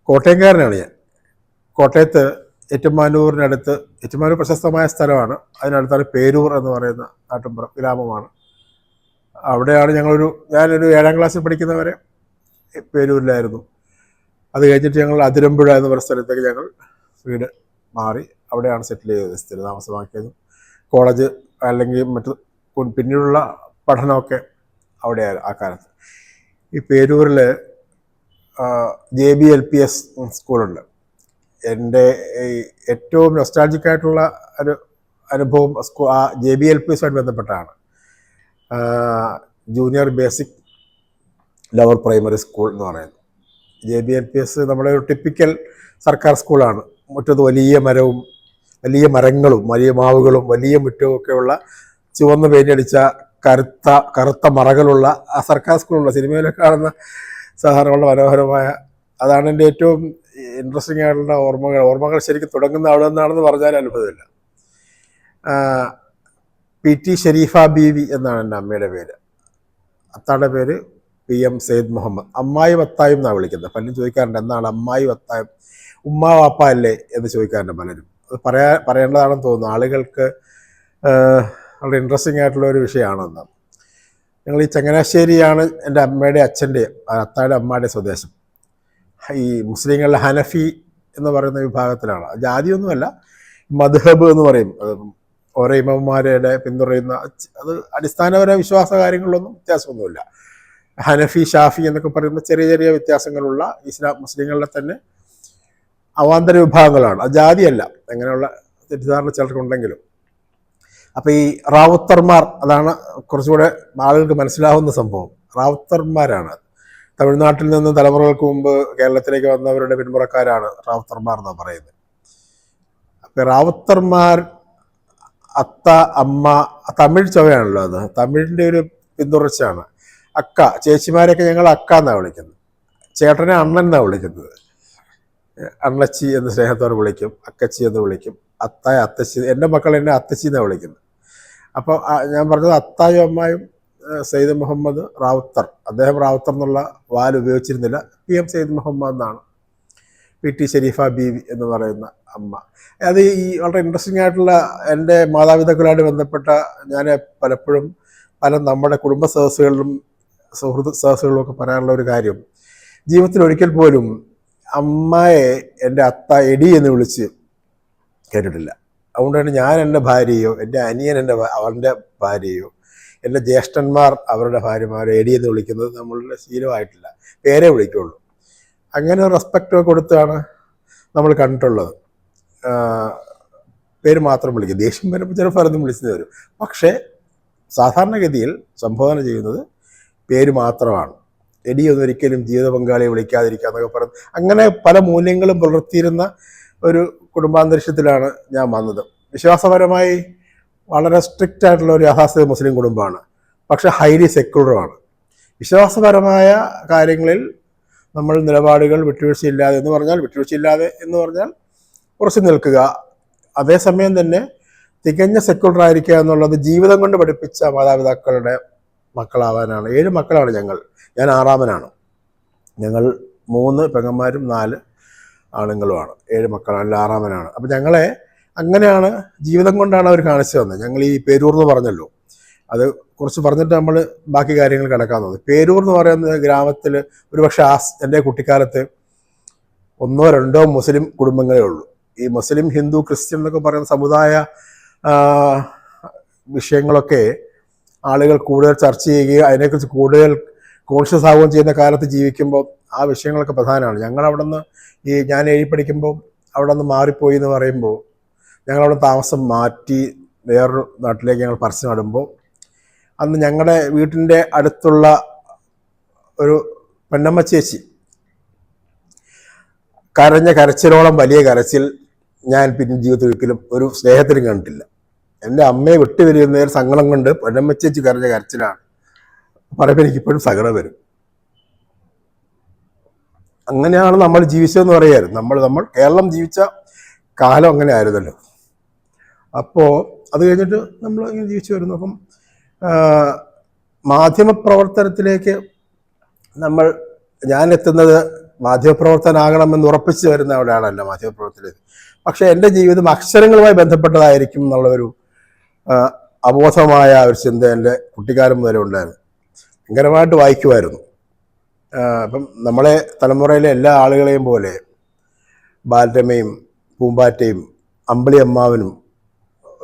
കോട്ടയംകാരനാണ് ഞാൻ. കോട്ടയത്ത് ഏറ്റുമാനൂരിനടുത്ത്, ഏറ്റുമാനൂർ പ്രശസ്തമായ സ്ഥലമാണ്, അതിനടുത്താണ് പേരൂർ എന്ന് പറയുന്ന നാട്ടിൻപുറം ഗ്രാമമാണ്. അവിടെയാണ് ഞാനൊരു 7ാം ക്ലാസ്സിൽ പഠിക്കുന്നവരെ പേരൂരിലായിരുന്നു. അത് കഴിഞ്ഞിട്ട് ഞങ്ങൾ അതിരമ്പുഴ എന്ന് പറയുന്ന സ്ഥലത്തേക്ക് ഞങ്ങൾ വീട് മാറി അവിടെയാണ് സെറ്റിൽ ചെയ്തത്, സ്ഥിര താമസമാക്കിയത്. കോളേജ് അല്ലെങ്കിൽ മറ്റ് പിന്നീടുള്ള പഠനമൊക്കെ അവിടെയായിരുന്നു ആ കാലത്ത്. ഈ പേരൂരിൽ JBLPS സ്കൂളുണ്ട്. എൻ്റെ ഏറ്റവും നൊസ്റ്റാൾജിക്കായിട്ടുള്ള ഒരു അനുഭവം ആ JBLPS-ആയിട്ട് ബന്ധപ്പെട്ടാണ്. Junior basic lower primary school എന്ന് പറയുന്നത്. JBLPS നമ്മുടെ ഒരു ടിപ്പിക്കൽ സർക്കാർ സ്കൂളാണ്. മുറ്റത്ത് വലിയ മരങ്ങളും വലിയ മാവുകളും വലിയ മുറ്റവും ഒക്കെയുള്ള ചുവന്ന് പെയിൻ്റടിച്ച കറുത്ത മറകളുള്ള ആ സർക്കാർ സ്കൂളുള്ള സിനിമയിലൊക്കെ കാണുന്ന സാധാരണ മനോഹരമായ, അതാണ് എൻ്റെ ഏറ്റവും ഇൻട്രസ്റ്റിംഗ് ആയിട്ടുള്ള ഓർമ്മകൾ ശരിക്കും തുടങ്ങുന്ന അവിടെ നിന്നാണെന്ന് പറഞ്ഞാൽ അത്ഭുതമില്ല. PT ഷെരീഫ ബീവി എന്നാണ് എൻ്റെ അമ്മയുടെ പേര്. അത്താടെ പേര് PM സെയ്ദ് മുഹമ്മദ്. അമ്മായും അത്തായും എന്നാണ് വിളിക്കുന്നത്. പലരും ചോദിക്കാറുണ്ട് എന്താണ് അമ്മായും അത്തായും, ഉമ്മാ വാപ്പ അല്ലേ എന്ന് ചോദിക്കാറുണ്ട് പലരും. അത് പറയേണ്ടതാണെന്ന് തോന്നുന്നു. ആളുകൾക്ക് വളരെ ഇൻട്രസ്റ്റിംഗ് ആയിട്ടുള്ള ഒരു വിഷയമാണെന്ന്. ഞങ്ങൾ ഈ ചങ്ങനാശ്ശേരിയാണ് എൻ്റെ അമ്മയുടെ അച്ഛൻ്റെ അത്തായുടെ അമ്മയുടെ സ്വദേശം. ഈ മുസ്ലിങ്ങളുടെ ഹനഫി എന്ന് പറയുന്ന വിഭാഗത്തിലാണ്. ജാതിയൊന്നുമല്ല, മദ്ഹബ് എന്ന് പറയും. ഓരോ ഇമാമുമാരുടെ പിന്തുടരുന്ന, അത് അടിസ്ഥാനപരമായ വിശ്വാസ കാര്യങ്ങളിലൊന്നും വ്യത്യാസമൊന്നുമില്ല. ഹനഫി, ഷാഫി എന്നൊക്കെ പറയുന്ന ചെറിയ ചെറിയ വ്യത്യാസങ്ങളുള്ള മുസ്ലിങ്ങളുടെ തന്നെ അവാന്തര വിഭാഗങ്ങളാണ്. അത് ജാതിയല്ല, അങ്ങനെയുള്ള തെറ്റിദ്ധാരണ ചിലർക്കുണ്ടെങ്കിലും. അപ്പോൾ ഈ റാവുത്തർമാർ, അതാണ് കുറച്ചുകൂടെ ആളുകൾക്ക് മനസ്സിലാവുന്ന സംഭവം. റാവുത്തർമാരാണ് തമിഴ്നാട്ടിൽ നിന്ന് തലമുറകൾക്ക് മുമ്പ് കേരളത്തിലേക്ക് വന്നവരുടെ പിന്മുറക്കാരാണ് റാവുത്തർമാർ എന്നാണ് പറയുന്നത്. അപ്പം റാവുത്തർമാർ, അത്ത, അമ്മ, തമിഴ് ചൊവ്വയാണല്ലോ അത്, തമിഴിൻ്റെ ഒരു പിന്തുടർച്ചയാണ്. അക്ക, ചേച്ചിമാരെയൊക്കെ ഞങ്ങൾ അക്ക എന്നാണ് വിളിക്കുന്നത്. ചേട്ടനെ അണ്ണൻ എന്നാണ് വിളിക്കുന്നത്. അണ്ണച്ചി എന്ന് സ്നേഹത്തോടെ വിളിക്കും, അക്കച്ചി എന്ന് വിളിക്കും. അത്തായ, അത്തച്ചി, എൻ്റെ മക്കൾ എന്നെ അത്തച്ചി എന്നാണ് വിളിക്കുന്നത്. അപ്പോൾ ഞാൻ പറഞ്ഞത് അത്തായും അമ്മായും സെയ്ദ് മുഹമ്മദ് റാവുത്തർ. അദ്ദേഹം റാവുത്തർ എന്നുള്ള ഉപയോഗിച്ചിരുന്നില്ല. PM സെയ്ദ് മുഹമ്മദ് എന്നാണ് PT ഷെരീഫ ബീവി എന്ന് പറയുന്ന അമ്മ. അത് ഈ വളരെ ഇൻട്രസ്റ്റിംഗ് ആയിട്ടുള്ള എൻ്റെ മാതാപിതാക്കളുമായിട്ട് ബന്ധപ്പെട്ട ഞാൻ പലപ്പോഴും നമ്മുടെ കുടുംബ സദസ്സുകളിലും സുഹൃത്ത് സദസ്സുകളിലും ഒക്കെ പറയാനുള്ള ഒരു കാര്യം, ജീവിതത്തിൽ ഒരിക്കൽ പോലും അമ്മയെ എൻ്റെ അത്ത എടി എന്ന് വിളിച്ച് കേട്ടിട്ടില്ല. അതുകൊണ്ടാണ് ഞാൻ എൻ്റെ ഭാര്യയോ, എൻ്റെ അനിയൻ അവൻ്റെ ഭാര്യയോ, എൻ്റെ ജ്യേഷ്ഠന്മാർ അവരുടെ ഭാര്യമാരോ എടി എന്ന് വിളിക്കുന്നത് നമ്മളുടെ ശീലമായിട്ടില്ല. പേരെ വിളിക്കുള്ളൂ. അങ്ങനെ റെസ്പെക്റ്റ് കൊടുത്താണ് നമ്മൾ കണ്ടിട്ടുള്ളത്. പേര് മാത്രം വിളിക്കും. ദേഷ്യം വരുമ്പോൾ ചില പലതും വിളിച്ചു വരും. പക്ഷേ സാധാരണഗതിയിൽ സംബോധന ചെയ്യുന്നത് പേര് മാത്രമാണ്. എടിയൊന്നും ഒരിക്കലും ജീവിത പങ്കാളിയെ വിളിക്കാതിരിക്കുക എന്നൊക്കെ പറഞ്ഞു. അങ്ങനെ പല മൂല്യങ്ങളും പുലർത്തിയിരുന്ന ഒരു കുടുംബാന്തരീക്ഷത്തിലാണ് ഞാൻ വന്നത്. വിശ്വാസപരമായി വളരെ സ്ട്രിക്റ്റ് ആയിട്ടുള്ള ഒരു യാഥാസ്ഥിത മുസ്ലിം കുടുംബമാണ്. പക്ഷെ ഹൈലി സെക്യുലറുമാണ്. വിശ്വാസപരമായ കാര്യങ്ങളിൽ നമ്മൾ നിലപാടുകൾ വിട്ടുവീഴ്ചയില്ലാതെ എന്ന് പറഞ്ഞാൽ ഉറച്ചു നിൽക്കുക. അതേസമയം തന്നെ തികഞ്ഞ സെക്യുലർ ആയിരിക്കുക എന്നുള്ളത് ജീവിതം കൊണ്ട് പഠിപ്പിച്ച മാതാപിതാക്കളുടെ മക്കളാവാനാണ്. 7 മക്കളാണ് ഞങ്ങൾ. ഞാൻ 6ാമനാണ്. ഞങ്ങൾ 3 പെങ്ങന്മാരും 4 ആണുങ്ങളുമാണ്. 7 മക്കളാണ്, 6ാമനാണ്. അപ്പം ഞങ്ങളെ അങ്ങനെയാണ് ജീവിതം കൊണ്ടാണ് അവർ കാണിച്ചു തന്നത്. ഞങ്ങൾ ഈ പേരൂർ എന്ന് പറഞ്ഞല്ലോ, അത് കുറച്ച് പറഞ്ഞിട്ട് നമ്മൾ ബാക്കി കാര്യങ്ങൾ കിടക്കാൻ തോന്നി. പേരൂർ എന്ന് പറയുന്ന ഗ്രാമത്തിൽ ഒരുപക്ഷെ എൻ്റെ കുട്ടിക്കാലത്ത് 1 or 2 മുസ്ലിം കുടുംബങ്ങളേ ഉള്ളൂ. ഈ മുസ്ലിം, ഹിന്ദു, ക്രിസ്ത്യൻ എന്നൊക്കെ പറയുന്ന സമുദായ വിഷയങ്ങളൊക്കെ ആളുകൾ കൂടുതൽ ചർച്ച ചെയ്യുകയും അതിനെക്കുറിച്ച് കൂടുതൽ കോൺഷ്യസ് ആവുകയും ചെയ്യുന്ന കാലത്ത് ജീവിക്കുമ്പോൾ ആ വിഷയങ്ങളൊക്കെ പ്രധാനമാണ്. ഞങ്ങളവിടെ നിന്ന് ഞാൻ പഠിക്കുമ്പോൾ അവിടെ നിന്ന് മാറിപ്പോയി എന്ന് പറയുമ്പോൾ ഞങ്ങളവിടെ താമസം മാറ്റി വേറൊരു നാട്ടിലേക്ക് ഞങ്ങൾ പറിച്ചു നടുമ്പോൾ അന്ന് ഞങ്ങളുടെ വീട്ടിൻ്റെ അടുത്തുള്ള ഒരു പെണ്ണമ്മ ചേച്ചി കരച്ചിലോളം വലിയ കരച്ചിൽ ഞാൻ പിന്നെ ജീവിതത്തിൽ ഒരിക്കലും ഒരു സ്നേഹത്തിലും കണ്ടിട്ടില്ല. എൻ്റെ അമ്മയെ വിട്ടുവരുന്ന സങ്കടം കൊണ്ട് പെണ്ണമ്മ ചേച്ചി കരഞ്ഞ കരച്ചിലാണ്. പറയുമ്പോൾ എനിക്കിപ്പോഴും സങ്കടം വരും. അങ്ങനെയാണ് നമ്മൾ ജീവിച്ചതെന്ന് പറയായിരുന്നു. നമ്മൾ കേരളം ജീവിച്ച കാലം അങ്ങനെ ആയിരുന്നല്ലോ. അപ്പോൾ അത് കഴിഞ്ഞിട്ട് നമ്മൾ ഇങ്ങനെ ജീവിച്ചു വരുന്നു. അപ്പം മാധ്യമപ്രവർത്തനത്തിലേക്ക് ഞാൻ എത്തുന്നത് മാധ്യമപ്രവർത്തനാകണമെന്ന് ഉറപ്പിച്ചു വരുന്ന ഒരാളല്ല മാധ്യമപ്രവർത്തകർ. പക്ഷെ എൻ്റെ ജീവിതം അക്ഷരങ്ങളുമായി ബന്ധപ്പെട്ടതായിരിക്കും എന്നുള്ള ഒരു അബോധമായ ഒരു ചിന്ത എൻ്റെ കുട്ടിക്കാലം മുതലേ ഉണ്ടായിരുന്നു. ഭയങ്കരമായിട്ട് വായിക്കുമായിരുന്നു. അപ്പം നമ്മളെ തലമുറയിലെ എല്ലാ ആളുകളെയും പോലെ ബാലരമയും പൂമ്പാറ്റയും അമ്പിളി അമ്മാവനും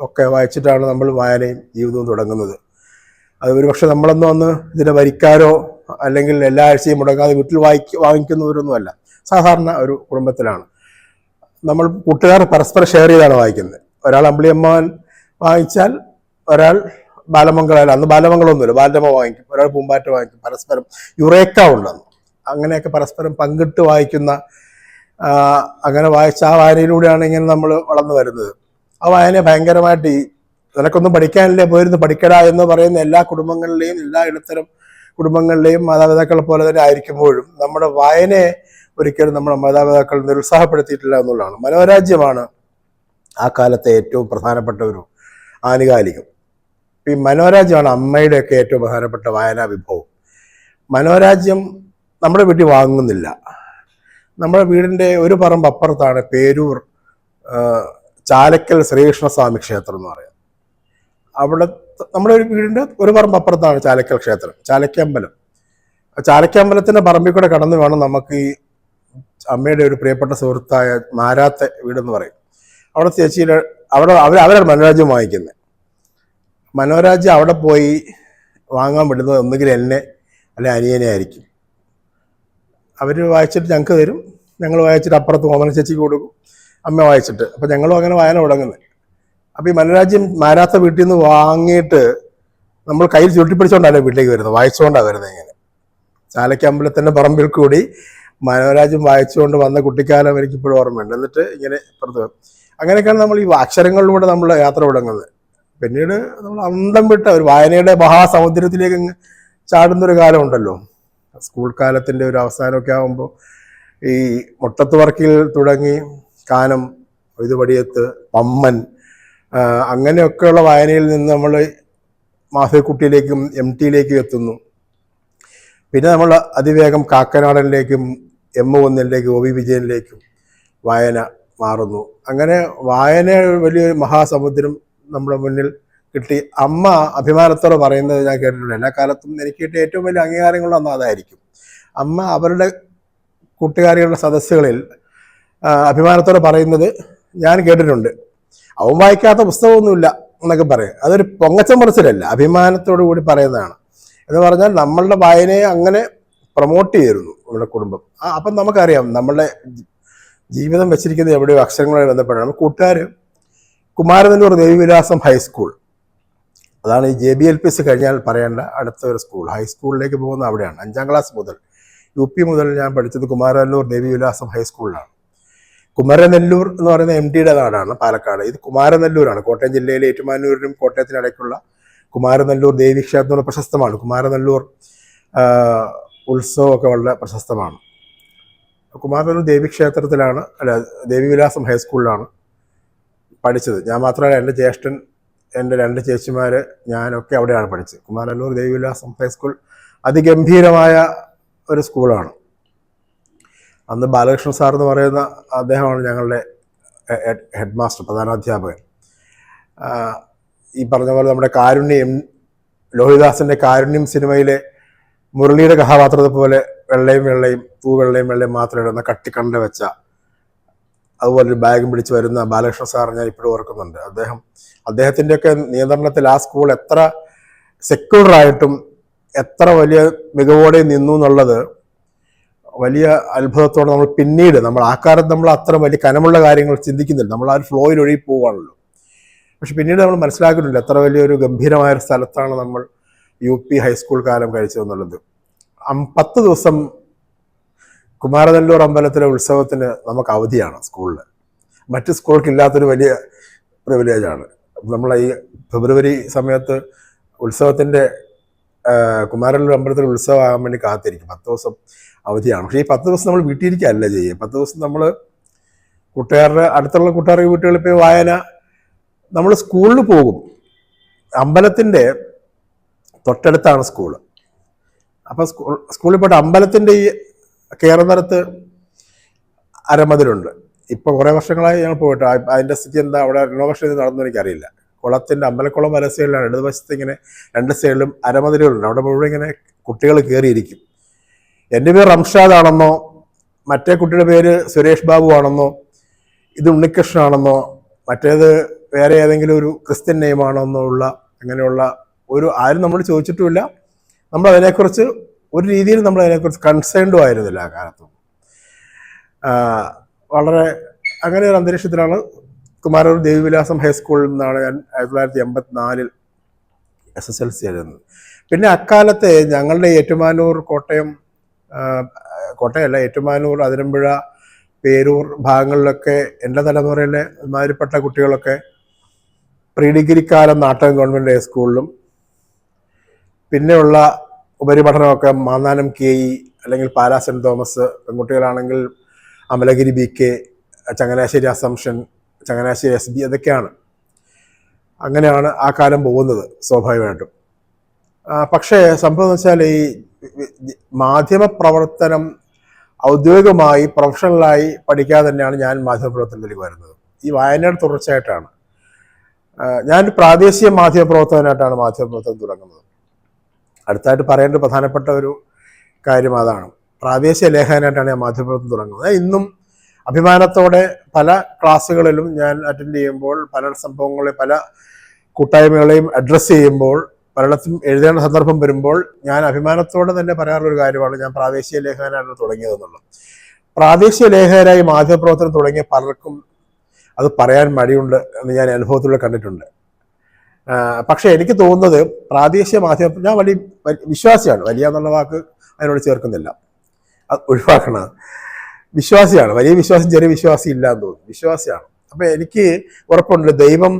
ഒക്കെ വായിച്ചിട്ടാണ് നമ്മൾ വായനയും ജീവിതവും തുടങ്ങുന്നത്. അത് ഒരുപക്ഷെ നമ്മളൊന്നും അന്ന് ഇതിനെ വരിക്കാരോ അല്ലെങ്കിൽ എല്ലാ ആഴ്ചയും മുടങ്ങാതെ വീട്ടിൽ വാങ്ങിക്കുന്നവരൊന്നുമല്ല. സാധാരണ ഒരു കുടുംബത്തിലാണ് നമ്മൾ കൂട്ടുകാർ പരസ്പരം ഷെയർ ചെയ്താണ് വായിക്കുന്നത്. ഒരാൾ അമ്പിളി അമ്മാവൻ വാങ്ങിച്ചാൽ ഒരാൾ ബാലമംഗളല്ല, അന്ന് ബാലമംഗളമൊന്നുമില്ല, ബാലരമ വാങ്ങിക്കും, ഒരാൾ പൂമ്പാറ്റ വാങ്ങിക്കും. പരസ്പരം യുറേക്ക ഉണ്ടെന്ന് അങ്ങനെയൊക്കെ പരസ്പരം പങ്കിട്ട് വായിക്കുന്ന, അങ്ങനെ വായിച്ച ആ വായനയിലൂടെയാണ് ഇങ്ങനെ നമ്മൾ വളർന്നു വരുന്നത്. ആ വായന ഭയങ്കരമായിട്ട് നിനക്കൊന്നും പഠിക്കാനില്ലേ, പോയിരുന്നു പഠിക്കടാ എന്ന് പറയുന്ന എല്ലാ കുടുംബങ്ങളിലെയും എല്ലാ ഇടത്തരം കുടുംബങ്ങളിലെയും മാതാപിതാക്കളെ പോലെ തന്നെ ആയിരിക്കുമ്പോഴും നമ്മുടെ വായനയെ ഒരിക്കലും നമ്മുടെ മാതാപിതാക്കൾ നിരുത്സാഹപ്പെടുത്തിയിട്ടില്ല എന്നുള്ളതാണ്. മനോരാജ്യമാണ് ആ കാലത്തെ ഏറ്റവും പ്രധാനപ്പെട്ട ഒരു ആനുകാലികം. ഈ മനോരാജ്യമാണ് അമ്മയുടെയൊക്കെ ഏറ്റവും പ്രധാനപ്പെട്ട വായനാ വിഭവം. മനോരാജ്യം നമ്മുടെ വീട്ടിൽ വാങ്ങുന്നില്ല. നമ്മുടെ വീടിൻ്റെ ഒരു പറമ്പ് അപ്പുറത്താണ് പേരൂർ ചാലക്കൽ ശ്രീകൃഷ്ണസ്വാമി ക്ഷേത്രം എന്ന് പറയുന്നത്. അവിടെ നമ്മുടെ ഒരു വീടിൻ്റെ ഒരു പറമ്പ് അപ്പുറത്താണ് ചാലക്കൽ ക്ഷേത്രം, ചാലക്കമ്പലം. ചാലക്കമ്പലത്തിൻ്റെ പറമ്പിൽ കൂടെ കടന്നു വേണം നമുക്ക് ഈ അമ്മയുടെ ഒരു പ്രിയപ്പെട്ട സുഹൃത്തായ മാരാത്തെ വീടെന്ന് പറയും. അവിടെ ചേച്ചിയുടെ അവരാണ് മനോരാജ്യം വാങ്ങിക്കുന്നത്. മനോരാജ്യം അവിടെ പോയി വാങ്ങാൻ വിടുന്നത് ഒന്നുകിൽ എന്നെ അല്ലെ അനിയനെ ആയിരിക്കും. അവർ വായിച്ചിട്ട് ഞങ്ങൾക്ക് തരും, ഞങ്ങൾ വായിച്ചിട്ട് അപ്പുറത്ത് ഓമന ചേച്ചിക്ക് കൊടുക്കും, അമ്മ വായിച്ചിട്ട്. അപ്പം ഞങ്ങളും അങ്ങനെ വായന തുടങ്ങുന്നത്. അപ്പം ഈ മനോരാജ്യം മാരാത്ത വീട്ടിൽ നിന്ന് വാങ്ങിയിട്ട് നമ്മൾ കയ്യിൽ ചുരുട്ടിപ്പിടിച്ചോണ്ടല്ലേ വീട്ടിലേക്ക് വരുന്നത്, വായിച്ചുകൊണ്ടാണ് വരുന്നത്. ഇങ്ങനെ ചാലക്കമ്പലത്തിൻ്റെ പറമ്പിൽ കൂടി മനോരാജ്യം വായിച്ചുകൊണ്ട് വന്ന കുട്ടിക്കാലം എനിക്കിപ്പോഴും ഓർമ്മയുണ്ട്. എന്നിട്ട് ഇങ്ങനെ പുറത്ത് അങ്ങനെയൊക്കെയാണ് നമ്മൾ ഈ അക്ഷരങ്ങളിലൂടെ നമ്മൾ യാത്ര തുടങ്ങുന്നത്. പിന്നീട് നമ്മൾ അന്തം വിട്ട ഒരു വായനയുടെ മഹാസമുദ്രത്തിലേക്ക് ചാടുന്നൊരു കാലമുണ്ടല്ലോ. സ്കൂൾ കാലത്തിൻ്റെ ഒരു അവസാനമൊക്കെ ആകുമ്പോൾ ഈ മുട്ടത്ത് വർക്കിൽ തുടങ്ങി കാനം, ഇതുപടിയത്ത്, പമ്മൻ, അങ്ങനെയൊക്കെയുള്ള വായനയിൽ നിന്ന് നമ്മൾ മാധവിക്കുട്ടിയിലേക്കും എം ടിയിലേക്കും എത്തുന്നു. പിന്നെ നമ്മൾ അതിവേഗം കാക്കനാടനിലേക്കും M1-ലേക്കും OV വിജയനിലേക്കും വായന മാറുന്നു. അങ്ങനെ വായന വലിയൊരു മഹാസമുദ്രം നമ്മുടെ മുന്നിൽ കിട്ടി. അമ്മ അഭിമാനത്തോടെ പറയുന്നത് ഞാൻ കേട്ടിട്ടുണ്ട്. എല്ലാ കാലത്തും എനിക്ക് കിട്ടിയ ഏറ്റവും വലിയ അംഗീകാരങ്ങളൊന്നും അതായിരിക്കും. അമ്മ അവരുടെ കൂട്ടുകാരികളുടെ സദസ്സുകളിൽ അഭിമാനത്തോടെ പറയുന്നത് ഞാൻ കേട്ടിട്ടുണ്ട്. അവൻ വായിക്കാത്ത പുസ്തകമൊന്നുമില്ല എന്നൊക്കെ പറയും. അതൊരു പൊങ്ങച്ചം പറച്ചിലല്ല, അഭിമാനത്തോടു കൂടി പറയുന്നതാണ്. എന്ന് പറഞ്ഞാൽ നമ്മളുടെ വായനയെ അങ്ങനെ പ്രൊമോട്ട് ചെയ്തിരുന്നു നമ്മുടെ കുടുംബം. അപ്പം നമുക്കറിയാം നമ്മളുടെ ജീവിതം വെച്ചിരിക്കുന്നത് എവിടെയോ അക്ഷരങ്ങളുമായി ബന്ധപ്പെട്ടാണ്. കൂട്ടുകാർ കുമാരനെല്ലൂർ ദേവിവിലാസം ഹൈസ്കൂൾ, അതാണ് ഈ JBLPC കഴിഞ്ഞാൽ പറയേണ്ട അടുത്ത ഒരു സ്കൂൾ. ഹൈസ്കൂളിലേക്ക് പോകുന്ന അവിടെയാണ്. 5ാം ക്ലാസ് മുതൽ UP മുതൽ ഞാൻ പഠിച്ചത് കുമാരനെല്ലൂർ ദേവിവിലാസം ഹൈസ്കൂളിലാണ്. കുമരനെല്ലൂർ എന്ന് പറയുന്ന MTയുടെ നാടാണ് പാലക്കാട്. ഇത് കുമാരനെല്ലൂരാണ്. കോട്ടയം ജില്ലയിലെ ഏറ്റുമാനൂരിനും കോട്ടയത്തിനിടയ്ക്കുള്ള കുമാരനെല്ലൂർ ദേവീക്ഷേത്രം പ്രശസ്തമാണ്. കുമാരനെല്ലൂർ ഉത്സവമൊക്കെ വളരെ പ്രശസ്തമാണ്. കുമാരനെല്ലൂർ ദേവീക്ഷേത്രത്തിലാണ്, ദേവിവിലാസം ഹൈസ്കൂളിലാണ് പഠിച്ചത്. ഞാൻ മാത്രമല്ല, എൻ്റെ ജ്യേഷ്ഠൻ, എൻ്റെ 2 ചേച്ചിമാർ, ഞാനൊക്കെ അവിടെയാണ് പഠിച്ചത്. കുമാരനെല്ലൂർ ദേവിവിലാസം ഹൈസ്കൂൾ അതിഗംഭീരമായ ഒരു സ്കൂളാണ്. അന്ന് ബാലകൃഷ്ണൻ സാർ എന്ന് പറയുന്ന അദ്ദേഹമാണ് ഞങ്ങളുടെ ഹെഡ് മാസ്റ്റർ, പ്രധാനാധ്യാപകൻ. ഈ പറഞ്ഞ പോലെ നമ്മുടെ കാരുണ്യം, ലോഹിദാസിൻ്റെ കാരുണ്യം സിനിമയിലെ മുരളിയുടെ കഥാപാത്രത്തെ പോലെ വെള്ളയും വെള്ളയും വെള്ളയും മാത്രം ഇടുന്ന കട്ടിക്കണ്ട വെച്ച അതുപോലൊരു ബാഗും പിടിച്ച് വരുന്ന ബാലകൃഷ്ണ സാർ ഞാൻ ഇപ്പോഴും ഓർക്കുന്നുണ്ട്. അദ്ദേഹത്തിൻ്റെയൊക്കെ നിയന്ത്രണത്തിൽ ആ സ്കൂൾ എത്ര സെക്യൂർഡായിട്ടും എത്ര വലിയ മികവോടെ നിന്നു എന്നുള്ളത് വലിയ അത്ഭുതത്തോടെ നമ്മൾ പിന്നീട് ആ കാലത്ത് നമ്മൾ അത്ര വലിയ കനമുള്ള കാര്യങ്ങൾ ചിന്തിക്കുന്നില്ല, നമ്മൾ ആ ഒരു ഫ്ലോയിൽ ഒഴുകി പോവുകയാണല്ലോ. പക്ഷെ പിന്നീട് നമ്മൾ മനസ്സിലാക്കുന്നില്ല എത്ര വലിയൊരു ഗംഭീരമായൊരു സ്ഥലത്താണ് നമ്മൾ UP ഹൈസ്കൂൾ കാലം കഴിച്ചതെന്നുള്ളത്. 10 ദിവസം കുമാരനെല്ലൂർ അമ്പലത്തിലെ ഉത്സവത്തിന് നമുക്ക് അവധിയാണ് സ്കൂളിൽ. മറ്റ് സ്കൂൾക്ക് ഇല്ലാത്തൊരു വലിയ പ്രിവിലേജാണ്. നമ്മൾ ഈ ഫെബ്രുവരി സമയത്ത് ഉത്സവത്തിൻ്റെ കുമാരനെല്ലൂർ അമ്പലത്തിലെ ഉത്സവമാകാൻ വേണ്ടി കാത്തിരിക്കും. 10 ദിവസം അവധിയാണ്. പക്ഷേ ഈ 10 ദിവസം നമ്മൾ വീട്ടിലിരിക്കുകയല്ല ചെയ്യുക. 10 ദിവസം നമ്മൾ അടുത്തുള്ള കൂട്ടുകാരുടെ വീട്ടുകളിൽ പോയി വായന. നമ്മൾ സ്കൂളിൽ പോകും. അമ്പലത്തിൻ്റെ തൊട്ടടുത്താണ് സ്കൂള്. അപ്പം സ്കൂളിൽ പോയിട്ട് അമ്പലത്തിൻ്റെ ഈ കയറുന്നിടത്ത് അരമതിലുണ്ട്. ഇപ്പോൾ കുറേ വർഷങ്ങളായി ഞങ്ങൾ പോയിട്ട് അതിൻ്റെ സ്ഥിതി എന്താ, അവിടെ റിനോവേഷൻ നടന്നു എനിക്കറിയില്ല. കുളത്തിൻ്റെ അമ്പലക്കുളം വല സൈഡിലാണ്, ഇടതുവശത്ത് ഇങ്ങനെ 2 സൈഡിലും അരമതിലുകളുണ്ട്. അവിടെ മുഴുവൻ ഇങ്ങനെ കുട്ടികൾ കയറിയിരിക്കും. എൻ്റെ പേര് റംഷാദ് ആണെന്നോ മറ്റേ കുട്ടിയുടെ പേര് സുരേഷ് ബാബു ആണെന്നോ ഇത് ഉണ്ണികൃഷ്ണനാണെന്നോ മറ്റേത് വേറെ ഏതെങ്കിലും ഒരു ക്രിസ്ത്യൻ നെയിമാണെന്നോ ഉള്ള അങ്ങനെയുള്ള ഒരു ആരും നമ്മൾ ചോദിച്ചിട്ടുമില്ല. നമ്മൾ അതിനെക്കുറിച്ച് ഒരു രീതിയിൽ നമ്മൾ അതിനെക്കുറിച്ച് കൺസേൺഡും ആയിരുന്നില്ല ആ കാലത്തും. വളരെ അങ്ങനെ ഒരു അന്തരീക്ഷത്തിലാണ് കുമാരൂർ ദേവിവിലാസം ഹൈസ്കൂളിൽ നിന്നാണ് ഞാൻ 1984 SSLC എഴുതുന്നത്. പിന്നെ അക്കാലത്തെ ഞങ്ങളുടെ ഏറ്റുമാനൂർ കോട്ടയമല്ല, ഏറ്റുമാനൂർ, അതിരമ്പുഴ, പേരൂർ ഭാഗങ്ങളിലൊക്കെ എൻ്റെ തലമുറയിലെ മാതിരിപ്പെട്ട കുട്ടികളൊക്കെ പ്രീ ഡിഗ്രി കാലം നാട്ടകം ഗവൺമെൻറ് ഹൈസ്കൂളിലും പിന്നെയുള്ള ഉപരിപഠനമൊക്കെ മാന്നാനം KE അല്ലെങ്കിൽ പാലാ സെൻറ്റ് തോമസ്, പെൺകുട്ടികളാണെങ്കിൽ Amalagiri BK, Changanassery assumption, Changanassery SB, അതൊക്കെയാണ്. അങ്ങനെയാണ് ആ കാലം പോകുന്നത് സ്വാഭാവികമായിട്ടും. പക്ഷേ സംഭവം എന്ന് വെച്ചാൽ ഈ മാധ്യമ പ്രവർത്തനം ഔദ്യോഗികമായി പ്രൊഫഷണലായി പഠിക്കാതെ തന്നെയാണ് ഞാൻ മാധ്യമപ്രവർത്തനത്തിലേക്ക് വരുന്നത്. ഈ വായനയുടെ തുടർച്ചയായിട്ടാണ്. ഞാൻ പ്രാദേശിക മാധ്യമപ്രവർത്തകനായിട്ടാണ് മാധ്യമപ്രവർത്തനം തുടങ്ങുന്നത്. അടുത്തായിട്ട് പറയേണ്ട പ്രധാനപ്പെട്ട ഒരു കാര്യം അതാണ്. പ്രാദേശിക ലേഖകനായിട്ടാണ് ഞാൻ മാധ്യമപ്രവർത്തനം തുടങ്ങുന്നത്. ഇന്നും അഭിമാനത്തോടെ പല ക്ലാസ്സുകളിലും ഞാൻ അറ്റൻഡ് ചെയ്യുമ്പോൾ, പല സംഭവങ്ങളെ പല കൂട്ടായ്മകളെയും അഡ്രസ്സ് ചെയ്യുമ്പോൾ, പലയിടത്തും എഴുതേണ്ട സന്ദർഭം വരുമ്പോൾ ഞാൻ അഭിമാനത്തോടെ തന്നെ പറയാറുള്ളൊരു കാര്യമാണ് ഞാൻ പ്രാദേശിക ലേഖകനാണ് തുടങ്ങിയതെന്നുള്ളത്. പ്രാദേശിക ലേഖകരായി മാധ്യമപ്രവർത്തനം തുടങ്ങിയ പലർക്കും അത് പറയാൻ മടിയുണ്ട് എന്ന് ഞാൻ അനുഭവത്തിലൂടെ കണ്ടിട്ടുണ്ട്. പക്ഷെ എനിക്ക് തോന്നുന്നത് പ്രാദേശിക മാധ്യമം, ഞാൻ വലിയ വിശ്വാസിയാണ്, വലിയ എന്നുള്ള വാക്ക് അതിനോട് ചേർക്കുന്നില്ല, അത് ഒഴിവാക്കണം. വിശ്വാസിയാണ്, വലിയ വിശ്വാസം ചെറിയ വിശ്വാസം ഇല്ല എന്ന് തോന്നുന്നു, വിശ്വാസിയാണ്. അപ്പം എനിക്ക് ഉറപ്പുണ്ട് ദൈവം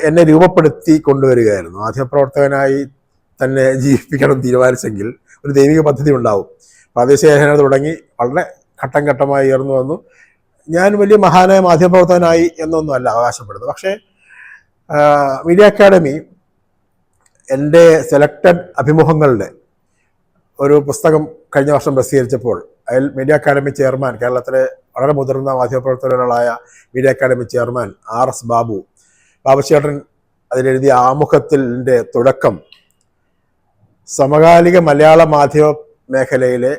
എന്നെ രൂപപ്പെടുത്തി കൊണ്ടുവരികയായിരുന്നു. മാധ്യമപ്രവർത്തകനായി തന്നെ ജീവിപ്പിക്കണം തീരുമാനിച്ചെങ്കിൽ ഒരു ദൈവിക പദ്ധതി ഉണ്ടാവും. പ്രാദേശിക ലേഖനം തുടങ്ങി വളരെ ഘട്ടം ഘട്ടമായി ഉയർന്നു വന്നു. ഞാൻ വലിയ മഹാനായ മാധ്യമപ്രവർത്തകനായി എന്നൊന്നും അല്ല അവകാശപ്പെടുന്നത്. പക്ഷേ മീഡിയ അക്കാഡമി എൻ്റെ സെലക്റ്റഡ് അഭിമുഖങ്ങളുടെ ഒരു പുസ്തകം കഴിഞ്ഞ വർഷം പ്രസിദ്ധീകരിച്ചപ്പോൾ അതിൽ മീഡിയ അക്കാഡമി ചെയർമാൻ, കേരളത്തിലെ വളരെ മുതിർന്ന മാധ്യമപ്രവർത്തകരായ മീഡിയ അക്കാഡമി ചെയർമാൻ RS ബാബുചേട്ടൻ അതിലെഴുതിയ ആമുഖത്തിൻ്റെ തുടക്കം സമകാലിക മലയാള മാധ്യമ മേഖലയിലെ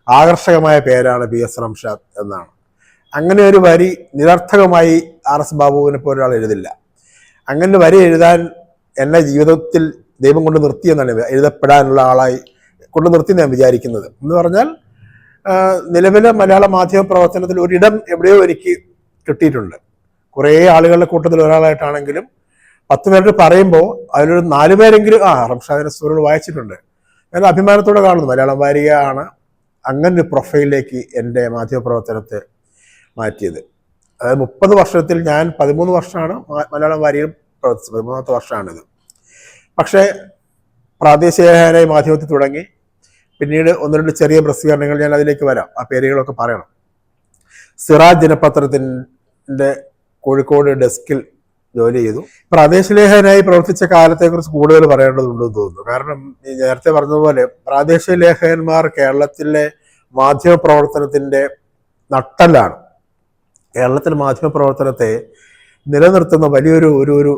ആകർഷകമായ പേരാണ് PS റംഷാദ് എന്നാണ്. അങ്ങനെ ഒരു വരി നിരർത്ഥകമായി RS ബാബുവിനെ പോലെ ഒരാൾ എഴുതില്ല. അങ്ങനെ വരി എഴുതാൻ എന്നെ ജീവിതത്തിൽ ദൈവം കൊണ്ട് നിർത്തിയെന്നാണ്, എഴുതപ്പെടാനുള്ള ആളായി കൊണ്ട് നിർത്തി ഞാൻ വിചാരിക്കുന്നത്. എന്ന് പറഞ്ഞാൽ നിലവിലെ മലയാള മാധ്യമ പ്രവർത്തനത്തിൽ ഒരിടം എവിടെയോ എനിക്ക് കിട്ടിയിട്ടുണ്ട്. കുറേ ആളുകളുടെ കൂട്ടത്തിൽ ഒരാളായിട്ടാണെങ്കിലും 10 പേരോട് പറയുമ്പോൾ അതിലൊരു 4 പേരെങ്കിലും റംഷാദിന്റെ സ്റ്റോറികൾ വായിച്ചിട്ടുണ്ട്. ഞാൻ അഭിമാനത്തോടെ കാണുന്നു. മലയാളം വാരിക ആണ് അങ്ങനൊരു പ്രൊഫൈലിലേക്ക് എൻ്റെ മാധ്യമപ്രവർത്തനത്തെ മാറ്റിയത്. അതായത് 30 വർഷത്തിൽ ഞാൻ 13 വർഷമാണ് മലയാളം വാരികയിൽ പ്രവർത്തിച്ചത്, 13ാമത്തെ വർഷമാണിത്. പക്ഷേ പ്രാദേശികമായ മാധ്യമത്തിൽ തുടങ്ങി, പിന്നീട് 1-2 ചെറിയ പ്രസിദ്ധീകരണങ്ങൾ, ഞാൻ അതിലേക്ക് വരാം, ആ പേരുകളൊക്കെ പറയണം. സിറാജ് ദിനപത്രത്തിൻ്റെ കോഴിക്കോട് ഡെസ്കിൽ ജോലി ചെയ്തു. പ്രാദേശിക ലേഖകനായി പ്രവർത്തിച്ച കാലത്തെക്കുറിച്ച് കൂടുതൽ പറയേണ്ടതുണ്ടെന്ന് തോന്നുന്നു. കാരണം ഈ നേരത്തെ പറഞ്ഞതുപോലെ പ്രാദേശിക ലേഖകന്മാർ കേരളത്തിലെ മാധ്യമ പ്രവർത്തനത്തിൻ്റെ നട്ടെല്ലാണ്. കേരളത്തിലെ മാധ്യമ പ്രവർത്തനത്തെ നിലനിർത്തുന്ന വലിയൊരു ഒരു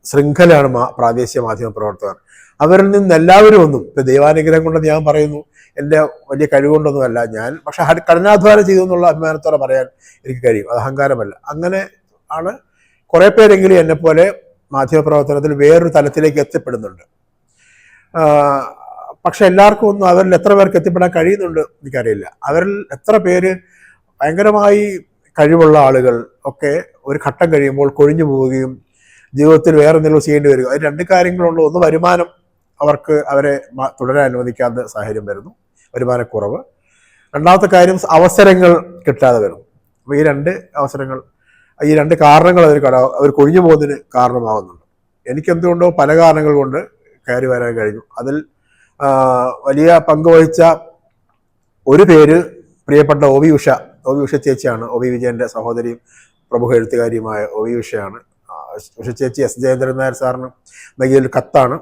ശൃംഖലയാണ് പ്രാദേശിക മാധ്യമ പ്രവർത്തകർ. അവരിൽ നിന്ന് എല്ലാവരും ഒന്നും ഇപ്പം ദൈവാനുഗ്രഹം കൊണ്ടെന്ന് ഞാൻ പറയുന്നു, എൻ്റെ വലിയ കഴിവുകൊണ്ടൊന്നുമല്ല ഞാൻ, പക്ഷെ കഠിനാധ്വാനം ചെയ്തു എന്നുള്ള അഭിമാനത്തോടെ പറയാൻ എനിക്ക് കഴിയും, അത് അഹങ്കാരമല്ല. അങ്ങനെ ആണ് കുറേ പേരെങ്കിലും എന്നെപ്പോലെ മാധ്യമപ്രവർത്തനത്തിൽ വേറൊരു തലത്തിലേക്ക് എത്തിപ്പെടുന്നുണ്ട്. പക്ഷെ എല്ലാവർക്കും ഒന്നും അവരിൽ എത്ര പേർക്ക് എത്തിപ്പെടാൻ കഴിയുന്നുണ്ട് എനിക്കറിയില്ല. അവരിൽ എത്ര പേര് ഭയങ്കരമായി കഴിവുള്ള ആളുകൾ ഒക്കെ ഒരു ഘട്ടം കഴിയുമ്പോൾ കൊഴിഞ്ഞു പോവുകയും ജീവിതത്തിൽ വേറെ എന്തെങ്കിലും ചെയ്യേണ്ടി വരിക. അത് 2 കാര്യങ്ങളുണ്ട്. ഒന്ന്, വരുമാനം അവരെ തുടരാൻ അനുവദിക്കാത്ത സാഹചര്യം വരുന്നു, വരുമാനക്കുറവ്. രണ്ടാമത്തെ കാര്യം, അവസരങ്ങൾ കിട്ടാതെ വരും. അപ്പോൾ ഈ 2 അവസരങ്ങൾ, ഈ 2 കാരണങ്ങൾ അവർ കൊഴിഞ്ഞു പോകുന്നതിന് കാരണമാകുന്നുണ്ട്. എനിക്കെന്തുകൊണ്ടോ പല കാരണങ്ങൾ കൊണ്ട് കയറി വരാൻ കഴിഞ്ഞു. അതിൽ വലിയ പങ്കുവഹിച്ച ഒരു പേര് പ്രിയപ്പെട്ട OV ഉഷ ചേച്ചിയാണ്. OV വിജയൻ്റെ സഹോദരിയും പ്രമുഖ എഴുത്തുകാരിയുമായ OV ഉഷയാണ്. ഉഷ ചേച്ചി S ജയേന്ദ്രൻ നായർ സാറിന് നൽകിയൊരു കത്താണ്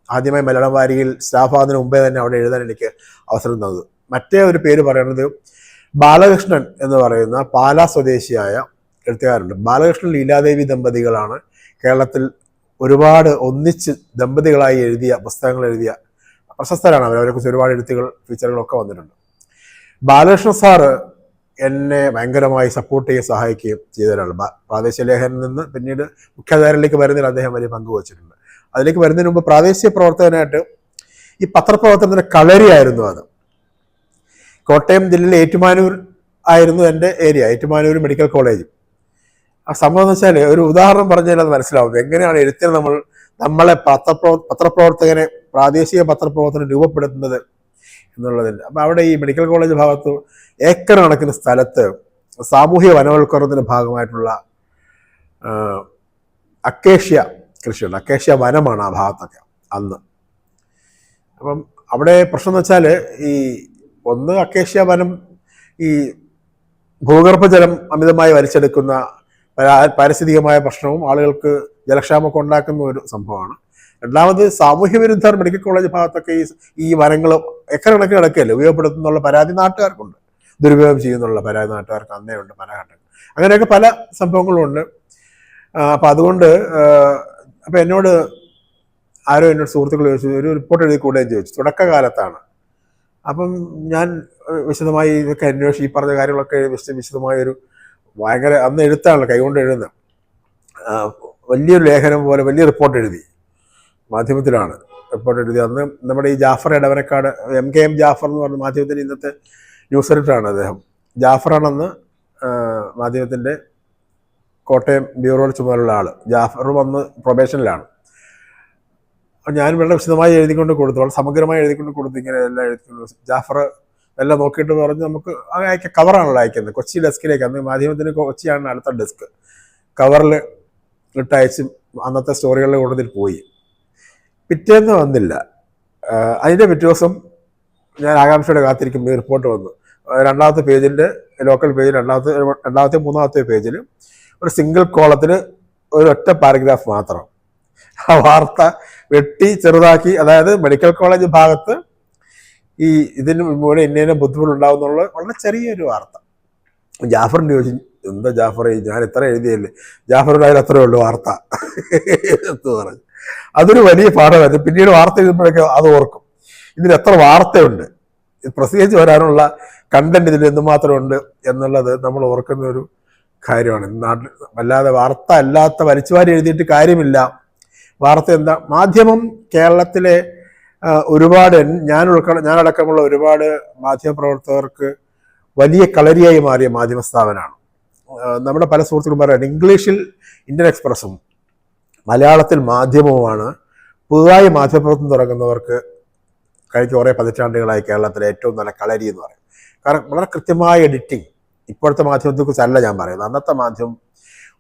ആദ്യമായി മലയാളം വാരികയിൽ സ്റ്റാഫ് ആകുന്നതിന് മുമ്പേ തന്നെ അവിടെ എഴുതാൻ എനിക്ക് അവസരം തന്നത്. മറ്റേ ഒരു പേര് പറയുന്നത് ബാലകൃഷ്ണൻ എന്ന് പറയുന്ന പാലാ സ്വദേശിയായ എഴുത്തുകാരുണ്ട്. ബാലകൃഷ്ണൻ ലീലാദേവി ദമ്പതികളാണ് കേരളത്തിൽ ഒരുപാട് ഒന്നിച്ച് ദമ്പതികളായി എഴുതിയ പുസ്തകങ്ങൾ എഴുതിയ പ്രശസ്തരാണ് അവർ. അവരെക്കുറിച്ച് ഒരുപാട് എഴുത്തുകൾ ഫീച്ചറുകളൊക്കെ വന്നിട്ടുണ്ട്. ബാലകൃഷ്ണ സാറ് എന്നെ ഭയങ്കരമായി സപ്പോർട്ട് ചെയ്യുകയും സഹായിക്കുകയും ചെയ്ത ഒരാൾ. പ്രാദേശിക ലേഖനിൽ നിന്ന് പിന്നീട് മുഖ്യധാരയിലേക്ക് വരുന്നതിൽ അദ്ദേഹം വലിയ പങ്ക് വച്ചിട്ടുണ്ട്. അതിലേക്ക് വരുന്നതിന് മുമ്പ് പ്രാദേശിക പ്രവർത്തകനായിട്ട് ഈ പത്രപ്രവർത്തനത്തിൻ്റെ കളരിയായിരുന്നു അത്. കോട്ടയം ജില്ലയിലെ ഏറ്റുമാനൂർ ആയിരുന്നു എൻ്റെ ഏരിയ, ഏറ്റുമാനൂർ മെഡിക്കൽ കോളേജ്. ആ സംഭവം എന്ന് വെച്ചാൽ ഒരു ഉദാഹരണം പറഞ്ഞാൽ അത് മനസ്സിലാവും എങ്ങനെയാണ് എഴുത്തിന് നമ്മളെ പത്രപ്രവർത്തകനെ പ്രാദേശിക പത്രപ്രവർത്തനം രൂപപ്പെടുത്തുന്നത് എന്നുള്ളതിൻ്റെ. അപ്പം അവിടെ ഈ മെഡിക്കൽ കോളേജ് ഭാഗത്ത് ഏക്കർ കണക്കിന് സ്ഥലത്ത് സാമൂഹ്യ വനവൽക്കരണത്തിൻ്റെ ഭാഗമായിട്ടുള്ള അക്കേഷ്യ കൃഷിയുണ്ട്. അക്കേഷ്യ വനമാണ് ആ ഭാഗത്തൊക്കെ അന്ന്. അപ്പം അവിടെ പ്രശ്നം എന്ന് വെച്ചാൽ ഈ ഒന്ന് അക്കേഷ്യ വനം ഈ ഭൂഗർഭജലം അമിതമായി വലിച്ചെടുക്കുന്ന പാരിസ്ഥിതികമായ പ്രശ്നവും ആളുകൾക്ക് ജലക്ഷാമമൊക്കെ ഉണ്ടാക്കുന്ന ഒരു സംഭവമാണ്. രണ്ടാമത് സാമൂഹ്യ വിരുദ്ധർ മെഡിക്കൽ കോളേജ് ഭാഗത്തൊക്കെ ഈ വനങ്ങൾ ഏക്കർ കണക്കിന് കിടക്കുകയല്ലേ, ഉപയോഗപ്പെടുത്തുന്നുള്ള പരാതി നാട്ടുകാർക്കുണ്ട്, ദുരുപയോഗം ചെയ്യുന്നുള്ള പരാതി നാട്ടുകാർക്ക് അന്നേ ഉണ്ട് പല ഘട്ടങ്ങൾ. അങ്ങനെയൊക്കെ പല സംഭവങ്ങളുമുണ്ട്. അപ്പം അതുകൊണ്ട് അപ്പം എന്നോട് സുഹൃത്തുക്കൾ ചോദിച്ചു, ഒരു റിപ്പോർട്ട് എഴുതി കൂടെ ചോദിച്ചു. തുടക്കകാലത്താണ്. അപ്പം ഞാൻ വിശദമായി ഇതൊക്കെ അന്വേഷിച്ച് ഈ പറഞ്ഞ കാര്യങ്ങളൊക്കെ വിശദമായൊരു ഭയങ്കര അന്ന് എഴുത്താണല്ലോ, കൈകൊണ്ട് എഴുതുന്ന വലിയൊരു ലേഖനം പോലെ വലിയ റിപ്പോർട്ട് എഴുതി. മാധ്യമത്തിലാണ് റിപ്പോർട്ട് എഴുതി. അന്ന് നമ്മുടെ ഈ ജാഫർ എടവനക്കാട് MKM ജാഫർ എന്ന് പറഞ്ഞ മാധ്യമത്തിൻ്റെ ഇന്നത്തെ ന്യൂസ് എഡിറ്ററാണ് അദ്ദേഹം. ജാഫറാണെന്ന് മാധ്യമത്തിൻ്റെ കോട്ടയം ബ്യൂറോയുടെ ചുമതലയുള്ള ആൾ. ജാഫർ വന്ന് പ്രൊബേഷനിലാണ്. ഞാൻ വളരെ വിശദമായി എഴുതിക്കൊണ്ട് കൊടുത്തു, വളരെ സമഗ്രമായി എഴുതിക്കൊണ്ട് കൊടുത്തു. ഇങ്ങനെ എല്ലാം എഴുതിക്കൊണ്ട് ജാഫർ എല്ലാം നോക്കിയിട്ട് പറഞ്ഞ് നമുക്ക് അയക്കാം. കവറാണല്ലോ അയക്കുന്നത്, കൊച്ചി ഡെസ്കിലേക്ക്. അന്ന് മാധ്യമത്തിന് കൊച്ചിയാണ് അടുത്ത ഡെസ്ക്. കവറിൽ ഇട്ടയച്ച് അന്നത്തെ സ്റ്റോറികളിൽ കൂടുതൽ പോയി. പിറ്റേന്ന് വന്നില്ല. അതിൻ്റെ പിറ്റേ ദിവസം ഞാൻ ആകാംക്ഷയോടെ കാത്തിരിക്കുമ്പോൾ റിപ്പോർട്ട് വന്നു. രണ്ടാമത്തെ പേജിൻ്റെ ലോക്കൽ പേജിൽ രണ്ടാമത്തെ മൂന്നാമത്തെ പേജിൽ ഒരു സിംഗിൾ കോളത്തിൽ ഒരു ഒറ്റ പാരഗ്രാഫ് മാത്രം. ആ വാർത്ത വെട്ടി ചെറുതാക്കി, അതായത് മെഡിക്കൽ കോളേജ് ഭാഗത്ത് ഈ ഇതിന് മുന്നേ ഇന്ന ബുദ്ധിമുട്ടുണ്ടാവുന്നുള്ള വളരെ ചെറിയൊരു വാർത്ത. ജാഫറിൻ്റെ ചോദിച്ചു, എന്താ ജാഫർ ഞാൻ ഇത്ര എഴുതിയല്ലേ? ജാഫറിൻ്റെ അതിൽ അത്രയേ ഉള്ളൂ വാർത്ത എന്ന് പറഞ്ഞു. അതൊരു വലിയ പാഠമായിരുന്നു. പിന്നീട് വാർത്ത എഴുതുമ്പോഴൊക്കെ അത് ഓർക്കും, ഇതിൽ എത്ര വാർത്തയുണ്ട്, പ്രസിദ്ധീകരിച്ച് വരാനുള്ള കണ്ടന്റ് ഇതിൽ എന്തുമാത്രം ഉണ്ട് എന്നുള്ളത് നമ്മൾ ഓർക്കുന്ന ഒരു കാര്യമാണ്. നാട്ടിൽ വല്ലാതെ വാർത്ത അല്ലാത്ത വലിച്ചുവാരി എഴുതിയിട്ട് കാര്യമില്ല. വാർത്ത എന്താ? മാധ്യമം കേരളത്തിലെ ഒരുപാട് ഞാനടക്കമുള്ള ഒരുപാട് മാധ്യമപ്രവർത്തകർക്ക് വലിയ കളരിയായി മാറിയ മാധ്യമ സ്ഥാപനമാണ്. നമ്മുടെ പല സുഹൃത്തുക്കളും പറയുന്നത് ഇംഗ്ലീഷിൽ ഇന്ത്യൻ എക്സ്പ്രസും മലയാളത്തിൽ മാധ്യമവുമാണ് പുതുതായി മാധ്യമപ്രവർത്തനം തുടങ്ങുന്നവർക്ക് കഴിഞ്ഞ കുറേ പതിറ്റാണ്ടുകളായി കേരളത്തിലെ ഏറ്റവും നല്ല കളരി എന്ന് പറയും. കാരണം വളരെ കൃത്യമായ എഡിറ്റിംഗ്. ഇപ്പോഴത്തെ മാധ്യമത്തെക്കുറിച്ചല്ല ഞാൻ പറയുന്നത്. അന്നത്തെ മാധ്യമം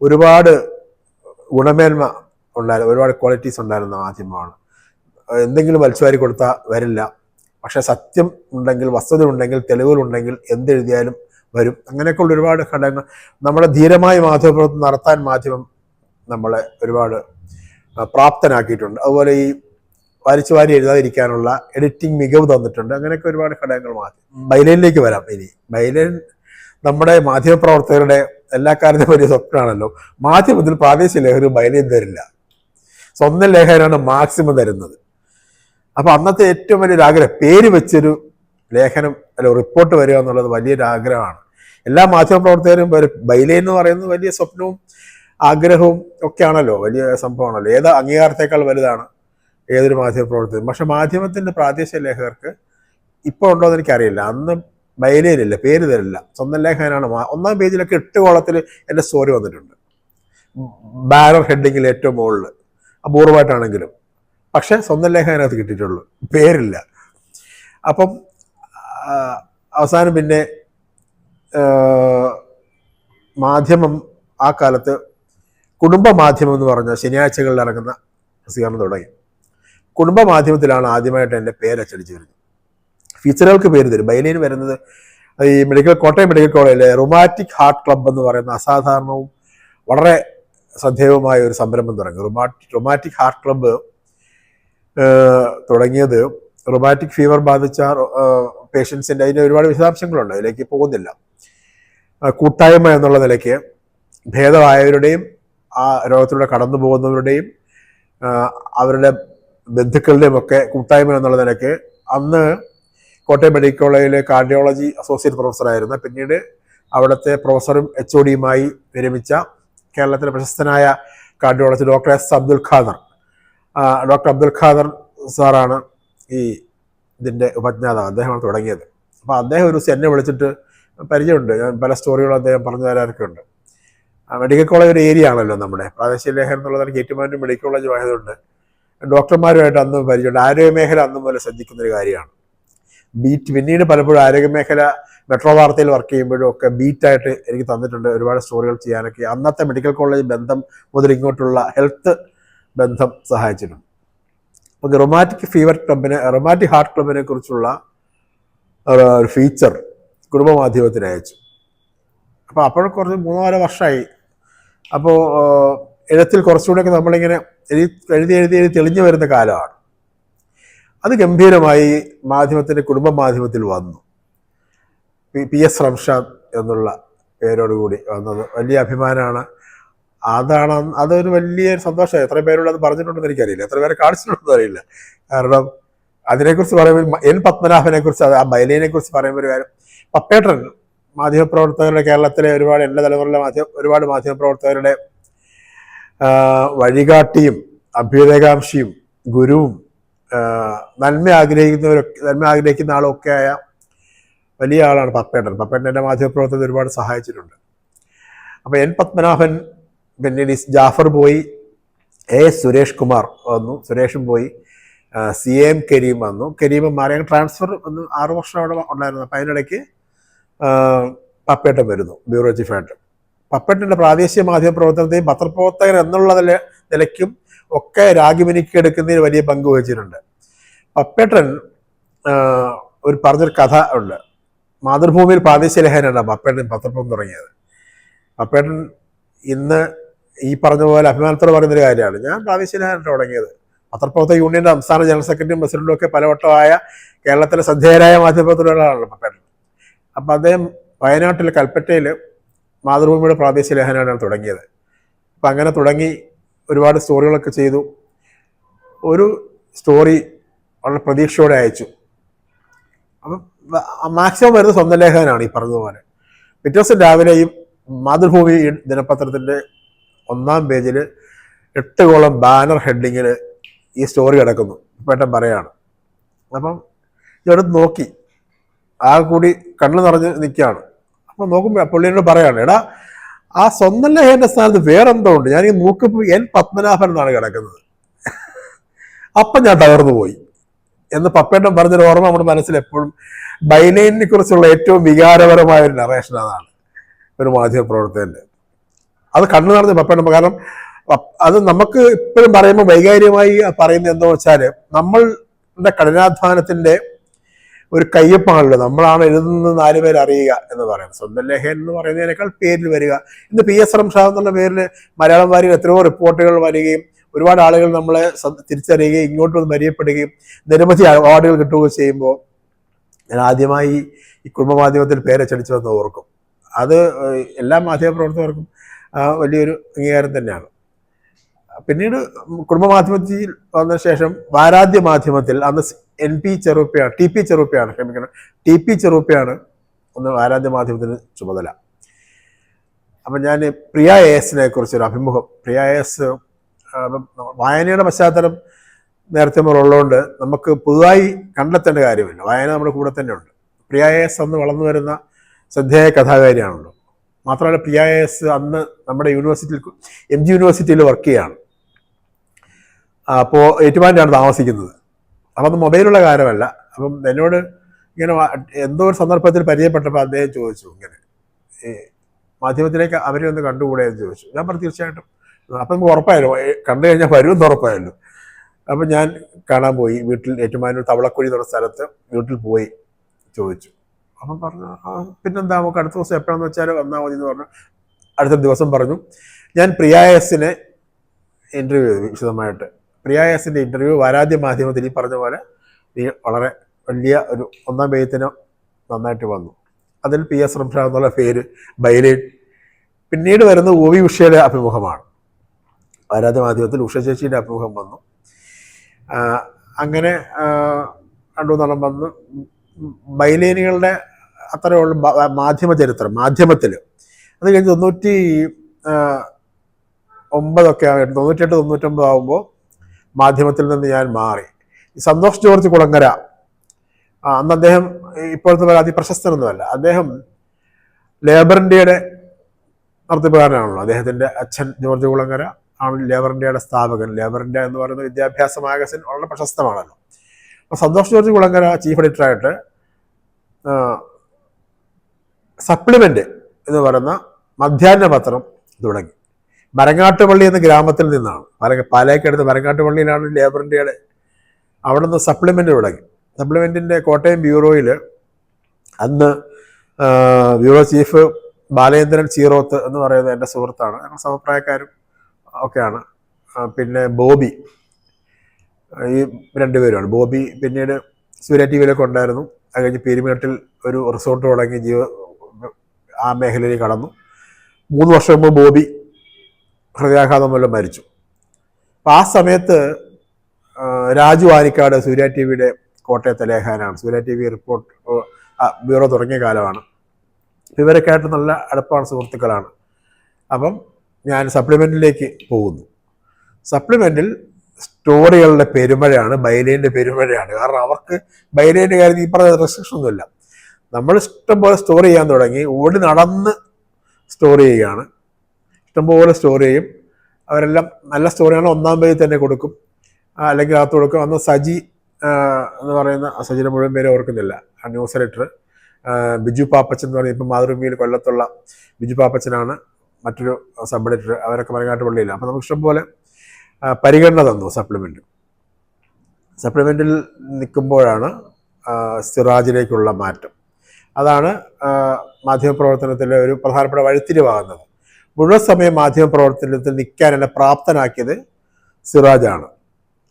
ഒരുപാട് ഗുണമേന്മ ഉണ്ടായിരുന്നു, ഒരുപാട് ക്വാളിറ്റീസ് ഉണ്ടായിരുന്ന മാധ്യമമാണ്. എന്തെങ്കിലും വലിച്ചുവാരി കൊടുത്താൽ വരില്ല, പക്ഷെ സത്യം ഉണ്ടെങ്കിൽ, വസ്തുത ഉണ്ടെങ്കിൽ, തെളിവുകളുണ്ടെങ്കിൽ എന്തെഴുതിയാലും വരും. അങ്ങനെയൊക്കെയുള്ള ഒരുപാട് ഘടകങ്ങൾ നമ്മുടെ ധീരമായ മാധ്യമപ്രവർത്തനം നടത്താൻ മാധ്യമം നമ്മളെ ഒരുപാട് പ്രാപ്തനാക്കിയിട്ടുണ്ട്. അതുപോലെ ഈ വലിച്ചുവാരി എഴുതാതിരിക്കാനുള്ള എഡിറ്റിംഗ് മികവ് തന്നിട്ടുണ്ട്. അങ്ങനെയൊക്കെ ഒരുപാട് ഘടകങ്ങൾ മാധ്യമം. ബൈലൈനിലേക്ക് വരാം. ഇനി ബൈലൈൻ നമ്മുടെ മാധ്യമപ്രവർത്തകരുടെ എല്ലാ കാര്യത്തിലും വലിയ സ്വപ്നമാണല്ലോ. മാധ്യമത്തിൽ പ്രാദേശിക ലേഖനം ബൈലൈൻ തരില്ല, സ്വന്തം ലേഖനാണ് മാക്സിമം തരുന്നത്. അപ്പൊ അന്നത്തെ ഏറ്റവും വലിയൊരു ആഗ്രഹം പേര് വെച്ചൊരു ലേഖനം അല്ല റിപ്പോർട്ട് വരിക എന്നുള്ളത് വലിയൊരു ആഗ്രഹമാണ്. എല്ലാ മാധ്യമപ്രവർത്തകരും ബൈലൈൻ എന്ന് പറയുന്നത് വലിയ സ്വപ്നവും ആഗ്രഹവും ഒക്കെയാണല്ലോ, വലിയ സംഭവമാണല്ലോ. ഏത് അംഗീകാരത്തേക്കാൾ വലുതാണ് ഏതൊരു മാധ്യമപ്രവർത്തകരും. പക്ഷെ മാധ്യമത്തിന്റെ പ്രാദേശിക ലേഖകർക്ക് ഇപ്പോൾ ഉണ്ടോ എന്ന് എനിക്കറിയില്ല. അന്ന് ബൈലൈനില്ല, പേര് തരില്ല, സ്വന്തം ലേഖനാണ്. ഒന്നാം പേജിലൊക്കെ 8 കോളത്തിൽ എൻ്റെ സ്റ്റോറി വന്നിട്ടുണ്ട്, ബാനർ ഹെഡിങ്ങിൽ ഏറ്റവും മുകളിൽ, അപൂർവമായിട്ടാണെങ്കിലും. പക്ഷെ സ്വന്തം ലേഖനത്തിനകത്ത് കിട്ടിയിട്ടുള്ളൂ, പേരില്ല. അപ്പം അവസാനം പിന്നെ മാധ്യമം ആ കാലത്ത് കുടുംബ മാധ്യമം എന്ന് പറഞ്ഞ ശനിയാഴ്ചകളിൽ ഇറങ്ങുന്ന പ്രസിദ്ധീകരണം തുടങ്ങി. കുടുംബ മാധ്യമത്തിലാണ് ആദ്യമായിട്ട് എൻ്റെ പേര് അച്ചടിച്ച് വരുന്നത്. ഫീച്ചറുകൾക്ക് പേര് തരും. ബൈലൈൻ വരുന്നത് ഈ കോട്ടയം മെഡിക്കൽ കോളേജിലെ റൊമാറ്റിക് ഹാർട്ട് ക്ലബ് എന്ന് പറയുന്ന അസാധാരണവും വളരെ ശ്രദ്ധേയവുമായ ഒരു സംരംഭം തുടങ്ങി. റൊമാറ്റിക് ഹാർട്ട് ക്ലബ്ബ് തുടങ്ങിയത് റൊമാറ്റിക് ഫീവർ ബാധിച്ച പേഷ്യൻസിൻ്റെ അതിൻ്റെ ഒരുപാട് വിശദാംശങ്ങളുണ്ട്, അതിലേക്ക് പോകുന്നില്ല. കൂട്ടായ്മ എന്നുള്ള നിലയ്ക്ക് ഭേദമായവരുടെയും ആ രോഗത്തിലൂടെ കടന്നു പോകുന്നവരുടെയും അവരുടെ ബന്ധുക്കളുടെയും ഒക്കെ കൂട്ടായ്മ എന്നുള്ള നിലയ്ക്ക് അന്ന് കോട്ടയം മെഡിക്കൽ കോളേജിലെ കാർഡിയോളജി അസോസിയേറ്റ് പ്രൊഫസറായിരുന്ന, പിന്നീട് അവിടുത്തെ പ്രൊഫസറും HOD-യുമായി വിരമിച്ച കേരളത്തിലെ പ്രശസ്തനായ cardiology doctor S. Abdul Khader, doctor Abdul Khader സാറാണ് ഈ ഇതിൻ്റെ ഉപജ്ഞാതാവ്. അദ്ദേഹമാണ് തുടങ്ങിയത്. അപ്പോൾ അദ്ദേഹം ഒരു ദിവസം എന്നെ വിളിച്ചിട്ട്, പരിചയമുണ്ട്, ഞാൻ പല സ്റ്റോറികളും അദ്ദേഹം പറഞ്ഞു തരാനൊക്കെ ഉണ്ട്. മെഡിക്കൽ കോളേജ് ഒരു ഏരിയ ആണല്ലോ നമ്മുടെ പ്രാദേശിക ലേഖനം എന്നുള്ളതാണ്. ഏറ്റുമാനൂർ മെഡിക്കൽ കോളേജ് ആയതുകൊണ്ട് ഡോക്ടർമാരുമായിട്ട് അന്ന് പരിചയമുണ്ട്. ആരോഗ്യമേഖല അന്നും പോലെ ശ്രദ്ധിക്കുന്നൊരു കാര്യമാണ്. പിന്നീട് പലപ്പോഴും ആരോഗ്യമേഖല മെട്രോ വാർത്തയിൽ വർക്ക് ചെയ്യുമ്പോഴും ഒക്കെ ബീറ്റായിട്ട് എനിക്ക് തന്നിട്ടുണ്ട് ഒരുപാട് സ്റ്റോറികൾ ചെയ്യാനൊക്കെ. അന്നത്തെ മെഡിക്കൽ കോളേജ് ബന്ധം മുതൽ ഇങ്ങോട്ടുള്ള ഹെൽത്ത് ബന്ധം സഹായിച്ചിട്ടുണ്ട്. അപ്പോൾ റൊമാറ്റിക് ഹാർട്ട് ക്ലബിനെ കുറിച്ചുള്ള ഒരു ഫീച്ചർ കുടുംബമാധ്യമത്തിന് അയച്ചു. അപ്പോൾ കുറച്ച് 3-4 വർഷമായി. അപ്പോൾ എഴുത്തിൽ കുറച്ചുകൂടെയൊക്കെ നമ്മളിങ്ങനെ എഴുതി തെളിഞ്ഞു വരുന്ന കാലമാണ്. അത് ഗംഭീരമായി കുടുംബ മാധ്യമത്തിൽ വന്നു. PS റംഷാദ് എന്നുള്ള പേരോടുകൂടി വന്നത് വലിയ അഭിമാനമാണ്. അതൊരു വലിയ സന്തോഷമായി. എത്ര പേരോട് അത് പറഞ്ഞിട്ടുണ്ടെന്ന് എനിക്കറിയില്ല, എത്ര പേരെ കാണിച്ചിട്ടുണ്ടെന്ന് അറിയില്ല. കാരണം അതിനെക്കുറിച്ച് പറയുമ്പോൾ N. പത്മനാഭനെ കുറിച്ച്, ആ ബൈലിനെ കുറിച്ച് പറയുമ്പോൾ ഒരു കാര്യം, പപ്പേട്ടൻ മാധ്യമപ്രവർത്തകരുടെ, കേരളത്തിലെ എൻ്റെ തലമുറയിലെ ഒരുപാട് മാധ്യമപ്രവർത്തകരുടെ വഴികാട്ടിയും അഭ്യുദയകാംക്ഷിയും ഗുരുവും നന്മ ആഗ്രഹിക്കുന്ന ആളൊക്കെ ആയ വലിയ ആളാണ് പപ്പേട്ടൻ. എൻ്റെ മാധ്യമപ്രവർത്തകർ ഒരുപാട് സഹായിച്ചിട്ടുണ്ട്. അപ്പോൾ N. പത്മനാഭൻ, പിന്നീട് ജാഫർ പോയി, AS. സുരേഷ് കുമാർ വന്നു, സുരേഷും പോയി, CM കരീം വന്നു. കരീം മാറി ട്രാൻസ്ഫർ 6 വർഷം അവിടെ ഉണ്ടായിരുന്നു. അപ്പം അതിനിടയ്ക്ക് പപ്പേട്ടൻ വരുന്നു, ബ്യൂറോ ചീഫായിട്ട്. പപ്പേട്ടൻ്റെ പ്രാദേശിക മാധ്യമ പ്രവർത്തനത്തെയും പത്രപ്രവർത്തകൻ എന്നുള്ള നിലയ്ക്കും ഒക്കെ രാഗിമിനിക്കെടുക്കുന്നതിന് വലിയ പങ്ക് വഹിച്ചിട്ടുണ്ട്. പപ്പേട്ടൻ പറഞ്ഞൊരു കഥ ഉണ്ട്. മാതൃഭൂമിയിൽ പ്രാദേശിക ലേഖനാണ് പപ്പേട്ടൻ പത്രപ്രവർത്തനം തുടങ്ങിയത്. പപ്പേട്ടൻ ഇന്ന് ഈ പറഞ്ഞ പോലെ അഭിമാനത്തോടെ പറയുന്നൊരു കാര്യമാണ്, ഞാൻ പ്രാദേശിക ലേഖനം തുടങ്ങിയത്. പത്രപ്രവർത്തക യൂണിയൻ്റെ സംസ്ഥാന ജനറൽ സെക്രട്ടറിയും പ്രസിഡന്റും ഒക്കെ പലവട്ടമായ കേരളത്തിലെ ശ്രദ്ധേയരായ മാധ്യമപ്രവർത്തകരാണല്ലോ പപ്പേട്ടൻ. അപ്പം അദ്ദേഹം വയനാട്ടിലെ കൽപ്പറ്റയിൽ മാതൃഭൂമിയുടെ പ്രാദേശിക ലേഖനമാണ് തുടങ്ങിയത്. അപ്പം അങ്ങനെ തുടങ്ങി ഒരുപാട് സ്റ്റോറികളൊക്കെ ചെയ്തു. ഒരു സ്റ്റോറി വളരെ പ്രതീക്ഷയോടെ അയച്ചു. അപ്പം മാക്സിമം വരുന്ന സ്വന്തം ലേഖനമാണ് ഈ പറഞ്ഞതുപോലെ. പിറ്റേ ദിവസം രാവിലെയും മാതൃഭൂമി ദിനപത്രത്തിൻ്റെ 1-ാം പേജിൽ 8 കോളം ബാനർ ഹെഡിങ്ങിൽ ഈ സ്റ്റോറി കിടക്കുന്നു. പേട്ടൻ പറയാണ്. അപ്പം ഇതെടുത്ത് നോക്കി, ആ കൂടി കണ്ണു നിറഞ്ഞ് നിൽക്കുകയാണ്. അപ്പം നോക്കുമ്പോൾ പുള്ളിയോട് പറയാണ്, എടാ ആ സ്വന്തം ലേഖൻ്റെ സ്ഥാനത്ത് വേറെന്തോ ഉണ്ട്, ഞാൻ ഈ നോക്കിയപ്പോൾ N. പത്മനാഭൻ എന്നാണ് കിടക്കുന്നത്. അപ്പം ഞാൻ തകർന്നു പോയി എന്ന് പപ്പേട്ടൻ പറഞ്ഞൊരു ഓർമ്മ നമ്മുടെ മനസ്സിൽ എപ്പോഴും. ബൈലൈനിനെ കുറിച്ചുള്ള ഏറ്റവും വികാരപരമായ ഒരു നറേഷൻ അതാണ് ഒരു മാധ്യമപ്രവർത്തകൻ്റെ. അത് കണ്ണു നിറഞ്ഞ് പപ്പേട്ടൻ, കാരണം അത് നമുക്ക് ഇപ്പോഴും പറയുമ്പോൾ വൈകാരികമായി പറയുന്നത് എന്താ വെച്ചാൽ, നമ്മളുടെ കഠിനാധ്വാനത്തിൻ്റെ ഒരു കയ്യൊപ്പാണല്ലോ നമ്മളാണ് എഴുതുന്നത് 4 പേര് അറിയുക എന്ന് പറയുന്നത്. സ്വന്തം ലേഖൻ എന്ന് പറയുന്നതിനേക്കാൾ പേരിൽ വരിക. ഇന്ന് PS റംഷാദ് എന്നുള്ള പേരിൽ മലയാളം വാരിക എത്രയോ റിപ്പോർട്ടുകൾ വരികയും ഒരുപാട് ആളുകൾ നമ്മളെ തിരിച്ചറിയുകയും ഇങ്ങോട്ട് വന്ന് പരിചയപ്പെടുകയും നിരവധി അവാർഡുകൾ കിട്ടുകയും ചെയ്യുമ്പോൾ ഞാൻ ആദ്യമായി ഈ കുടുംബമാധ്യമത്തിൽ പേരച്ചടിച്ചു വന്ന് ഓർക്കും. അത് എല്ലാ മാധ്യമപ്രവർത്തകർക്കും വലിയൊരു അംഗീകാരം തന്നെയാണ്. പിന്നീട് കുടുംബമാധ്യമത്തിൽ വന്ന ശേഷം വാരാദ്യ മാധ്യമത്തിൽ അന്ന് TP ചെറുപ്പയാണ് ഒന്ന് വാരാദ്യ മാധ്യമത്തിന് ചുമതല. അപ്പം ഞാൻ പ്രിയ ASനെ കുറിച്ചൊരു അഭിമുഖം, പ്രിയ AS വായനയുടെ പശ്ചാത്തലം നേരത്തെ ഉള്ളതുകൊണ്ട് നമുക്ക് പുതുതായി കണ്ടെത്തേണ്ട കാര്യമില്ല, വായന നമ്മുടെ കൂടെ തന്നെ ഉണ്ട്. പ്രിയ AS അന്ന് വളർന്നു വരുന്ന ശ്രദ്ധേയ കഥാകാരിയാണല്ലോ. മാത്രമല്ല പ്രിയ AS അന്ന് നമ്മുടെ MG യൂണിവേഴ്സിറ്റിയിൽ വർക്ക് ചെയ്യുകയാണ്. അപ്പോൾ ഏറ്റുമാനൂരാണ് താമസിക്കുന്നത്. അപ്പം അത് മൊബൈലുള്ള കാര്യമല്ല. അപ്പം എന്നോട് ഇങ്ങനെ എന്തോ ഒരു സന്ദർഭത്തിൽ പരിചയപ്പെട്ടപ്പോൾ അദ്ദേഹം ചോദിച്ചു, ഇങ്ങനെ മാധ്യമത്തിലേക്ക് അവരെ ഒന്ന് കണ്ടുകൂടെ എന്ന് ചോദിച്ചു. ഞാൻ പറഞ്ഞു തീർച്ചയായിട്ടും. അപ്പം നമുക്ക് ഉറപ്പായല്ലോ, കണ്ടു കഴിഞ്ഞാൽ വരുമെന്ന് ഉറപ്പായല്ലോ. അപ്പം ഞാൻ കാണാൻ പോയി. വീട്ടിൽ ഏറ്റുമാനൂർ തവളക്കുഴി എന്നുള്ള സ്ഥലത്ത് വീട്ടിൽ പോയി ചോദിച്ചു. അപ്പം പറഞ്ഞു, പിന്നെന്താ നമുക്ക് അടുത്ത ദിവസം എപ്പോഴാന്ന് വെച്ചാൽ വന്നാൽ മതി എന്ന് പറഞ്ഞു. അടുത്ത ദിവസം പറഞ്ഞു. ഞാൻ പ്രിയ ASനെ ഇൻ്റർവ്യൂ ചെയ്തു വിശദമായിട്ട്. പ്രിയ ASൻ്റെ ഇൻ്റർവ്യൂ വാരാദ്യ മാധ്യമത്തിൽ ഈ പറഞ്ഞ പോലെ വളരെ വലിയ ഒരു ഒന്നാം പേജത്തിന് നന്നായിട്ട് വന്നു. അതിൽ പി എസ് റംഷാദ് എന്നുള്ള പേര് ബൈലൈൻ. പിന്നീട് വരുന്നത് ഒ വി ഉഷയുടെ അഭിമുഖമാണ്. ആരാധ്യ മാധ്യമത്തിൽ ഉഷ ചേച്ചിയുടെ അഭിമുഖം വന്നു. അങ്ങനെ രണ്ടു മൂന്നെണ്ണം വന്ന് ബൈലൈനുകളുടെ അത്രയുള്ള മാധ്യമ ചരിത്രം മാധ്യമത്തിൽ. അത് കഴിഞ്ഞ് 98 99 ആകുമ്പോൾ മാധ്യമത്തിൽ നിന്ന് ഞാൻ മാറി. സന്തോഷ് ജോർജ് കുളങ്ങര, അന്ന് അദ്ദേഹം ഇപ്പോഴത്തെ പോലെ അതിപ്രശസ്തനൊന്നുമല്ല. അദ്ദേഹം ലേബർ ഇന്ത്യയുടെ നടത്തിപ്പുകാരനാണല്ലോ. അദ്ദേഹത്തിൻ്റെ അച്ഛൻ ജോർജ് കുളങ്ങര ആണ് ലേബർ ഇന്ത്യയുടെ സ്ഥാപകൻ. ലേബർ ഇന്ത്യ എന്ന് പറയുന്ന വിദ്യാഭ്യാസ മാഗസിൻ വളരെ പ്രശസ്തമാണല്ലോ. അപ്പോൾ സന്തോഷ് ജോർജ് കുളങ്ങര ചീഫ് എഡിറ്ററായിട്ട് സപ്ലിമെൻ്റ് എന്ന് പറയുന്ന മധ്യാഹ്ന പത്രം തുടങ്ങി. മരങ്ങാട്ടുപള്ളി എന്ന ഗ്രാമത്തിൽ നിന്നാണ്, പാലയ്ക്കടുത്ത് മരങ്ങാട്ടുപള്ളിയിലാണ് ലേബർ ഇന്ത്യയുടെ. അവിടെ നിന്ന് സപ്ലിമെൻ്റ് തുടങ്ങി. സപ്ലിമെൻറ്റിൻ്റെ കോട്ടയം ബ്യൂറോയിൽ അന്ന് ബ്യൂറോ ചീഫ് ബാലേന്ദ്രൻ ചീറോത്ത് എന്ന് പറയുന്നത് എൻ്റെ സുഹൃത്താണ്, ഞങ്ങൾ സമപ്രായക്കാരും ഒക്കെയാണ്. പിന്നെ ബോബി, ഈ രണ്ടുപേരുമാണ്. ബോബി പിന്നീട് സൂര്യ ടി വിയിലൊക്കെ ഉണ്ടായിരുന്നു. അത് കഴിഞ്ഞ് പീരുമേട്ടിൽ ഒരു റിസോർട്ട് തുടങ്ങി ആ മേഖലയിൽ കടന്നു. 3 വർഷം മുമ്പ് ബോബി ഹൃദയാഘാതം മൂലം മരിച്ചു. അപ്പം ആ സമയത്ത് രാജു ആനിക്കാട് സൂര്യ ടി വിയുടെ കോട്ടയത്തെ ലേഖകനാണ്. സൂര്യ ടി വി റിപ്പോർട്ട് ബ്യൂറോ തുടങ്ങിയ കാലമാണ്. ഇവരൊക്കെ ആയിട്ട് നല്ല അടുപ്പാണ്, സുഹൃത്തുക്കളാണ്. അപ്പം ഞാൻ സപ്ലിമെൻറ്റിലേക്ക് പോകുന്നു. സപ്ലിമെൻറ്റിൽ സ്റ്റോറികളുടെ പെരുമഴയാണ്, ബൈലൈൻ്റെ പെരുമഴയാണ്. കാരണം അവർക്ക് ബൈലൈൻ്റെ കാര്യത്തിൽ ഈ പറഞ്ഞ റെസ്ട്രിക്ഷൻ ഒന്നുമില്ല. നമ്മൾ ഇഷ്ടംപോലെ സ്റ്റോറി ചെയ്യാൻ തുടങ്ങി. ഓടി നടന്ന് സ്റ്റോറി ചെയ്യുകയാണ്, ഇഷ്ടംപോലെ സ്റ്റോറി ചെയ്യും. അവരെല്ലാം നല്ല സ്റ്റോറിയാണ്, ഒന്നാം പേജിൽ തന്നെ കൊടുക്കും, അല്ലെങ്കിൽ അകത്ത് കൊടുക്കും. അന്ന് സജി എന്ന് പറയുന്ന, സജിയുടെ മുഴുവൻ പേര് ഓർക്കുന്നില്ല, ന്യൂസ് എഡിറ്റർ. ബിജു പാപ്പച്ചൻ എന്ന് പറഞ്ഞാൽ ഇപ്പം മാതൃഭൂമിയിൽ കൊല്ലത്തുള്ള ബിജു പാപ്പച്ചനാണ് മറ്റൊരു സബ് എഡിറ്റർ. അവരൊക്കെ മരങ്ങാട്ടുപള്ളിയില്ല. അപ്പം നമുക്ക് ഇഷ്ടംപോലെ പരിഗണന തന്നു സപ്ലിമെൻറ്റിൽ നിൽക്കുമ്പോഴാണ് സിറാജിലേക്കുള്ള മാറ്റം. അതാണ് മാധ്യമപ്രവർത്തനത്തിലെ ഒരു പ്രധാനപ്പെട്ട വഴിത്തിരിവാകുന്നത്. മുഴുവൻ സമയം മാധ്യമപ്രവർത്തനത്തിൽ നിൽക്കാൻ എന്നെ പ്രാപ്തനാക്കിയത് സിറാജാണ്.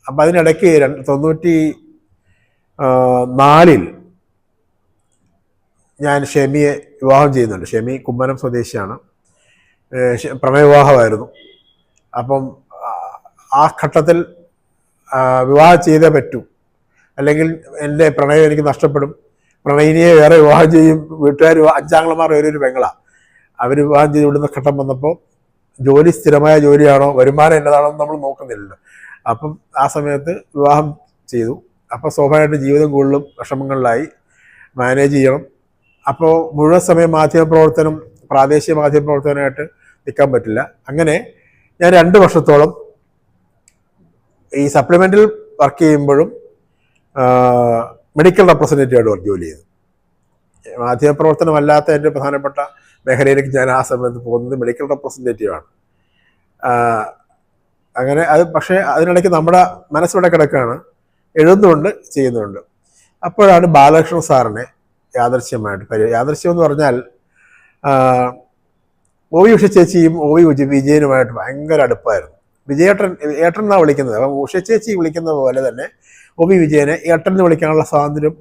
അപ്പം അതിനിടയ്ക്ക് 94 ഞാൻ ഷെമിയെ വിവാഹം ചെയ്യുന്നുണ്ട്. ഷെമി കുമ്മനം സ്വദേശിയാണ്. പ്രണയവിവാഹമായിരുന്നു. അപ്പം ആ ഘട്ടത്തിൽ വിവാഹം ചെയ്തേ പറ്റൂ, അല്ലെങ്കിൽ എൻ്റെ പ്രണയം എനിക്ക് നഷ്ടപ്പെടും. പ്രണയിനിയെ വേറെ വിവാഹം ചെയ്യും. വീട്ടുകാർ 5 ആങ്ങളമാർ ഒരു പെങ്ങളാണ്. അവർ വിവാഹം ചെയ്ത് വിടുന്ന ഘട്ടം വന്നപ്പോൾ ജോലി സ്ഥിരമായ ജോലിയാണോ, വരുമാനം എന്നതാണോ എന്ന് നമ്മൾ നോക്കുന്നില്ലല്ലോ. അപ്പം ആ സമയത്ത് വിവാഹം ചെയ്തു. അപ്പോൾ സ്വാഭാവികമായിട്ട് ജീവിതം കൂടുതലും വിഷമങ്ങളിലായി, മാനേജ് ചെയ്യണം. അപ്പോൾ മുഴുവൻ സമയം മാധ്യമപ്രവർത്തനം, പ്രാദേശിക മാധ്യമപ്രവർത്തനമായിട്ട് നിൽക്കാൻ പറ്റില്ല. അങ്ങനെ ഞാൻ 2 വർഷത്തോളം ഈ സപ്ലിമെൻ്റിൽ വർക്ക് ചെയ്യുമ്പോഴും മെഡിക്കൽ റെപ്രസെൻറ്റേറ്റീവായിട്ട് ജോലി ചെയ്തു. മാധ്യമപ്രവർത്തനമല്ലാത്ത എൻ്റെ പ്രധാനപ്പെട്ട മേഖലയിലേക്ക് ഞാൻ ആ സമയത്ത് പോകുന്നത് മെഡിക്കൽ റെപ്രസെൻറ്റേറ്റീവാണ്. അങ്ങനെ അത്, പക്ഷേ അതിനിടയ്ക്ക് നമ്മുടെ മനസ്സിലൂടെ കിടക്കുകയാണ്, എഴുതുന്നുണ്ട്, ചെയ്യുന്നുണ്ട്. അപ്പോഴാണ് ബാലകൃഷ്ണൻ സാറിനെ യാദൃശ്യം എന്ന് പറഞ്ഞാൽ ഒ വി ഉഷ ചേച്ചിയും ഒ വി വിജയനുമായിട്ട് ഭയങ്കര അടുപ്പായിരുന്നു. ഏട്ടൻ എന്നാണ് വിളിക്കുന്നത്. അപ്പം ഉഷ ചേച്ചി വിളിക്കുന്ന പോലെ തന്നെ ഒ വി വിജയനെ ഏട്ടൻ എന്ന് വിളിക്കാനുള്ള സ്വാതന്ത്ര്യം,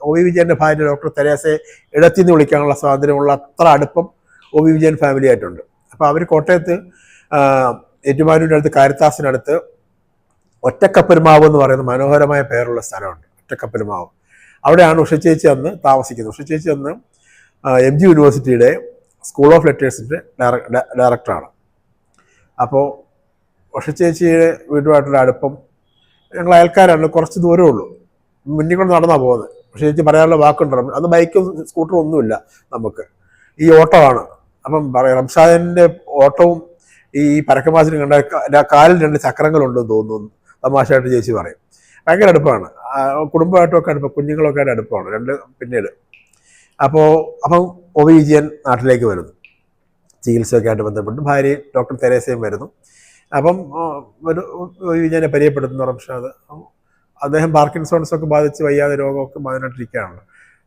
ഒ വി വിജയൻ്റെ ഭാര്യ ഡോക്ടർ തെരേസയെ ഇടത്തിന്ന് വിളിക്കാനുള്ള സ്വാതന്ത്ര്യമുള്ള അത്ര അടുപ്പം ഒ വി വിജയൻ ഫാമിലി ആയിട്ടുണ്ട്. അപ്പോൾ അവർ കോട്ടയത്ത് ഏറ്റുമാനൂരിൻ്റെ അടുത്ത് കാരിത്താസിനടുത്ത് ഒറ്റക്കപ്പൽമാവ് എന്ന് പറയുന്ന മനോഹരമായ പേരുള്ള സ്ഥലമുണ്ട്. ഒറ്റക്കപ്പൽമാവ്. അവിടെയാണ് ഉഷ ചേച്ചി അന്ന് താമസിക്കുന്നത്. ഉഷ ചേച്ചി അന്ന് MG യൂണിവേഴ്സിറ്റിയുടെ സ്കൂൾ ഓഫ് ലെറ്റേഴ്സിൻ്റെ ഡയറക്ടറാണ്. അപ്പോൾ ഉഷ ചേച്ചിയുടെ വീട്ടുമായിട്ടുള്ള അടുപ്പം, ഞങ്ങൾ അയൽക്കാരാണ്, കുറച്ച് ദൂരമേ ഉള്ളൂ, മുന്നിൽ കൊണ്ട് നടന്നാണ് പോകുന്നത്. ഉഷ ചേച്ചി പറയാനുള്ള വാക്കുണ്ട്. അന്ന് ബൈക്കും സ്കൂട്ടറും ഒന്നുമില്ല നമുക്ക്, ഈ ഓട്ടമാണ്. അപ്പം റംഷാദിൻ്റെ ഓട്ടവും ഈ പരക്കമാസിനും കണ്ട കാലിൽ 2 ചക്രങ്ങളുണ്ടെന്ന് തോന്നുന്നു, തമാശയായിട്ട് ചേച്ചി പറയും. ഭയങ്കര അടുപ്പമാണ്. കുടുംബമായിട്ടൊക്കെ അടുപ്പം, കുഞ്ഞുങ്ങളൊക്കെ ആയിട്ട് അടുപ്പമാണ് 2 പിന്നീട്. അപ്പം ഒ വി വിജയൻ നാട്ടിലേക്ക് വരുന്നു, ചികിത്സയൊക്കെ ആയിട്ട് ബന്ധപ്പെട്ട്. ഭാര്യ ഡോക്ടർ തെരേസയും വരുന്നു. അപ്പം ഒരു ഒ വി വിജയനെ പരിചയപ്പെടുത്തുന്ന റംഷാദ്. അദ്ദേഹം പാർക്കിൻസോൺസൊക്കെ ബാധിച്ച് വയ്യാതെ രോഗമൊക്കെ ബാധിച്ചിരിക്കുകയാണല്ലോ.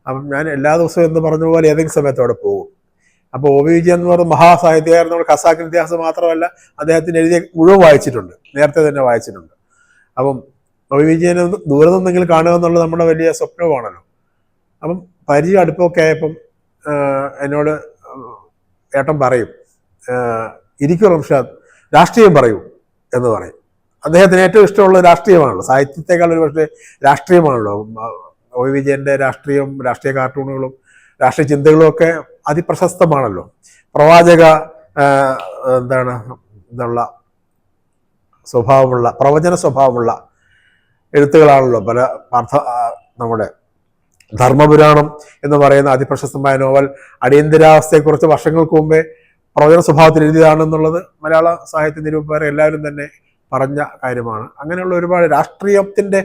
അപ്പം ഞാൻ എല്ലാ ദിവസവും എന്ന് പറഞ്ഞ പോലെ ഏതെങ്കിലും സമയത്ത് അവിടെ പോകും. അപ്പോൾ ഒ വി വിജയൻ എന്ന് പറയുന്ന മഹാസാഹിത്യകാരൻ, നമ്മൾ ഖസാക്കിൻ ഇതിഹാസം മാത്രമല്ല അദ്ദേഹത്തിന് എഴുതിയ മുഴുവൻ വായിച്ചിട്ടുണ്ട്, നേരത്തെ തന്നെ വായിച്ചിട്ടുണ്ട്. അപ്പം ഒ വിജയനെ ദൂരെ നിന്നെങ്കിലും കാണുക എന്നുള്ളത് നമ്മുടെ വലിയ സ്വപ്നവുമാണല്ലോ. അപ്പം പരിചയം അടുപ്പമൊക്കെ ആയപ്പം എന്നോട് ഏട്ടൻ പറയും, ഇരിക്കൂ റംഷാദ്, രാഷ്ട്രീയം പറയൂ എന്ന് പറയും. അദ്ദേഹത്തിന് ഏറ്റവും ഇഷ്ടമുള്ള രാഷ്ട്രീയമാണല്ലോ, സാഹിത്യത്തെക്കാൾ ഒരു പക്ഷേ രാഷ്ട്രീയമാണല്ലോ. ഒ വിജയൻ്റെ രാഷ്ട്രീയവും രാഷ്ട്രീയ കാർട്ടൂണുകളും രാഷ്ട്രീയ ചിന്തകളും ഒക്കെ അതിപ്രശസ്തമാണല്ലോ. പ്രവാചക എന്നുള്ള സ്വഭാവമുള്ള, പ്രവചന സ്വഭാവമുള്ള എഴുത്തുകളാണല്ലോ പല നമ്മുടെ ധർമ്മപുരാണം എന്ന് പറയുന്ന അതിപ്രശസ്തമായ നോവൽ അടിയന്തരാവസ്ഥയെക്കുറിച്ച് വർഷങ്ങൾക്ക് മുമ്പേ പ്രവചന സ്വഭാവത്തിൽ എഴുതിയതാണെന്നുള്ളത് മലയാള സാഹിത്യ നിരൂപകർ എല്ലാവരും തന്നെ പറഞ്ഞ കാര്യമാണ്. അങ്ങനെയുള്ള ഒരുപാട് രാഷ്ട്രീയത്തിൻ്റെ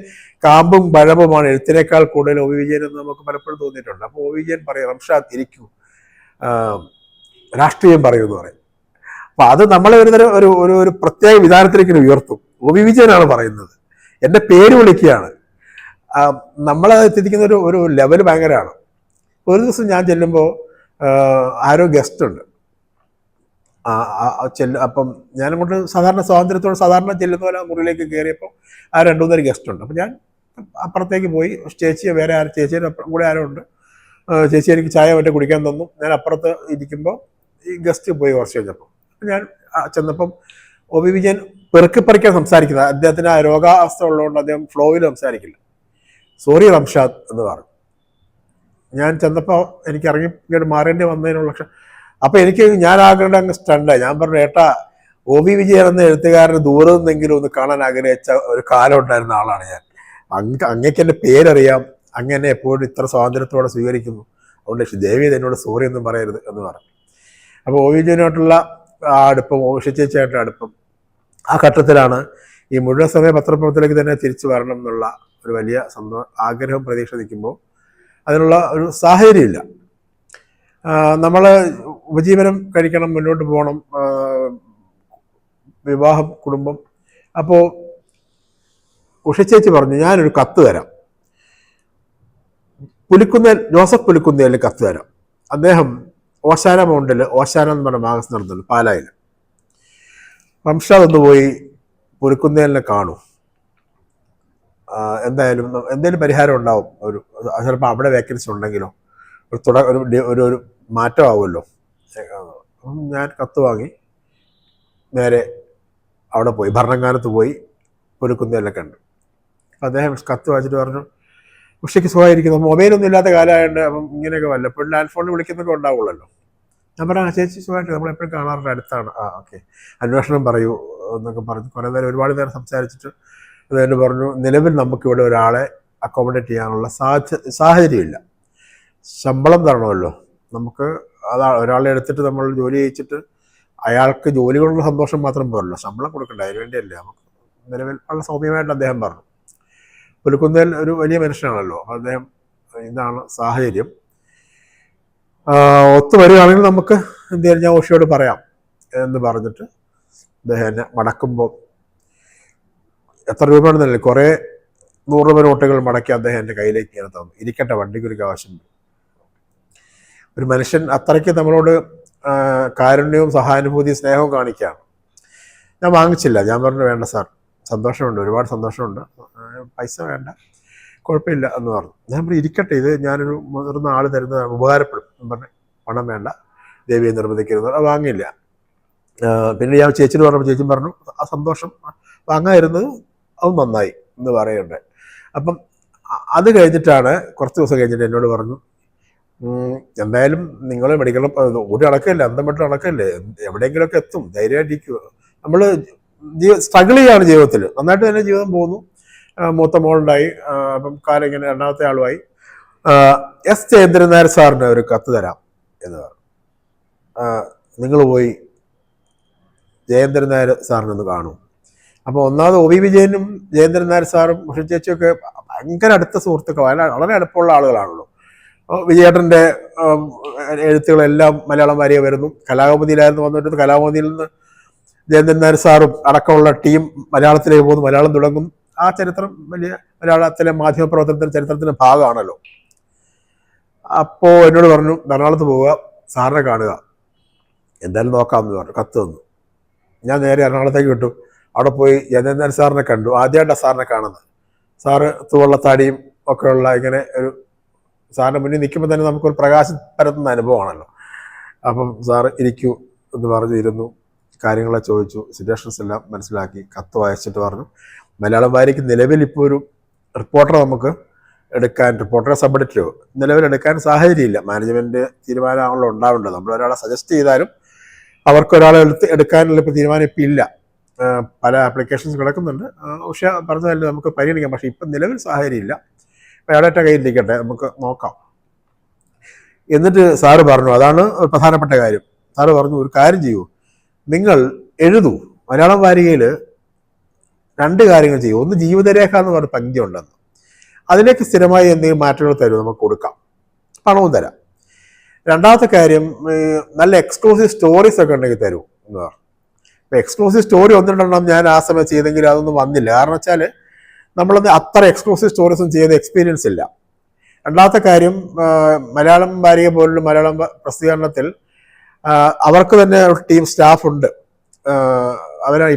കാമ്പും പഴമ്പുമാണ് എഴുത്തിനേക്കാൾ കൂടുതൽ ഒ വിജയൻ എന്ന് നമുക്ക് പലപ്പോഴും തോന്നിയിട്ടുണ്ട്. അപ്പോൾ ഒ വിജയൻ പറയും, റംഷാദ് ഇരിക്കൂ, രാഷ്ട്രീയം പറയൂ എന്ന് പറയും. അപ്പൊ അത് നമ്മളെ ഒരു പ്രത്യേക വിധാനത്തിലേക്ക് ഉയർത്തും. ഒ വിജയനാണ് പറയുന്നത്, എൻ്റെ പേര് വിളിക്കുകയാണ്. നമ്മളെ എത്തിക്കുന്ന ഒരു ലെവൽ ഭയങ്കരമാണ്. ഒരു ദിവസം ഞാൻ ചെല്ലുമ്പോൾ ആരോ ഗസ്റ്റ് ഉണ്ട്. അപ്പം ഞാനങ്ങോട്ട് സാധാരണ സ്വാതന്ത്ര്യത്തോടെ സാധാരണ ചെല്ലുന്ന പോലെ മുറിയിലേക്ക് കയറിയപ്പോൾ ആ 2-3 ഗസ്റ്റ് ഉണ്ട്. അപ്പം ഞാൻ അപ്പുറത്തേക്ക് പോയി, ചേച്ചിയെ വേറെ ചേച്ചിയുടെ കൂടെ ആരോ ഉണ്ട്, ചേച്ചി എനിക്ക് ചായ മറ്റേ കുടിക്കാൻ തന്നു. ഞാൻ അപ്പുറത്ത് ഇരിക്കുമ്പോൾ ഈ ഗസ്റ്റ് പോയി കുറച്ച് കഴിഞ്ഞപ്പോൾ ഞാൻ ചെന്നപ്പം ഒ വിജയൻ പെറുക്കിപ്പറിക്കാൻ സംസാരിക്കുന്നത്. അദ്ദേഹത്തിന് ആ രോഗാവസ്ഥ ഉള്ളതുകൊണ്ട് അദ്ദേഹം ഫ്ലോയിൽ സംസാരിക്കില്ല. സോറി റംഷാദ് എന്ന് പറഞ്ഞു. ഞാൻ ചെന്നപ്പോൾ എനിക്ക് ഇറങ്ങി ഇങ്ങോട്ട് മാറേണ്ടി വന്നതിനുള്ള അപ്പം ഞാൻ ആഗ്രഹം അങ്ങ് സ്റ്റണ്ടായി. ഞാൻ പറഞ്ഞു, ഏട്ടാ, ഒ വിജയൻ എന്ന എഴുത്തുകാരന് ദൂരെ നിന്നെങ്കിലും ഒന്ന് കാണാൻ ആഗ്രഹിച്ച ഒരു കാലം ഉണ്ടായിരുന്ന ആളാണ് ഞാൻ. അങ്ങേക്ക് എൻ്റെ പേരറിയാം, അങ്ങനെ എപ്പോഴും ഇത്ര സ്വാതന്ത്ര്യത്തോടെ സ്വീകരിക്കുന്നു, അതുകൊണ്ട് ദേവി എന്നോട് സോറി ഒന്നും പറയരുത് എന്ന് പറഞ്ഞു. അപ്പോൾ ഒ വിജയനായിട്ടുള്ള ആ അടുപ്പം, ചേച്ചിയായിട്ടുള്ള അടുപ്പം, ആ ഘട്ടത്തിലാണ് ഈ മുഴുവൻ സമയ പത്രപ്രവർത്തനത്തിലേക്ക് തന്നെ തിരിച്ചു വരണം എന്നുള്ള ഒരു വലിയ ആഗ്രഹം പ്രതീക്ഷ നിൽക്കുമ്പോൾ അതിനുള്ള ഒരു സാഹചര്യമില്ല. നമ്മൾ ഉപജീവനം കഴിക്കണം, മുന്നോട്ട് പോകണം, വിവാഹം, കുടുംബം. അപ്പോൾ ഉഷച്ചേച്ചി പറഞ്ഞു, ഞാനൊരു കത്ത് തരാം, ജോസഫ് പുലിക്കുന്നേലിന് കത്ത് തരാം. അദ്ദേഹം ഓശാന മൗണ്ടിൽ ഓശാന എന്ന് പറഞ്ഞ മാഗസിൻ നടത്തുന്നു പാലായിൽ. റംഷാദ് ഒന്ന് പോയി പുലിക്കുന്നേലിനെ കാണും, എന്തെങ്കിലും പരിഹാരം ഉണ്ടാവും. ചിലപ്പോൾ അവിടെ വേക്കൻസി ഉണ്ടെങ്കിലോ ഒരു മാറ്റമാവുമല്ലോ. ഞാൻ കത്ത് വാങ്ങി നേരെ അവിടെ പോയി, ഭരണങ്ങാനത്ത് പോയി പുലിക്കുന്നേലിനെ കണ്ടു. അദ്ദേഹം കത്ത് വായിച്ചിട്ട് പറഞ്ഞു, ഉഷയ്ക്ക് സുഖമായിരിക്കുന്നു, മൊബൈലൊന്നും ഇല്ലാത്ത കാലമായതുകൊണ്ട് അപ്പം ഇങ്ങനെയൊക്കെ വല്ലപ്പോഴും ലാൻഡ് ഫോണിൽ വിളിക്കുന്നൊക്കെ ഉണ്ടാവുള്ളല്ലോ. ഞാൻ പറഞ്ഞു, ചേച്ചി സുഖമായിട്ട്, നമ്മളെപ്പോഴും കാണാറുണ്ട്, അടുത്താണ്. ഓക്കെ, അന്വേഷണം പറയൂ എന്നൊക്കെ പറഞ്ഞു കുറേ നേരം, ഒരുപാട് നേരം സംസാരിച്ചിട്ട് അദ്ദേഹം പറഞ്ഞു, നിലവിൽ നമുക്കിവിടെ ഒരാളെ അക്കോമഡേറ്റ് ചെയ്യാനുള്ള സാഹചര്യമില്ല, ശമ്പളം തരണമല്ലോ നമുക്ക്. ഒരാളെ എടുത്തിട്ട് നമ്മൾ ജോലി ചെയ്യിച്ചിട്ട് അയാൾക്ക് ജോലി കൊണ്ടുള്ള സന്തോഷം മാത്രം പോരല്ലോ, ശമ്പളം കൊടുക്കണ്ട, അതിന് വേണ്ടിയല്ലേ നമുക്ക്. നിലവിൽ വളരെ സൗമ്യമായിട്ട് അദ്ദേഹം പറഞ്ഞു. പുലിക്കുന്നേൽ ഒരു വലിയ മനുഷ്യനാണല്ലോ, അദ്ദേഹം ഇതാണ് സാഹചര്യം, ഒത്തുവരികയാണെങ്കിൽ നമുക്ക് എന്തായാലും ഞാൻ ഉഷയോട് പറയാം എന്ന് പറഞ്ഞിട്ട് അദ്ദേഹം എന്നെ മടക്കുമ്പോൾ എത്ര രൂപയാണെന്നല്ലേ, കുറേ 100 രൂപ നോട്ടുകൾ മടക്കി അദ്ദേഹം എൻ്റെ കയ്യിലേക്ക് ഇങ്ങനെ തന്നു. ഇരിക്കട്ടെ, വണ്ടിക്കൊരു ആവശ്യം. ഒരു മനുഷ്യൻ അത്രയ്ക്ക് നമ്മളോട് കാരുണ്യവും സഹാനുഭൂതി സ്നേഹവും കാണിക്കുകയാണ്. ഞാൻ വാങ്ങിച്ചില്ല, ഞാൻ പറഞ്ഞു, വേണ്ട സാർ, സന്തോഷമുണ്ട്, ഒരുപാട് സന്തോഷമുണ്ട്, പൈസ വേണ്ട, കുഴപ്പമില്ല എന്ന് പറഞ്ഞു. ഞാൻ പറഞ്ഞു, ഇരിക്കട്ടെ, ഇത് ഞാനൊരു മുതിർന്ന ആൾ തരുന്ന ഉപകാരപ്പെടും എന്ന് പറഞ്ഞു. പണം വേണ്ട, ദേവിയെ നിർബന്ധിക്കരുത്, അത് വാങ്ങിയില്ല. പിന്നെ ഞാൻ ചേച്ചിന് പറഞ്ഞപ്പോൾ ചേച്ചി പറഞ്ഞു, ആ സന്തോഷം വാങ്ങാതിരുന്നത് അത് നന്നായി എന്ന് പറയുന്നുണ്ട്. അപ്പം അത് കഴിഞ്ഞിട്ടാണ് കുറച്ച് ദിവസം കഴിഞ്ഞിട്ട് എന്നോട് പറഞ്ഞു, എന്തായാലും നിങ്ങൾ മെഡിക്കൽ ഓടി നടക്കല്ലേ, അന്തം വിട്ട് നടക്കല്ലേ, എവിടെയെങ്കിലുമൊക്കെ എത്തും, ധൈര്യമായിട്ടിരിക്കുക. നമ്മൾ സ്ട്രഗിൾ ചെയ്യാണ് ജീവിതത്തിൽ, നന്നായിട്ട് തന്നെ ജീവിതം പോകുന്നു. മൂത്ത മോളുണ്ടായി, അപ്പം കാലം ഇങ്ങനെ രണ്ടാമത്തെ ആളുമായി. എസ് ജയേന്ദ്രൻ നായർ സാറിന് ഒരു കത്ത് തരാം എന്ന് പറഞ്ഞു. നിങ്ങൾ പോയി ജയേന്ദ്രൻ നായർ സാറിനൊന്ന് കാണും. അപ്പോൾ ഒന്നാമത് ഒ വിജയനും ജയേന്ദ്രൻ നായർ സാറും ഉഷ ചേച്ചിയൊക്കെ ഭയങ്കര അടുത്ത സുഹൃത്തുക്കൾ, വളരെ അടുപ്പമുള്ള ആളുകളാണല്ലോ. വിജയേട്ടൻ്റെ എഴുത്തുകളെല്ലാം മലയാളം വാരിക വരുന്നു. കലാകൗമുദിയിലായിരുന്നു വന്നിട്ട് കലാകൗമുദിയിൽ നിന്ന് ജയേന്ദ്രൻ നായർ സാറും അടക്കമുള്ള ടീം മലയാളത്തിലേക്ക് പോകുന്നു, മലയാളം തുടങ്ങും. ആ ചരിത്രം വലിയ മലയാളത്തിലെ മാധ്യമപ്രവർത്തനത്തിൻ്റെ ചരിത്രത്തിൻ്റെ ഭാഗമാണല്ലോ. അപ്പോൾ എന്നോട് പറഞ്ഞു, എറണാകുളത്ത് പോവുക, സാറിനെ കാണുക, എന്തായാലും നോക്കാമെന്ന് പറഞ്ഞു. കത്ത് തന്നു. ഞാൻ നേരെ എറണാകുളത്തേക്ക് വിട്ടു. അവിടെ പോയി ജയേന്ദ്രൻ നായർ സാറിനെ കണ്ടു. ആദ്യമായിട്ടാണ് സാറിനെ കാണുന്നത്. സാറ് തൂവള്ളത്താടിയും ഒക്കെയുള്ള ഇങ്ങനെ ഒരു സാറിൻ്റെ മുന്നിൽ നിൽക്കുമ്പോൾ തന്നെ നമുക്കൊരു പ്രകാശം പരത്തുന്ന അനുഭവമാണല്ലോ. അപ്പം സാറ് ഇരിക്കൂ എന്ന് പറഞ്ഞിരുന്നു, കാര്യങ്ങളെ ചോദിച്ചു, സിറ്റുവേഷൻസ് എല്ലാം മനസ്സിലാക്കി, കത്ത് വായിച്ചിട്ട് പറഞ്ഞു മലയാളം വാരിക്ക് നിലവിൽ ഇപ്പോൾ ഒരു റിപ്പോർട്ടറെ നമുക്ക് എടുക്കാൻ, റിപ്പോർട്ടറെ സബ് എഡിറ്ററോ നിലവിലെടുക്കാൻ സാഹചര്യമില്ല. മാനേജ്മെൻറ്റ് തീരുമാനമാണല്ലോ ഉണ്ടാവേണ്ടത്. നമ്മളൊരാളെ സജസ്റ്റ് ചെയ്താലും അവർക്കൊരാളെ എടുക്കാനുള്ള ഇപ്പോൾ തീരുമാനം ഇപ്പം ഇല്ല. പല ആപ്ലിക്കേഷൻസ് കിടക്കുന്നുണ്ട്. പക്ഷേ പറഞ്ഞതല്ലേ നമുക്ക് പരിഗണിക്കാം. പക്ഷേ ഇപ്പം നിലവിൽ സാഹചര്യമില്ല. അയാളുടെ കയ്യിലിരിക്കട്ടെ, നമുക്ക് നോക്കാം. എന്നിട്ട് സാറ് പറഞ്ഞു, അതാണ് പ്രധാനപ്പെട്ട കാര്യം. സാറ് പറഞ്ഞു ഒരു കാര്യം ചെയ്യൂ, നിങ്ങൾ എഴുതൂ. മലയാളം വാരികയിൽ 2 കാര്യങ്ങൾ ചെയ്യൂ. ഒന്ന് ജീവിതരേഖ എന്ന് പറഞ്ഞ പങ്ക്തി ഉണ്ടെന്ന്, അതിലേക്ക് സ്ഥിരമായി എന്തെങ്കിലും മാറ്റങ്ങൾ തരും, നമുക്ക് കൊടുക്കാം, പണവും തരാം. രണ്ടാമത്തെ കാര്യം, നല്ല എക്സ്ക്ലൂസീവ് സ്റ്റോറീസ് ഒക്കെ ഉണ്ടെങ്കിൽ തരൂ എന്ന് പറഞ്ഞു. ഇപ്പം എക്സ്ക്ലൂസീവ് സ്റ്റോറി 1-2 ഞാൻ ആ സമയത്ത് ചെയ്തെങ്കിൽ അതൊന്നും വന്നില്ല. കാരണം വെച്ചാൽ നമ്മളത് അത്ര എക്സ്ക്ലൂസീവ് സ്റ്റോറീസും ചെയ്ത എക്സ്പീരിയൻസ് ഇല്ല. രണ്ടാമത്തെ കാര്യം, മലയാളം വാരിക പോലുള്ള മലയാളം പ്രസിദ്ധീകരണത്തിൽ അവർക്ക് തന്നെ ഒരു ടീം സ്റ്റാഫ് ഉണ്ട്.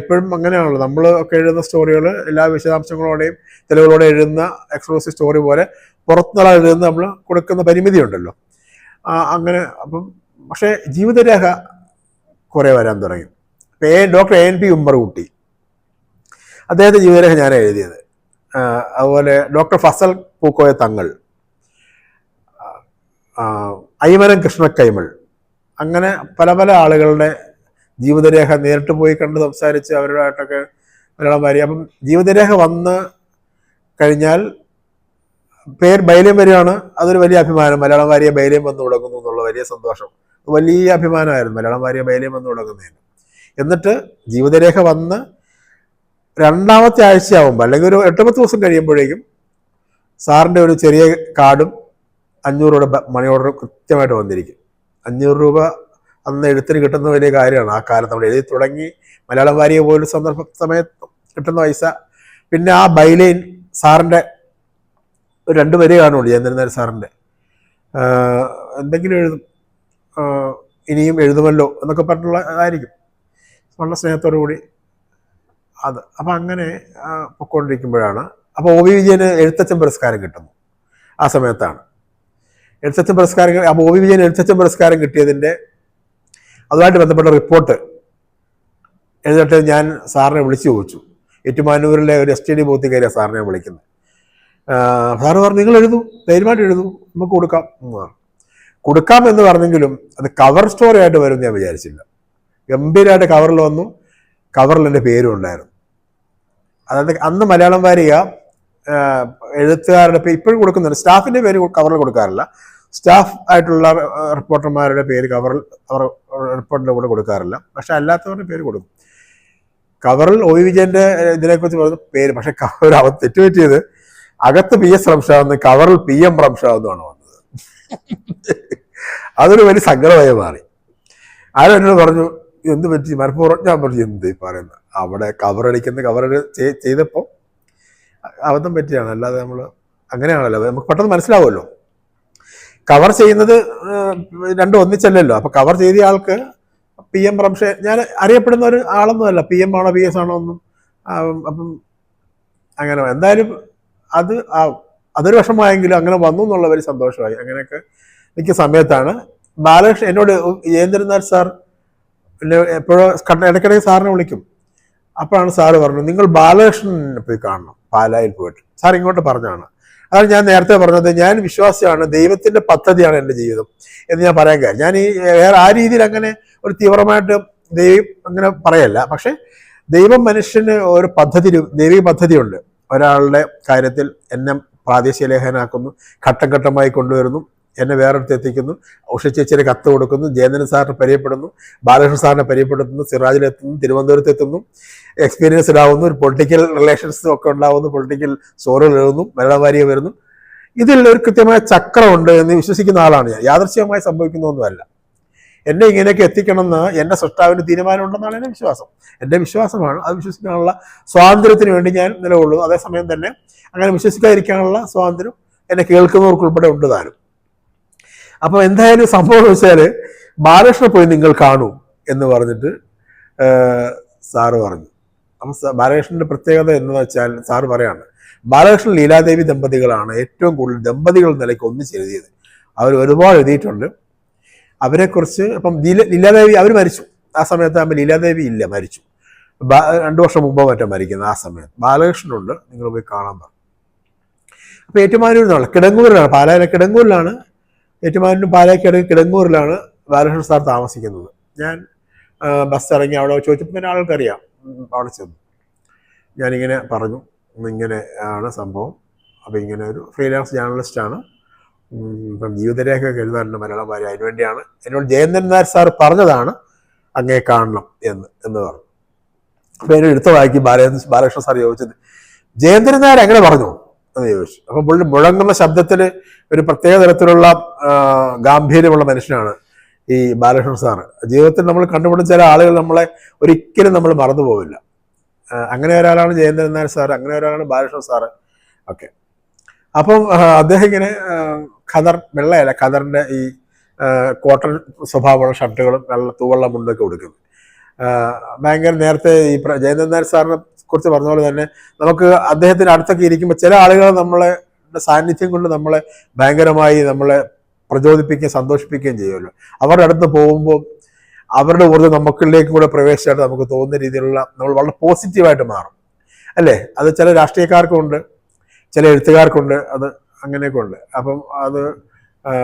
ഇപ്പോഴും അങ്ങനെയാണല്ലോ, നമ്മൾ ഒക്കെ എഴുതുന്ന സ്റ്റോറികൾ എല്ലാ വിശദാംശങ്ങളോടെയും തെളിവുകളോടെ എഴുതുന്ന എക്സ്ക്ലൂസീവ് സ്റ്റോറി പോലെ പുറത്തുനിന്നുള്ള എഴുതുന്ന നമ്മൾ കൊടുക്കുന്ന പരിമിതി ഉണ്ടല്ലോ. അങ്ങനെ അപ്പം പക്ഷേ ജീവിതരേഖ കുറേ വരാൻ തുടങ്ങി. ഡോക്ടർ ANP ഉമ്മർകുട്ടി, അദ്ദേഹത്തെ ജീവിതരേഖ ഞാൻ എഴുതിയത്. അതുപോലെ ഡോക്ടർ ഫസൽ പൂക്കോയ തങ്ങൾ, ഐമനം കൃഷ്ണക്കൈമൾ, അങ്ങനെ പല പല ആളുകളുടെ ജീവിതരേഖ നേരിട്ട് പോയി കണ്ട് സംസാരിച്ച് അവരുമായിട്ടൊക്കെ മലയാളം വാരി. അപ്പം ജീവിതരേഖ വന്ന് കഴിഞ്ഞാൽ ബൈലയം വരികയാണ്. അതൊരു വലിയ അഭിമാനം. മലയാളം വാരിയ ബൈലയം വന്ന് തുടങ്ങുന്നു എന്നുള്ള വലിയ സന്തോഷം, വലിയ അഭിമാനമായിരുന്നു മലയാളം വാരിയ ബൈലയം വന്ന് തുടങ്ങുന്നതിന്. എന്നിട്ട് ജീവിതരേഖ വന്ന് 2ാമത്തെ ആഴ്ചയാവുമ്പോൾ അല്ലെങ്കിൽ ഒരു 8-10 ദിവസം കഴിയുമ്പോഴേക്കും സാറിൻ്റെ ഒരു ചെറിയ കാർഡും 500 രൂപ മണി ഓർഡർ കൃത്യമായിട്ട് വന്നിരിക്കും. 500 രൂപ അന്ന് എഴുത്തിന് കിട്ടുന്ന വലിയ കാര്യമാണ്. ആ കാലത്ത് നമ്മൾ എഴുതി തുടങ്ങി മലയാളം വാരിക പോലും സമയത്ത് കിട്ടുന്ന പൈസ. പിന്നെ ആ ബൈലൈൻ സാറിൻ്റെ ഒരു 2 വരി കാണുള്ളൂ, ജയന്ദ്രൻ സാറിൻ്റെ. എന്തെങ്കിലും എഴുതും, ഇനിയും എഴുതുമല്ലോ എന്നൊക്കെ പറഞ്ഞിട്ടുള്ള ആയിരിക്കും, വളരെ സ്നേഹത്തോടു കൂടി അത്. അപ്പം അങ്ങനെ പൊയ്ക്കൊണ്ടിരിക്കുമ്പോഴാണ് അപ്പോൾ OV വിജയന് എഴുത്തച്ഛൻ പുരസ്കാരം കിട്ടുന്നു. ആ സമയത്താണ് എഴുത്തച്ഛൻ പുരസ്കാരം. അപ്പോൾ OV വിജയന് എഴുത്തച്ഛൻ പുരസ്കാരം കിട്ടിയതിൻ്റെ അതുമായിട്ട് ബന്ധപ്പെട്ട റിപ്പോർട്ട് എഴുതട്ടെ ഞാൻ സാറിനെ വിളിച്ചു ചോദിച്ചു. ഏറ്റുമാനൂരിലെ ഒരു STD ബൂത്തിൽ കയറിയ സാറിനെ വിളിക്കുന്നത്. സാറ് പറഞ്ഞു നിങ്ങൾ എഴുതൂ, ധൈര്യമായിട്ട് എഴുതൂ, നമുക്ക് കൊടുക്കാം എന്ന് പറഞ്ഞു. കൊടുക്കാം എന്ന് പറഞ്ഞെങ്കിലും അത് കവർ സ്റ്റോറി ആയിട്ട് വരും ഞാൻ വിചാരിച്ചില്ല. ഗംഭീരമായിട്ട് കവറിൽ വന്നു. കവറിൽ എൻ്റെ പേരും ഉണ്ടായിരുന്നു. അതായത് അന്ന് മലയാളം വാരിക എഴുത്തുകാരുടെ ഇപ്പോഴും കൊടുക്കുന്നുണ്ട്. സ്റ്റാഫിൻ്റെ പേര് കവറിൽ കൊടുക്കാറില്ല. സ്റ്റാഫ് ആയിട്ടുള്ള റിപ്പോർട്ടർമാരുടെ പേര് കവറിൽ അവർ റിപ്പോർട്ടിൻ്റെ കൂടെ കൊടുക്കാറില്ല. പക്ഷെ അല്ലാത്തവരുടെ പേര് കൊടുക്കും. കവറിൽ OV വിജയൻ്റെ ഇതിനെക്കുറിച്ച് പറയുന്ന പേര്, പക്ഷെ കവർ അവർ തെറ്റുപറ്റിയത് അകത്ത് PS റംഷാവെന്ന് കവറിൽ PM റംഷാവെന്നാണ് വന്നത്. അതൊരു വലിയ സങ്കടമായി മാറി. ആരും എന്നോട് പറഞ്ഞു എന്ത് പറ്റി മനഃപൂർവ്വം. ഞാൻ പറഞ്ഞു എന്ത് പറയുന്നത്, അവിടെ കവറടിക്കുന്ന കവർ ചെയ്തപ്പോൾ അബദ്ധം പറ്റിയാണ്, അല്ലാതെ നമ്മൾ അങ്ങനെയാണല്ലോ, നമുക്ക് പെട്ടെന്ന് മനസ്സിലാവുമല്ലോ. കവർ ചെയ്യുന്നത് 2 ഒന്നിച്ചല്ലല്ലോ. അപ്പോൾ കവർ ചെയ്ത ആൾക്ക് PM റംഷ, ഞാൻ അറിയപ്പെടുന്ന ഒരു ആളൊന്നുമല്ല, PM ആണോ PS ആണോ ഒന്നും. അപ്പം അങ്ങനെ എന്തായാലും അതൊരു വിഷമമായെങ്കിലും അങ്ങനെ വന്നു എന്നുള്ള വലിയ സന്തോഷമായി. അങ്ങനെയൊക്കെ മിക്ക സമയത്താണ് ബാലകൃഷ്ണൻ എന്നോട് ജയേന്ദ്രനാഥ് സാർ പിന്നെ എപ്പോഴും ഇടയ്ക്കിടയ്ക്ക് സാറിനെ വിളിക്കും. അപ്പോഴാണ് സാറ് പറഞ്ഞത് നിങ്ങൾ ബാലകൃഷ്ണനെ പോയി കാണണം, പാലായിൽ പോയിട്ട്. സാർ ഇങ്ങോട്ട് പറഞ്ഞാണ്. അതാണ് ഞാൻ നേരത്തെ പറഞ്ഞത്, ഞാൻ വിശ്വാസിയാണ്, ദൈവത്തിൻ്റെ പദ്ധതിയാണ് എൻ്റെ ജീവിതം എന്ന് ഞാൻ പറയാൻ കാര്യം. ഞാൻ വേറെ ആ രീതിയിൽ അങ്ങനെ ഒരു തീവ്രമായിട്ട് ദൈവം അങ്ങനെ പറയല്ല. പക്ഷെ ദൈവം മനുഷ്യന് ഒരു പദ്ധതി, ദൈവിക പദ്ധതിയുണ്ട്. ഒരാളുടെ കാര്യത്തിൽ എന്നെ പ്രാദേശിക ലേഖനാക്കുന്നു, ഘട്ടം ഘട്ടമായി കൊണ്ടുവരുന്നു, എന്നെ വേറെടുത്ത് എത്തിക്കുന്നു, ഉഷ ചേച്ചിയുടെ കത്ത് കൊടുക്കുന്നു, ജയന്ദ്രൻ സാറിനെ പരിചയപ്പെടുന്നു, ബാലകൃഷ്ണൻ സാറിനെ പരിചയപ്പെടുത്തുന്നു, സിറാജിലെത്തുന്നു, തിരുവനന്തപുരത്ത് എത്തുന്നു, എക്സ്പീരിയൻസ്ഡ് ആവുന്നു, ഒരു പൊളിറ്റിക്കൽ റിലേഷൻസും ഒക്കെ ഉണ്ടാവുന്നു, പൊളിറ്റിക്കൽ സ്റ്റോറികൾ എഴുതുന്നു, മലയാളം വാരിക വരുന്നു. ഇതിൽ ഒരു കൃത്യമായ ചക്രമുണ്ട് എന്ന് വിശ്വസിക്കുന്ന ആളാണ് ഞാൻ. യാദൃശ്ചികമായി സംഭവിക്കുന്നൊന്നുമല്ല. എന്നെ ഇങ്ങനെയൊക്കെ എത്തിക്കണമെന്ന് എൻ്റെ സൃഷ്ടാവിൻ്റെ തീരുമാനമുണ്ടെന്നാണ് എൻ്റെ വിശ്വാസം. എൻ്റെ വിശ്വാസമാണ്. അത് വിശ്വസിക്കാനുള്ള സ്വാതന്ത്ര്യത്തിന് വേണ്ടി ഞാൻ നിലകൊള്ളൂ. അതേസമയം തന്നെ അങ്ങനെ വിശ്വസിക്കാതിരിക്കാനുള്ള സ്വാതന്ത്ര്യം എന്നെ കേൾക്കുന്നവർക്കുൾപ്പെടെ ഉണ്ട് താനും. അപ്പോൾ എന്തായാലും സംഭവം എന്ന് വെച്ചാൽ ബാലകൃഷ്ണനെ പോയി നിങ്ങൾ കാണൂ എന്ന് പറഞ്ഞിട്ട് സാറ് പറഞ്ഞു. അപ്പം ബാലകൃഷ്ണന്റെ പ്രത്യേകത എന്ന് വെച്ചാൽ സാറ് പറയാണ്, ബാലകൃഷ്ണൻ ലീലാദേവി ദമ്പതികളാണ് ഏറ്റവും കൂടുതൽ ദമ്പതികൾ നിലയ്ക്ക് ഒന്നിച്ചെഴുതിയത്. അവർ ഒരുപാട് എഴുതിയിട്ടുണ്ട് അവരെക്കുറിച്ച്. അപ്പം ലീലാദേവി അവർ മരിച്ചു ആ സമയത്ത് ആകുമ്പോൾ ലീലാദേവി ഇല്ല, മരിച്ചു. 2 വർഷം മുമ്പോ മറ്റോ മരിക്കുന്നത്. ആ സമയത്ത് ബാലകൃഷ്ണനുണ്ട്, നിങ്ങൾ പോയി കാണാൻ പറഞ്ഞു. അപ്പോൾ ഏറ്റുമാനൂർ നിന്നുള്ള കിടങ്ങൂരിലാണ്, പാലായിലെ കിടങ്ങൂരിലാണ്, ഏറ്റുമാനൂരും പാലായ്ക്ക് കിടങ്ങൂരിലാണ് ബാലകൃഷ്ണൻ സാർ താമസിക്കുന്നത്. ഞാൻ ബസ് ഇറങ്ങി അവിടെ ചോദിച്ചപ്പോൾ പിന്നെ ആൾക്കറിയാം. അവിടെ ചെന്നു ഞാനിങ്ങനെ പറഞ്ഞു, ഇങ്ങനെ ആണ് സംഭവം, അപ്പോൾ ഇങ്ങനെ ഒരു ഫ്രീലാൻസ് ജേർണലിസ്റ്റാണ്, ഇപ്പം ജീവിതരേഖയൊക്കെ എഴുതാറുണ്ട് മലയാളം വാരി, അതിനുവേണ്ടിയാണ് എന്നോട് ജയന്തൻ നായർ സാർ പറഞ്ഞതാണ് അങ്ങേ കാണണം എന്ന് പറഞ്ഞു. അപ്പോൾ എന്നെ എടുത്ത വായിക്ക് ബാലകൃഷ്ണൻ സാർ ചോദിച്ചത്, ജയന്തൻ നായർ എങ്ങനെ പറഞ്ഞു എന്ന് ചോദിച്ചു. അപ്പം പുള്ളി മുഴങ്ങുന്ന ശബ്ദത്തിൽ ഒരു പ്രത്യേക തരത്തിലുള്ള ഗാംഭീര്യമുള്ള മനുഷ്യനാണ് ഈ ബാലകൃഷ്ണൻ സാറ്. ജീവിതത്തിൽ നമ്മൾ കണ്ടുപിടിച്ച ചില ആളുകൾ നമ്മളെ ഒരിക്കലും നമ്മൾ മറന്നു പോവില്ല. അങ്ങനെ ഒരാളാണ് ജയന്തൻ നായർ സാറ്, അങ്ങനെ ഒരാളാണ് ബാലകൃഷ്ണൻ സാറ് ഒക്കെ. അപ്പം അദ്ദേഹം ഇങ്ങനെ ഖദർ, വെള്ളയല്ല ഖദറിൻ്റെ ഈ കോട്ടൺ സ്വഭാവമുള്ള ഷർട്ടുകളും തൂവെള്ള മുണ്ടൊക്കെ കൊടുക്കുന്നു. ഭയങ്കര നേരത്തെ ഈ ജയന്തൻ നായർ സാറിനെ കുറിച്ച് പറഞ്ഞ പോലെ തന്നെ നമുക്ക് അദ്ദേഹത്തിന് അടുത്തൊക്കെ ഇരിക്കുമ്പോൾ ചില ആളുകൾ നമ്മളെ സാന്നിധ്യം കൊണ്ട് നമ്മളെ ഭയങ്കരമായി നമ്മളെ പ്രചോദിപ്പിക്കുകയും സന്തോഷിപ്പിക്കുകയും ചെയ്യുമല്ലോ. അവരുടെ അടുത്ത് പോകുമ്പോൾ അവരുടെ ഊർജ്ജം നമുക്കിലേക്ക് കൂടെ പ്രവേശിച്ചായിട്ട് നമുക്ക് തോന്നുന്ന രീതിയിലുള്ള നമ്മൾ വളരെ പോസിറ്റീവായിട്ട് മാറും അല്ലേ. അത് ചില രാഷ്ട്രീയക്കാർക്കുണ്ട്, ചില എഴുത്തുകാർക്കുണ്ട്, അത് അങ്ങനെയൊക്കെ ഉണ്ട്. അപ്പം അത്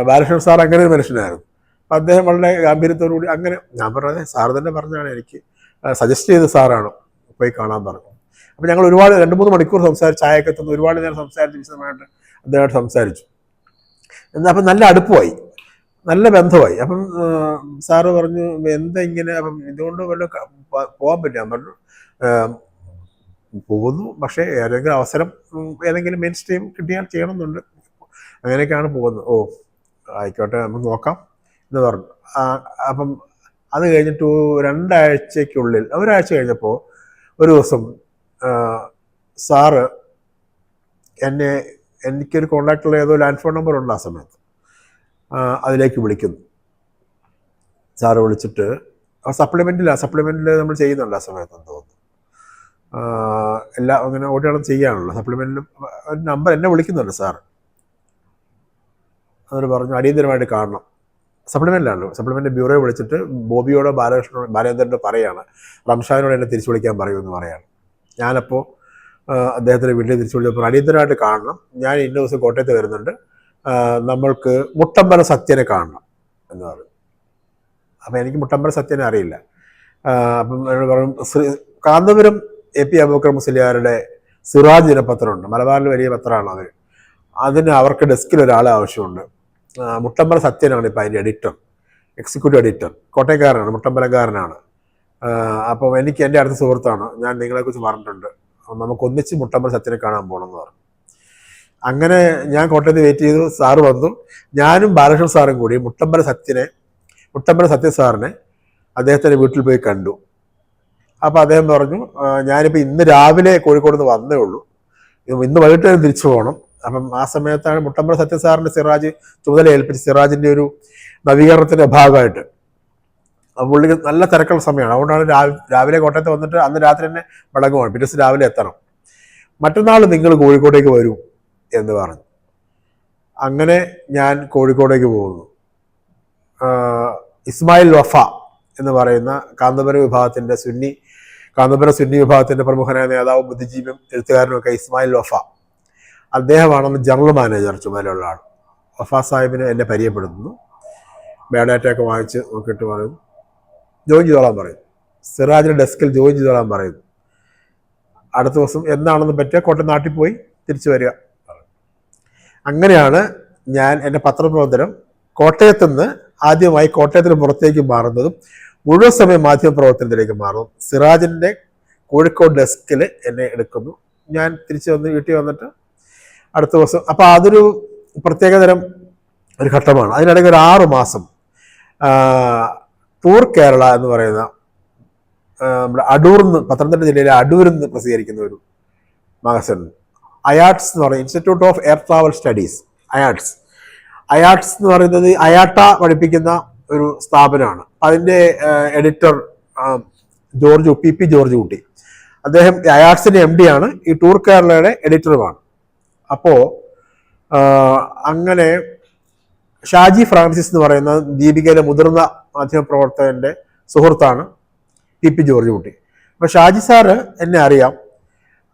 ബാലകൃഷ്ണൻ സാർ അങ്ങനെ ഒരു മനുഷ്യനായിരുന്നു. അപ്പം അദ്ദേഹം വളരെ ഗാംഭീര്യത്തോടുകൂടി അങ്ങനെ, ഞാൻ പറഞ്ഞത് സാർ തന്നെ പറഞ്ഞാണ്, എനിക്ക് സജസ്റ്റ് ചെയ്ത സാറാണ്, പോയി കാണാൻ പറഞ്ഞു. അപ്പം ഞങ്ങൾ ഒരുപാട് 2-3 മണിക്കൂർ സംസാരിച്ച്, ചായയൊക്കെ തന്നു, ഒരുപാട് നേരം സംസാരിച്ച് വിശദമായിട്ട് അദ്ദേഹമായിട്ട് സംസാരിച്ചു. എന്നാൽ അപ്പം നല്ല അടുപ്പമായി, നല്ല ബന്ധമായി. അപ്പം സാറ് പറഞ്ഞു, എന്താ ഇങ്ങനെ, അപ്പം ഇതുകൊണ്ട് വല്ല പോകാൻ പറ്റും. ഞാൻ പറഞ്ഞു, പോകുന്നു, പക്ഷേ ഏതെങ്കിലും അവസരം ഏതെങ്കിലും മെയിൻ സ്ട്രീം കിട്ടിയാൽ ചെയ്യണമെന്നുണ്ട്, അങ്ങനെയൊക്കെയാണ് പോകുന്നത്. ഓ ആയിക്കോട്ടെ, നമുക്ക് നോക്കാം എന്ന് പറഞ്ഞു. അപ്പം അത് കഴിഞ്ഞിട്ട് 2 ആഴ്ചയ്ക്കുള്ളിൽ, ഒരാഴ്ച കഴിഞ്ഞപ്പോൾ ഒരു ദിവസം സാറ് എനിക്കൊരു കോണ്ടാക്റ്റുള്ള ഏതോ ലാൻഡ് ഫോൺ നമ്പർ ഉണ്ട് ആ സമയത്ത്, അതിലേക്ക് വിളിക്കുന്നു. സാറ് വിളിച്ചിട്ട് സപ്ലിമെൻറ്റിൽ നമ്മൾ ചെയ്യുന്നുണ്ട് ആ സമയത്തെന്ന് തോന്നുന്നു, എല്ലാം അങ്ങനെ ഓടിയാളും ചെയ്യാണല്ലോ. സപ്ലിമെൻറ്റിൽ ഒരു നമ്പർ എന്നെ വിളിക്കുന്നുണ്ട് സാറ്. അവർ പറഞ്ഞു അടിയന്തരമായിട്ട് കാണണം. സപ്ലിമെൻറ്റിലാണല്ലോ, സപ്ലിമെൻ്റ് ബ്യൂറോ വിളിച്ചിട്ട് ബോബിയോടോ ബാലേന്ദ്രനോട് പറയാണ്, റംഷാദിനോട് എന്നെ തിരിച്ചു വിളിക്കാൻ പറയുമെന്ന് പറയാണ്. ഞാനപ്പോൾ അദ്ദേഹത്തിൻ്റെ വീട്ടിൽ തിരിച്ചു വിളിച്ചപ്പോൾ അടിയന്തരമായിട്ട് കാണണം, ഞാൻ ഇന്ന ദിവസം കോട്ടയത്ത് വരുന്നുണ്ട്, നമ്മൾക്ക് മുട്ടമ്പല സത്യനെ കാണണം എന്ന് പറഞ്ഞു. അപ്പം എനിക്ക് മുട്ടമ്പല സത്യനെ അറിയില്ല. അപ്പം എന്നോട് പറയും, കാന്തപുരം AP അബൂബക്കർ മുസ്ലിയാരുടെ സിറാജ് ദിനപത്രമുണ്ട്, മലബാറിൽ വലിയ പത്രമാണ് അവർ, അതിന് അവർക്ക് ഡെസ്കിൽ ഒരാളെ ആവശ്യമുണ്ട്. മുട്ടമ്പല സത്യനാണ് ഇപ്പോൾ അതിൻ്റെ എഡിറ്റർ, എക്സിക്യൂട്ടീവ് എഡിറ്റർ, കോട്ടയക്കാരനാണ്, മുട്ടമ്പലക്കാരനാണ്. അപ്പോൾ എനിക്ക് എൻ്റെ അടുത്ത സുഹൃത്താണ്, ഞാൻ നിങ്ങളെക്കുറിച്ച് പറഞ്ഞിട്ടുണ്ട്, നമുക്കൊന്നിച്ച് മുട്ടമ്പല സത്യനെ കാണാൻ പോകണമെന്ന് പറഞ്ഞു. അങ്ങനെ ഞാൻ കോട്ടയത്ത് വെയിറ്റ് ചെയ്തു. സാറ് വന്നു, ഞാനും ബാലകൃഷ്ണൻ സാറും കൂടി മുട്ടമ്പല സത്യ സാറിനെ അദ്ദേഹത്തിൻ്റെ വീട്ടിൽ പോയി കണ്ടു. അപ്പോൾ അദ്ദേഹം പറഞ്ഞു, ഞാനിപ്പോൾ ഇന്ന് രാവിലെ കോഴിക്കോട് നിന്ന് വന്നേ ഉള്ളൂ, ഇന്ന് വൈകിട്ട് തിരിച്ചു പോകണം. അപ്പം ആ സമയത്താണ് മുട്ടമ്പല സത്യ സാറിൻ്റെ സിറാജ് ചുമതല ഏൽപ്പിച്ച്, സിറാജിൻ്റെ ഒരു നവീകരണത്തിൻ്റെ ഭാഗമായിട്ട്. പുള്ളിക്ക് നല്ല തിരക്കുള്ള സമയമാണ്, അതുകൊണ്ടാണ് രാവിലെ കോട്ടയത്ത് വന്നിട്ട് അന്ന് രാത്രി തന്നെ മടങ്ങുവാണ്, പിറ്റേ ദിവസം രാവിലെ എത്തണം. മറ്റന്നാൾ നിങ്ങൾ കോഴിക്കോട്ടേക്ക് വരൂ എന്ന് പറഞ്ഞു. അങ്ങനെ ഞാൻ കോഴിക്കോടേക്ക് പോകുന്നു. ഇസ്മായിൽ വഫ എന്ന് പറയുന്ന കാന്തപുര സുന്നി വിഭാഗത്തിൻ്റെ പ്രമുഖനായ നേതാവും ബുദ്ധിജീവിയും എഴുത്തുകാരനുമൊക്കെ ഇസ്മായിൽ വഫ, അദ്ദേഹമാണെന്ന് ജനറൽ മാനേജർ ചുമതലയുള്ള ആൾ. വഫ സാഹിബിനെ എന്നെ പരിചയപ്പെടുത്തുന്നു, ബയോഡാറ്റയൊക്കെ വാങ്ങിച്ച് നോക്കിയിട്ട് പറയുന്നു, ജോയിൻ ചെയ്തോളാൻ പറയും. സിറാജിൻ്റെ ഡെസ്കിൽ ജോയിൻ ചെയ്തോളാൻ പറയുന്നു. അടുത്ത ദിവസം എന്നാണെന്ന് പറ്റുക കോട്ടയം നാട്ടിൽ പോയി തിരിച്ചു വരിക. അങ്ങനെയാണ് ഞാൻ എൻ്റെ പത്രപ്രവർത്തനം കോട്ടയത്തുനിന്ന് ആദ്യമായി കോട്ടയത്തിന് പുറത്തേക്ക് മാറുന്നതും മുഴുവൻ സമയം മാധ്യമപ്രവർത്തനത്തിലേക്ക് മാറുന്നു. സിറാജിൻ്റെ കോഴിക്കോട് ഡെസ്കിൽ എന്നെ എടുക്കുന്നു. ഞാൻ തിരിച്ച് വന്ന് വീട്ടിൽ വന്നിട്ട് അടുത്ത ദിവസം, അപ്പോൾ അതൊരു പ്രത്യേകതരം ഒരു ഘട്ടമാണ്. അതിനിടയ്ക്ക് ഒരു 6 മാസം ടൂർ കേരള എന്ന് പറയുന്ന നമ്മുടെ അടൂർന്ന്, പത്തനംതിട്ട ജില്ലയിലെ അടൂരിൽ നിന്ന് പ്രസിദ്ധീകരിക്കുന്ന ഒരു മാഗസിൻ, അയാട്സ് എന്ന് പറയുന്നത് institute of air travel studies, IATS എന്ന് പറയുന്നത് അയാട്ട പഠിപ്പിക്കുന്ന ഒരു സ്ഥാപനമാണ്. അതിൻ്റെ എഡിറ്റർ ജോർജ് കുട്ടി, അദ്ദേഹം അയാട്സിന്റെ MD ആണ്, ഈ ടൂർ കേരളയുടെ എഡിറ്ററുമാണ്. അപ്പോൾ അങ്ങനെ ഷാജി ഫ്രാൻസിസ് എന്ന് പറയുന്ന ദീപികയിലെ മുതിർന്ന മാധ്യമപ്രവർത്തകന്റെ സുഹൃത്താണ് TP ജോർജ് കുട്ടി. അപ്പൊ ഷാജി സാറ് എന്നെ അറിയാം.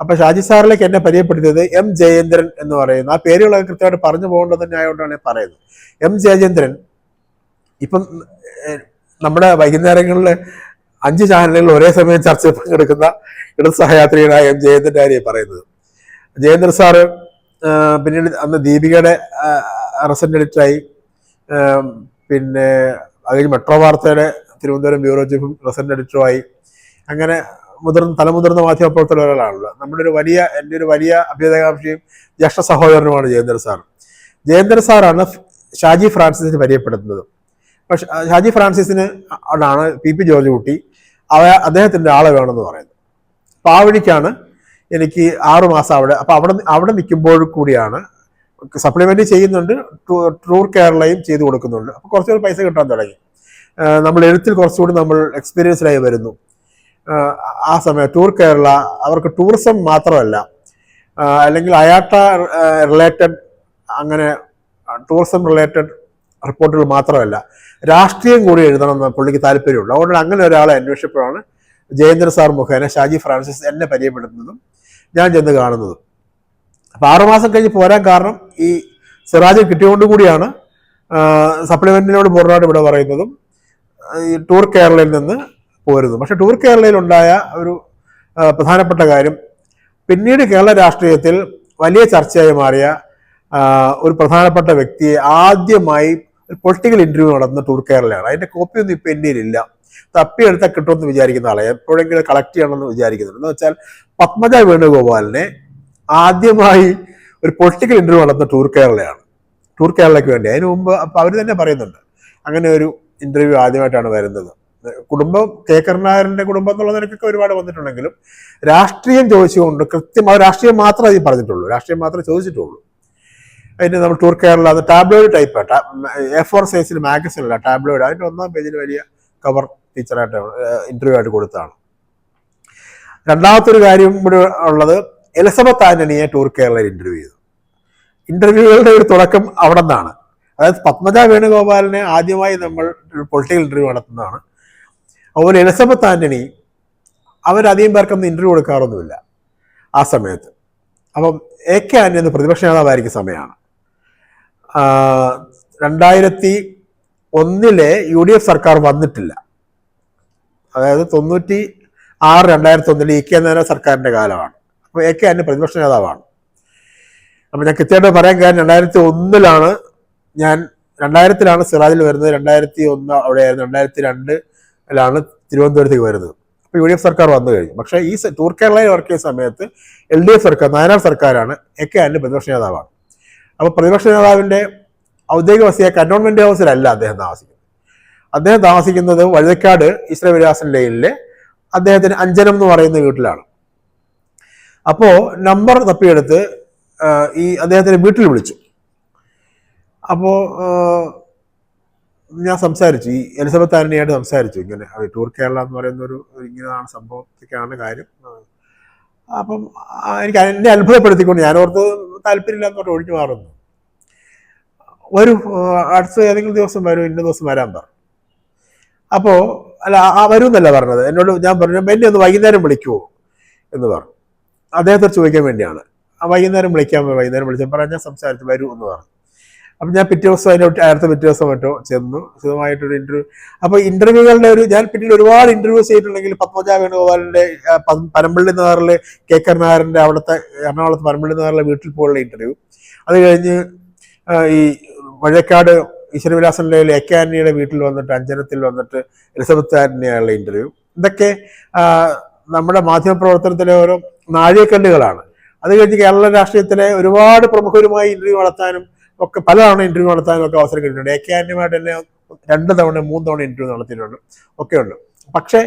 അപ്പൊ ഷാജി സാറിലേക്ക് എന്നെ പരിചയപ്പെടുത്തിയത് M ജയേന്ദ്രൻ എന്ന് പറയുന്ന, ആ പേരുകളൊക്കെ കൃത്യമായിട്ട് പറഞ്ഞു പോകേണ്ടത് തന്നെ ആയതുകൊണ്ടാണ് പറയുന്നത്. M ജയേന്ദ്രൻ ഇപ്പം നമ്മുടെ വൈകുന്നേരങ്ങളിൽ 5 ചാനലുകളിൽ ഒരേ സമയം ചർച്ചയിൽ പങ്കെടുക്കുന്ന ഇടത് സഹയാത്രികനായ M ജയേന്ദ്രന്റെ കാര്യം പറയുന്നത്. ജയേന്ദ്ര സാറ് പിന്നീട് അന്ന് ദീപികയുടെ റെസന്റ് എഡിറ്ററായി, പിന്നെ അത് കഴിഞ്ഞ് മെട്രോ വാർത്തയുടെ തിരുവനന്തപുരം ബ്യൂറോ ചീഫും റെസന്റ് എഡിറ്ററുമായി. അങ്ങനെ തലമുതിർന്ന മാധ്യമപ്രവർത്തകർ ഒരാളാണല്ലോ. എൻ്റെ ഒരു വലിയ അഭ്യുദയകാംക്ഷിയും ജ്യേഷ്ഠ സഹോദരനുമാണ് ജയേന്ദ്ര സാർ. ജയേന്ദ്ര സാറാണ് ഷാജി ഫ്രാൻസിസിനെ പരിചയപ്പെടുത്തുന്നത്. പക്ഷെ ഷാജി ഫ്രാൻസിസിന് ആണ് PP ജോർജ് കുട്ടി അദ്ദേഹത്തിന്റെ ആളെ വേണമെന്ന് പറയുന്നത്. അപ്പൊ ആ വഴിക്കാണ് എനിക്ക് 6 മാസം അപ്പൊ അവിടെ നിൽക്കുമ്പോൾ കൂടിയാണ് സപ്ലിമെന്റ് ചെയ്യുന്നുണ്ട്, ടൂർ കേരളയും ചെയ്തു കൊടുക്കുന്നുണ്ട്. അപ്പൊ കുറച്ചുകൂടി പൈസ കിട്ടാൻ തുടങ്ങി. നമ്മൾ എഴുത്തിൽ കുറച്ചുകൂടി നമ്മൾ എക്സ്പീരിയൻസ്ഡായി വരുന്നു. ആ സമയം ടൂർ കേരള അവർക്ക് ടൂറിസം മാത്രമല്ല, അല്ലെങ്കിൽ അയാട്ട റിലേറ്റഡ്, അങ്ങനെ ടൂറിസം റിലേറ്റഡ് റിപ്പോർട്ടുകൾ മാത്രമല്ല, രാഷ്ട്രീയം കൂടി എഴുതണമെന്ന് പുള്ളിക്ക് താല്പര്യമുണ്ട്. അതുകൊണ്ട് അങ്ങനെ ഒരാളെ അന്വേഷിച്ചപ്പോഴാണ് ജയേന്ദ്ര സാർ മുഖേന ഷാജി ഫ്രാൻസിസ് എന്നെ പരിചയപ്പെടുത്തുന്നതും ഞാൻ ചെന്ന് കാണുന്നതും. അപ്പൊ 6 മാസം കഴിഞ്ഞ് പോരാൻ കാരണം ഈ സിറാജ് കിട്ടിയോണ്ട് കൂടിയാണ് സപ്ലിമെന്റിനോട് പൂർണ്ണമായിട്ട് ഇവിടെ പറയുന്നതും ഈ ടൂർ കേരളയിൽ നിന്ന് പോരുന്നു. പക്ഷെ ടൂർ കേരളയിൽ ഉണ്ടായ ഒരു പ്രധാനപ്പെട്ട കാര്യം, പിന്നീട് കേരള രാഷ്ട്രീയത്തിൽ വലിയ ചർച്ചയായി മാറിയ ഒരു പ്രധാനപ്പെട്ട വ്യക്തിയെ ആദ്യമായി ഒരു പൊളിറ്റിക്കൽ ഇന്റർവ്യൂ നടത്തുന്ന ടൂർ കേരളയാണ്. അതിന്റെ കോപ്പിയൊന്നും ഇപ്പൊ എൻ്റെ ഇല്ല, തപ്പിയെടുത്താൽ കിട്ടുമെന്ന് വിചാരിക്കുന്ന ആളെ എപ്പോഴെങ്കിലും കളക്ട് ചെയ്യണമെന്ന് വിചാരിക്കുന്നുണ്ട്. എന്ന് വെച്ചാൽ പത്മജ വേണുഗോപാലിനെ ആദ്യമായി ഒരു പൊളിറ്റിക്കൽ ഇന്റർവ്യൂ നടത്തുന്ന ടൂർ കേരളയാണ്, ടൂർ കേരളയ്ക്ക് വേണ്ടി. അതിനു മുമ്പ് അപ്പൊ അവർ തന്നെ പറയുന്നുണ്ട് അങ്ങനെ ഒരു ഇന്റർവ്യൂ ആദ്യമായിട്ടാണ് വരുന്നത്. കുടുംബം കരുണാകരന്റെ കുടുംബം എന്നുള്ള നിലക്കൊക്കെ ഒരുപാട് വന്നിട്ടുണ്ടെങ്കിലും രാഷ്ട്രീയം ചോദിച്ചുകൊണ്ട് കൃത്യമായി രാഷ്ട്രീയം മാത്രമേ അതിൽ പറഞ്ഞിട്ടുള്ളൂ, രാഷ്ട്രീയം മാത്രമേ ചോദിച്ചിട്ടുള്ളൂ. അതിന് നമ്മൾ ടൂർ കേരള അത് ടാബ്ലോയിഡ് ടൈപ്പ് A4 സൈസിൽ മാഗസിനല്ല, ടാബ്ലോയിഡ്. അതിന്റെ 1ാം പേജിൽ വലിയ കവർ ഫീച്ചറായിട്ട് ഇന്റർവ്യൂ ആയിട്ട് കൊടുത്താണ്. രണ്ടാമത്തെ ഒരു കാര്യം ഇവിടെ ഉള്ളത്, എലിസബത്ത് ആന്റണിയെ ടൂർ കേരളയിൽ ഇന്റർവ്യൂ ചെയ്തു. ഇന്റർവ്യൂകളുടെ ഒരു തുടക്കം അവിടെ നിന്നാണ്. അതായത് പത്മജ വേണുഗോപാലിനെ ആദ്യമായി നമ്മൾ പൊളിറ്റിക്കൽ ഇന്റർവ്യൂ നടത്തുന്നതാണ്. അതുപോലെ എലിസബത്ത് ആന്റണി അവരധികം പേർക്കൊന്നും ഇന്റർവ്യൂ കൊടുക്കാറൊന്നുമില്ല ആ സമയത്ത്. അപ്പം AK ആന്റണി എന്ന് പ്രതിപക്ഷ നേതാവായിരിക്കും സമയമാണ്. 2001 UDF സർക്കാർ വന്നിട്ടില്ല. അതായത് 96-2001 EK ആന്റണി സർക്കാരിന്റെ കാലമാണ്. അപ്പൊ AK ആന്റണി പ്രതിപക്ഷ നേതാവാണ്. അപ്പൊ ഞാൻ കൃത്യമായിട്ട് പറയാൻ കാര്യം 2001 ഞാൻ 2000 സിറാജിൽ വരുന്നത്, 2001 അവിടെയായിരുന്നു, 2002 തിരുവനന്തപുരത്തേക്ക് വരുന്നത്. അപ്പൊ UDF സർക്കാർ വന്നു കഴിഞ്ഞു. പക്ഷേ ഈ ടൂർ കേരളയിൽ വർക്ക് ചെയ്യുന്ന സമയത്ത് LDF സർക്കാർ, നായനാർ സർക്കാരാണ്. AK ആന്റണി പ്രതിപക്ഷ നേതാവാണ്. അപ്പൊ പ്രതിപക്ഷ നേതാവിന്റെ ഔദ്യോഗിക വസതിയായ കന്റോൺമെന്റ് ഹൗസിലല്ല അദ്ദേഹം താമസിക്കുന്നത്. അദ്ദേഹം താമസിക്കുന്നത് വഴുതക്കാട് ഈശ്വരവിലാസൻ ലൈനിലെ അദ്ദേഹത്തിന് അഞ്ജനം എന്ന് പറയുന്ന വീട്ടിലാണ്. അപ്പോ നമ്പർ തപ്പിയെടുത്ത് ഈ അദ്ദേഹത്തിന്റെ വീട്ടിൽ വിളിച്ചു. അപ്പോ ഞാൻ സംസാരിച്ചു, ഈ എലിസബത്ത് ആന്റണിയായിട്ട് സംസാരിച്ചു. ഇങ്ങനെ ടൂർ കേരള എന്ന് പറയുന്ന ഒരു ഇങ്ങനെയാണ് സംഭവത്തൊക്കെയാണ് കാര്യം. അപ്പം എനിക്ക് എന്നെ അത്ഭുതപ്പെടുത്തിക്കൊണ്ട് ഞാനോർത്ത് താല്പര്യമില്ലാന്ന് പറഞ്ഞ് ഒഴിഞ്ഞു മാറുന്നു. അടുത്ത ഏതെങ്കിലും ദിവസം വരും, ഇന്ന ദിവസം വരാൻ പറഞ്ഞു. അപ്പോ അല്ല വരും എന്നല്ല പറഞ്ഞത്, എന്നോട് ഞാൻ പറഞ്ഞു എന്നെ ഒന്ന് വൈകുന്നേരം വിളിക്കുമോ എന്ന് പറഞ്ഞു. അദ്ദേഹത്തെ ചോദിക്കാൻ വേണ്ടിയാണ്. വൈകുന്നേരം വിളിച്ചപ്പോൾ ഞാൻ സംസാരിച്ചു വരൂ എന്ന് പറഞ്ഞു. അപ്പം ഞാൻ പിറ്റേ ദിവസം അടുത്ത പിറ്റേ ദിവസം മറ്റോ ചെന്നു, വിശദമായിട്ടൊരു ഇന്റർവ്യൂ. അപ്പൊ ഇന്റർവ്യൂകളുടെ ഞാൻ പിന്നീട് ഒരുപാട് ഇന്റർവ്യൂസ് ചെയ്തിട്ടുണ്ടെങ്കിൽ പത്മജ വേണുഗോപാലിന്റെ പനമ്പള്ളി നഗറിലെ കരുണാകരന്റെ അവിടുത്തെ എറണാകുളത്ത് പനമ്പള്ളി നഗറിലെ വീട്ടിൽ പോലുള്ള ഇന്റർവ്യൂ, അത് കഴിഞ്ഞ് ഈ വഴക്കാട് ഈശ്വരവിലാസനിലെ AK ആന്റണിയുടെ വീട്ടിൽ വന്നിട്ട് അഞ്ജനത്തിൽ വന്നിട്ട് എലിസബത്ത് ആന്റണിയുള്ള ഇന്റർവ്യൂ, ഇതൊക്കെ നമ്മുടെ മാധ്യമപ്രവർത്തനത്തിലെ ഓരോ നാഴികക്കല്ലുകളാണ്. അത് കഴിഞ്ഞ് കേരള രാഷ്ട്രീയത്തിലെ ഒരുപാട് പ്രമുഖരുമായി ഇന്റർവ്യൂ നടത്താനും ഒക്കെ പലതവണ ഇന്റർവ്യൂ നടത്താനും ഒക്കെ അവസരം കിട്ടിയിട്ടുണ്ട്. AK ആന്റണിയുമായിട്ട് തന്നെ 2 തവണ 3 തവണ ഇന്റർവ്യൂ നടത്തിയിട്ടുണ്ട്, ഒക്കെയുണ്ട്. പക്ഷെ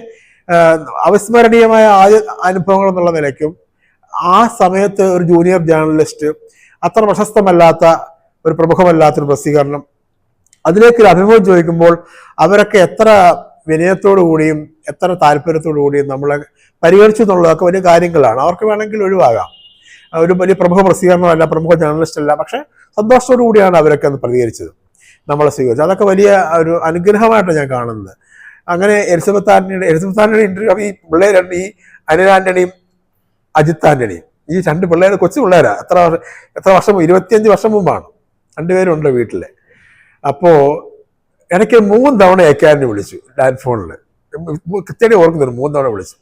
അവിസ്മരണീയമായ ആദ്യ അനുഭവങ്ങൾ എന്നുള്ള നിലയ്ക്കും ആ സമയത്ത് ഒരു ജൂനിയർ ജേർണലിസ്റ്റ്, അത്ര പ്രശസ്തമല്ലാത്ത ഒരു പ്രമുഖമല്ലാത്തൊരു പ്രസിദ്ധീകരണം, അതിലേക്കൊരു അനുഭവം ചോദിക്കുമ്പോൾ അവരൊക്കെ എത്ര വിനയത്തോടു കൂടിയും എത്ര താല്പര്യത്തോടു കൂടിയും നമ്മളെ പരിഗണിച്ചു എന്നുള്ളതൊക്കെ വലിയ കാര്യങ്ങളാണ്. അവർക്ക് വേണമെങ്കിൽ ഒഴിവാകാം. ഒരു വലിയ പ്രമുഖ പ്രസിദ്ധീകരണമല്ല, പ്രമുഖ ജേർണലിസ്റ്റ് അല്ല, പക്ഷെ സന്തോഷത്തോടു കൂടിയാണ് അവരൊക്കെ അത് പ്രതികരിച്ചത്, നമ്മളെ സ്വീകരിച്ചത്. അതൊക്കെ വലിയ ഒരു അനുഗ്രഹമായിട്ടാണ് ഞാൻ കാണുന്നത്. അങ്ങനെ എലിസബത്ത് ആന്റണിയുടെ ഇന്റർവ്യൂ, ഈ പിള്ളേർ ഈ അനിൽ ആന്റണിയും അജിത് ആന്റണിയും, ഈ രണ്ട് പിള്ളേർ കൊച്ചു പിള്ളേരാ. എത്ര വർഷം, 25 വർഷം മുമ്പാണ്. രണ്ടുപേരുണ്ട് വീട്ടില്. അപ്പോ എനിക്ക് 3 തവണ ഏക്കാരനെ വിളിച്ചു ലാൻഡ് ഫോണിൽ. കൃത്യമായിട്ട് ഓർക്കുന്നുണ്ട്, 3 തവണ വിളിച്ചു.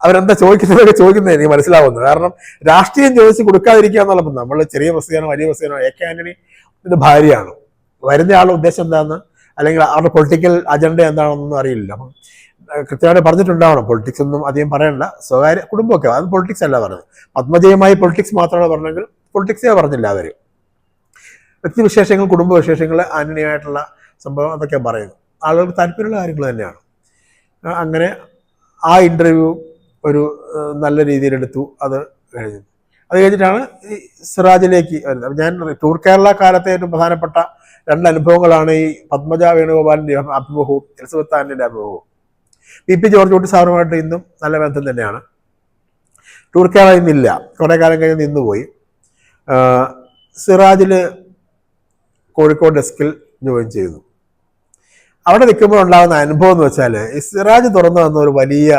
അവരെന്താ ചോദിക്കുന്നതൊക്കെ ചോദിക്കുന്നത് എനിക്ക് മനസ്സിലാവുന്നു. കാരണം രാഷ്ട്രീയം ചോദിച്ച് കൊടുക്കാതിരിക്കുക എന്നുള്ളപ്പോൾ നമ്മൾ ചെറിയ പ്രസിദ്ധീകരണം, വലിയ പ്രസിദ്ധീകരണം, എ കെ ആന്റണി ഇത് ഭാര്യയാണ്. വരുന്ന ആളുടെ ഉദ്ദേശം എന്താണെന്ന്, അല്ലെങ്കിൽ അവരുടെ പൊളിറ്റിക്കൽ അജണ്ട എന്താണെന്നൊന്നും അറിയില്ല. അപ്പം കൃത്യമായിട്ട് പറഞ്ഞിട്ടുണ്ടാവണം. പൊളിറ്റിക്സ് ഒന്നും അധികം പറയണ്ട, സ്വകാര്യ കുടുംബമൊക്കെ, അത് പൊളിറ്റിക്സ് അല്ല പറഞ്ഞത്. പത്മജയുമായി പൊളിറ്റിക്സ് മാത്രമാണ് പറഞ്ഞെങ്കിൽ പൊളിറ്റിക്സേ പറഞ്ഞില്ല അവർ. വ്യക്തിവിശേഷങ്ങൾ, കുടുംബ വിശേഷങ്ങൾ, ആന്റണിയായിട്ടുള്ള സംഭവം അതൊക്കെ പറയുന്നു. ആളുകൾക്ക് താല്പര്യമുള്ള കാര്യങ്ങൾ തന്നെയാണ്. അങ്ങനെ ആ ഇന്റർവ്യൂ ഒരു നല്ല രീതിയിലെടുത്തു. അത് കഴിഞ്ഞിട്ടാണ് ഈ സിറാജിലേക്ക് വരുന്നത്. ഞാൻ ടൂർ കേരള കാലത്തെ ഏറ്റവും പ്രധാനപ്പെട്ട 2 അനുഭവങ്ങളാണ് ഈ പത്മജ വേണുഗോപാലിന്റെ അഭിമുഖവും എലിസബത്ത് ആന്റണിയുടെ അഭിമുഖവും. പി ജോർജ് കുട്ടി സാറുമായിട്ട് ഇന്നും നല്ല ബന്ധം തന്നെയാണ്. ടൂർ കേരള ഇന്നില്ല, കുറെ കാലം കഴിഞ്ഞ് നിന്നുപോയി. സിറാജില് കോഴിക്കോട് ഡെസ്കിൽ ജോയിൻ ചെയ്തു. അവിടെ നിൽക്കുമ്പോൾ ഉണ്ടാകുന്ന അനുഭവം എന്ന് വെച്ചാൽ, ഈ സിറാജ് തുറന്നു വന്ന ഒരു വലിയ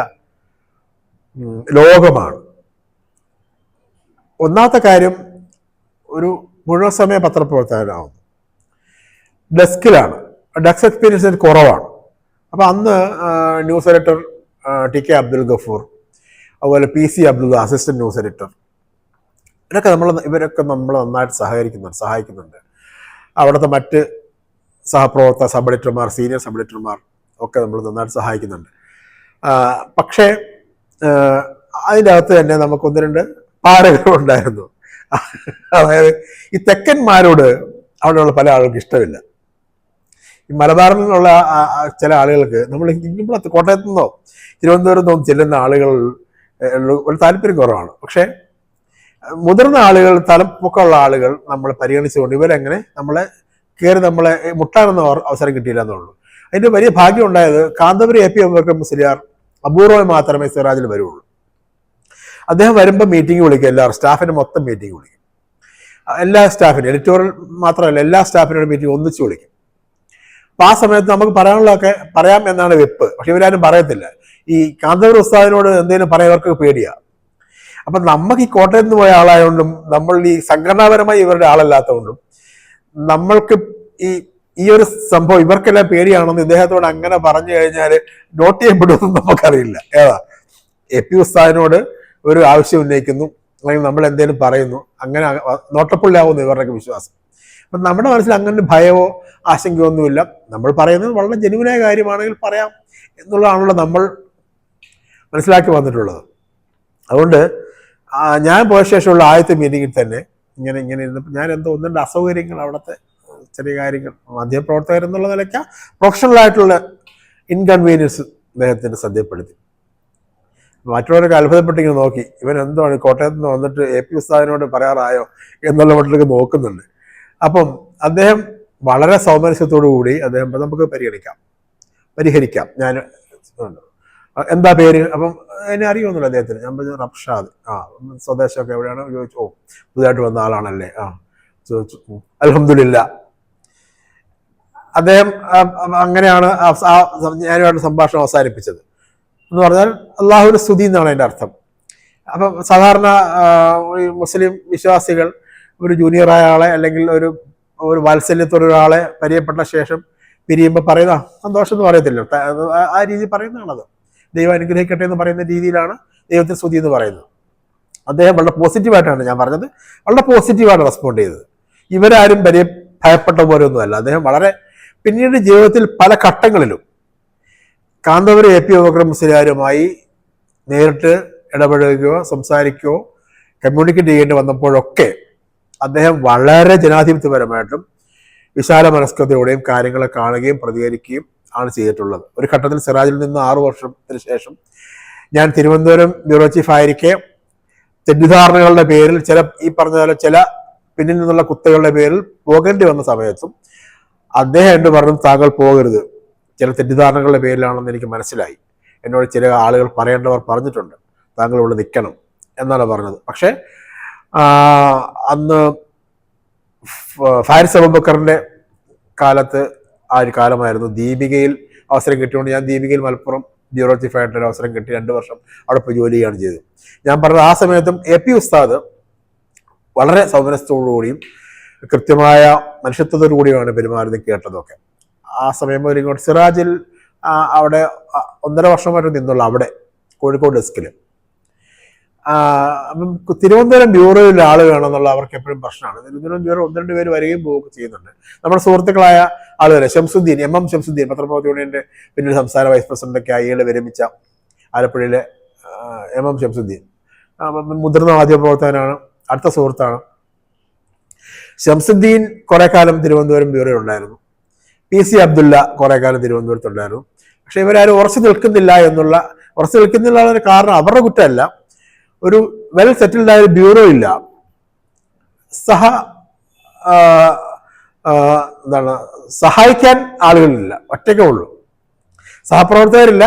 ലോകമാണ്. ഒന്നാമത്തെ കാര്യം, ഒരു മുഴുവൻ സമയ പത്രപ്രവർത്തകനാവുന്നു. ഡെസ്കിലാണ്, ഡെസ്ക് എക്സ്പീരിയൻസ് കുറവാണ്. അപ്പം അന്ന് news editor T K Abdul Gafoor, അതുപോലെ PC Abdulla assistant news editor, ഇവരൊക്കെ നമ്മൾ നന്നായിട്ട് സഹായിക്കുന്നുണ്ട്. അവിടുത്തെ മറ്റ് സഹപ്രവർത്തക സബ് എഡിറ്റർമാർ, സീനിയർ സബ് എഡിറ്റർമാർ ഒക്കെ നമ്മൾ നന്നായിട്ട് സഹായിക്കുന്നുണ്ട്. പക്ഷേ അതിൻ്റെ അകത്ത് തന്നെ നമുക്ക് 1-2 പാരകളുണ്ടായിരുന്നു. അതായത് ഈ തെക്കന്മാരോട് അവിടെയുള്ള പല ആളുകൾക്ക് ഇഷ്ടമില്ല. ഈ മലബാറിൽ നിന്നുള്ള ചില ആളുകൾക്ക്, നമ്മൾ കോട്ടയത്തു നിന്നോ തിരുവനന്തപുരത്തു നിന്നോ ചെല്ലുന്ന ആളുകൾ ഒരു താല്പര്യം കുറവാണ്. പക്ഷേ മുതിർന്ന ആളുകൾ, തലപ്പൊക്കമുള്ള ആളുകൾ നമ്മൾ പരിഗണിച്ചുകൊണ്ട് ഇവരെങ്ങനെ നമ്മളെ മുട്ടാനൊന്നും അവസരം കിട്ടിയില്ല എന്നുള്ളൂ. അതിന്റെ വലിയ ഭാഗ്യം ഉണ്ടായത്, കാന്തപുരം AP അബൂബക്കർ മുസ്ലിയാർ അപൂർവമായി മാത്രമേ സിറാജിൽ വരുള്ളൂ. അദ്ദേഹം വരുമ്പോൾ മീറ്റിംഗ് വിളിക്കും, എല്ലാവരും സ്റ്റാഫിന് മൊത്തം മീറ്റിംഗ് വിളിക്കും. എല്ലാ സ്റ്റാഫിനും, എഡിറ്റോറിയൽ മാത്രമല്ല എല്ലാ സ്റ്റാഫിനോട് മീറ്റിംഗ് ഒന്നിച്ച് വിളിക്കും. അപ്പൊ ആ സമയത്ത് നമുക്ക് പറയാനുള്ളതൊക്കെ പറയാം എന്നാണ് വെപ്പ്. പക്ഷെ ഇവരാരും പറയത്തില്ല. ഈ കാന്തപുരം ഉസ്താദിനോട് എന്തെങ്കിലും പറയാൻ പേടിയാ. അപ്പൊ നമുക്ക് ഈ കോട്ടയത്ത് നിന്ന് പോയ ആളായതുകൊണ്ടും നമ്മൾ ഈ സംഘടനാപരമായി ഇവരുടെ ആളല്ലാത്തതുകൊണ്ടും നമ്മൾക്ക് ഈ ഒരു സംഭവം ഇവർക്കെല്ലാം പേടിയാണെന്ന് ഇദ്ദേഹത്തോട് അങ്ങനെ പറഞ്ഞു കഴിഞ്ഞാൽ നോട്ട് ചെയ്യപ്പെടുമെന്ന് നമുക്കറിയില്ല. ഏതാ AP ഉസ്താദിനോട് ഒരു ആവശ്യം ഉന്നയിക്കുന്നു, അല്ലെങ്കിൽ നമ്മൾ എന്തെങ്കിലും പറയുന്നു, അങ്ങനെ നോട്ടപ്പുള്ളിയാവുന്നു ഇവരുടെയൊക്കെ വിശ്വാസം. അപ്പം നമ്മുടെ മനസ്സിൽ അങ്ങനെ ഭയമോ ആശങ്കയോ ഒന്നുമില്ല. നമ്മൾ പറയുന്നത് വളരെ ജെന്യുവനായ കാര്യമാണെങ്കിൽ പറയാം എന്നുള്ളതാണല്ലോ നമ്മൾ മനസ്സിലാക്കി വന്നിട്ടുള്ളത്. അതുകൊണ്ട് ഞാൻ പോയ ശേഷമുള്ള ആദ്യത്തെ മീറ്റിങ്ങിൽ തന്നെ ഇങ്ങനെ ഇരുന്നപ്പോൾ ഞാൻ എന്തോ 1-2 അസൗകര്യങ്ങൾ, അവിടുത്തെ ചെറിയ കാര്യങ്ങൾ, മാധ്യമപ്രവർത്തകർ എന്നുള്ള നിലയ്ക്ക് പ്രൊഫഷണലായിട്ടുള്ള ഇൻകൺവീനിയൻസ് അദ്ദേഹത്തിന് ശ്രദ്ധപ്പെടുത്തി. മറ്റുള്ളവരൊക്കെ അത്ഭുതപ്പെട്ടിങ്ങനെ നോക്കി, ഇവൻ എന്താണ് കോട്ടയത്ത് നിന്ന് വന്നിട്ട് AP ഉസ്താദിനോട് പറയാറായോ എന്നുള്ള മട്ടിലൊക്കെ നോക്കുന്നുണ്ട്. അപ്പം അദ്ദേഹം വളരെ സൗമനസ്യത്തോടു കൂടി അദ്ദേഹം നമുക്ക് പരിഹരിക്കാം, ഞാൻ എന്താ പേര്, അപ്പം എന്നെ അറിയുമെന്നല്ലോ അദ്ദേഹത്തിന്. ഞാൻ പറഞ്ഞു റബ്ഷാദ്. സ്വദേശമൊക്കെ എവിടെയാണ് ചോദിച്ചു. പുതുതായിട്ട് വന്ന ആളാണല്ലേ? ചോദിച്ചു. അൽഹംദുലില്ലാ. അദ്ദേഹം അങ്ങനെയാണ് ഞാനുമായിട്ട് സംഭാഷണം അവസാനിപ്പിച്ചത്. എന്ന് പറഞ്ഞാൽ അള്ളാഹുവിന്റെ സ്തുതി എന്നാണ് അതിൻ്റെ അർത്ഥം. അപ്പം സാധാരണ മുസ്ലിം വിശ്വാസികൾ ഒരു ജൂനിയറായ ആളെ അല്ലെങ്കിൽ ഒരു വാത്സല്യത്തോടൊരാളെ പരിചയപ്പെട്ട ശേഷം പിരിയുമ്പോൾ പറയുന്ന സന്തോഷം എന്ന് പറയത്തില്ല, ആ രീതി പറയുന്നതാണത്. ദൈവം അനുഗ്രഹിക്കട്ടെ എന്ന് പറയുന്ന രീതിയിലാണ് ദൈവത്തിന് സ്തുതി എന്ന് പറയുന്നത്. അദ്ദേഹം വളരെ പോസിറ്റീവായിട്ടാണ്, ഞാൻ പറഞ്ഞത്, വളരെ പോസിറ്റീവാണ് റെസ്പോണ്ട് ചെയ്തത്. ഇവരാരും ഭയപ്പെട്ട പോലെ ഒന്നുമല്ല. അദ്ദേഹം വളരെ പിന്നീട് ജീവിതത്തിൽ പല ഘട്ടങ്ങളിലും കാന്തപുരം AP അബൂബക്കർ മുസ്ലിയാരുമായി നേരിട്ട് ഇടപഴകുകയോ സംസാരിക്കുകയോ കമ്മ്യൂണിക്കേറ്റ് ചെയ്യേണ്ടി വന്നപ്പോഴൊക്കെ അദ്ദേഹം വളരെ ജനാധിപത്യപരമായിട്ടും വിശാല മനസ്കതയോടെയും കാര്യങ്ങളെ കാണുകയും പ്രതികരിക്കുകയും ആണ് ചെയ്തിട്ടുള്ളത്. ഒരു ഘട്ടത്തിൽ സിറാജിൽ നിന്ന് 6 വർഷത്തിന് ശേഷം ഞാൻ തിരുവനന്തപുരം ബ്യൂറോ ചീഫ് ആയിരിക്കെ തെറ്റിദ്ധാരണകളുടെ പേരിൽ ഈ പറഞ്ഞ പോലെ ചില പിന്നിൽ നിന്നുള്ള കുത്തകളുടെ പേരിൽ പോകേണ്ടി വന്ന സമയത്തും അദ്ദേഹം എന്നോട് പറഞ്ഞു, താങ്കൾ പോകരുത്, ചില തെറ്റിദ്ധാരണകളുടെ പേരിലാണെന്ന് എനിക്ക് മനസ്സിലായി. എന്നോട് ചില ആളുകൾ പറയേണ്ടവർ പറഞ്ഞിട്ടുണ്ട്, താങ്കൾ ഇവിടെ നിൽക്കണം എന്നാണ് പറഞ്ഞത്. പക്ഷേ അന്ന് ഫാരിസ് അബൂബക്കറിൻ്റെ കാലത്ത് ആ ഒരു കാലമായിരുന്നു. ദീപികയിൽ അവസരം കിട്ടിയോണ്ട് ഞാൻ ദീപികയിൽ മലപ്പുറം ബ്യൂറോ ചീഫ് ആയിട്ടൊരു അവസരം കിട്ടി. 2 വർഷം അവിടെ പോയി ജോലി ചെയ്യുകയാണ് ചെയ്തത്. ഞാൻ പറഞ്ഞത് ആ സമയത്തും AP ഉസ്താദ് വളരെ സൗമനസ്യത്തോടുകൂടിയും കൃത്യമായ മനുഷ്യത്വത്തോടു കൂടിയാണ് പെരുമാറുന്നത് കേട്ടതൊക്കെ. ആ സമയം ഒരു ഇങ്ങോട്ട് സിറാജിൽ അവിടെ 1.5 വർഷം വരെ നിന്നുള്ള അവിടെ കോഴിക്കോട് ഡെസ്കിൽ. തിരുവനന്തപുരം ബ്യൂറോയിൽ ആൾ വേണമെന്നുള്ള അവർക്ക് എപ്പോഴും പ്രശ്നമാണ്. തിരുവനന്തപുരം ബ്യൂറോ 1-2 പേര് വരികയും പോവുകയൊക്കെ ചെയ്യുന്നുണ്ട്. നമ്മുടെ സുഹൃത്തുക്കളായ ആളുകൾ ഷംസുദ്ദീൻ, MM ഷംസുദ്ദീൻ, പത്രപ്രവർത്തക യൂണിയന്റെ പിന്നീട് സംസ്ഥാന വൈസ് പ്രസിഡന്റൊക്കെ അയാളെ വിരമിച്ച ആലപ്പുഴയിലെ MM ഷംസുദ്ദീൻ മുതിർന്ന മാധ്യമപ്രവർത്തകനാണ്, അടുത്ത സുഹൃത്താണ്. ഷംസുദ്ദീൻ കുറെ കാലം തിരുവനന്തപുരം ബ്യൂറോ ഉണ്ടായിരുന്നു. PC അബ്ദുള്ള കുറെ കാലം തിരുവനന്തപുരത്തുണ്ടായിരുന്നു. പക്ഷെ ഇവരാരും ഉറച്ചു നിൽക്കുന്നില്ല എന്നതിന് കാരണം അവരുടെ കുറ്റമല്ല. ഒരു വെൽ സെറ്റിൽഡ് ആയ ബ്യൂറോ ഇല്ല, സഹായിക്കാൻ ആളുകളില്ല, ഒറ്റയ്ക്കേ ഉള്ളൂ, സഹപ്രവർത്തകരില്ല,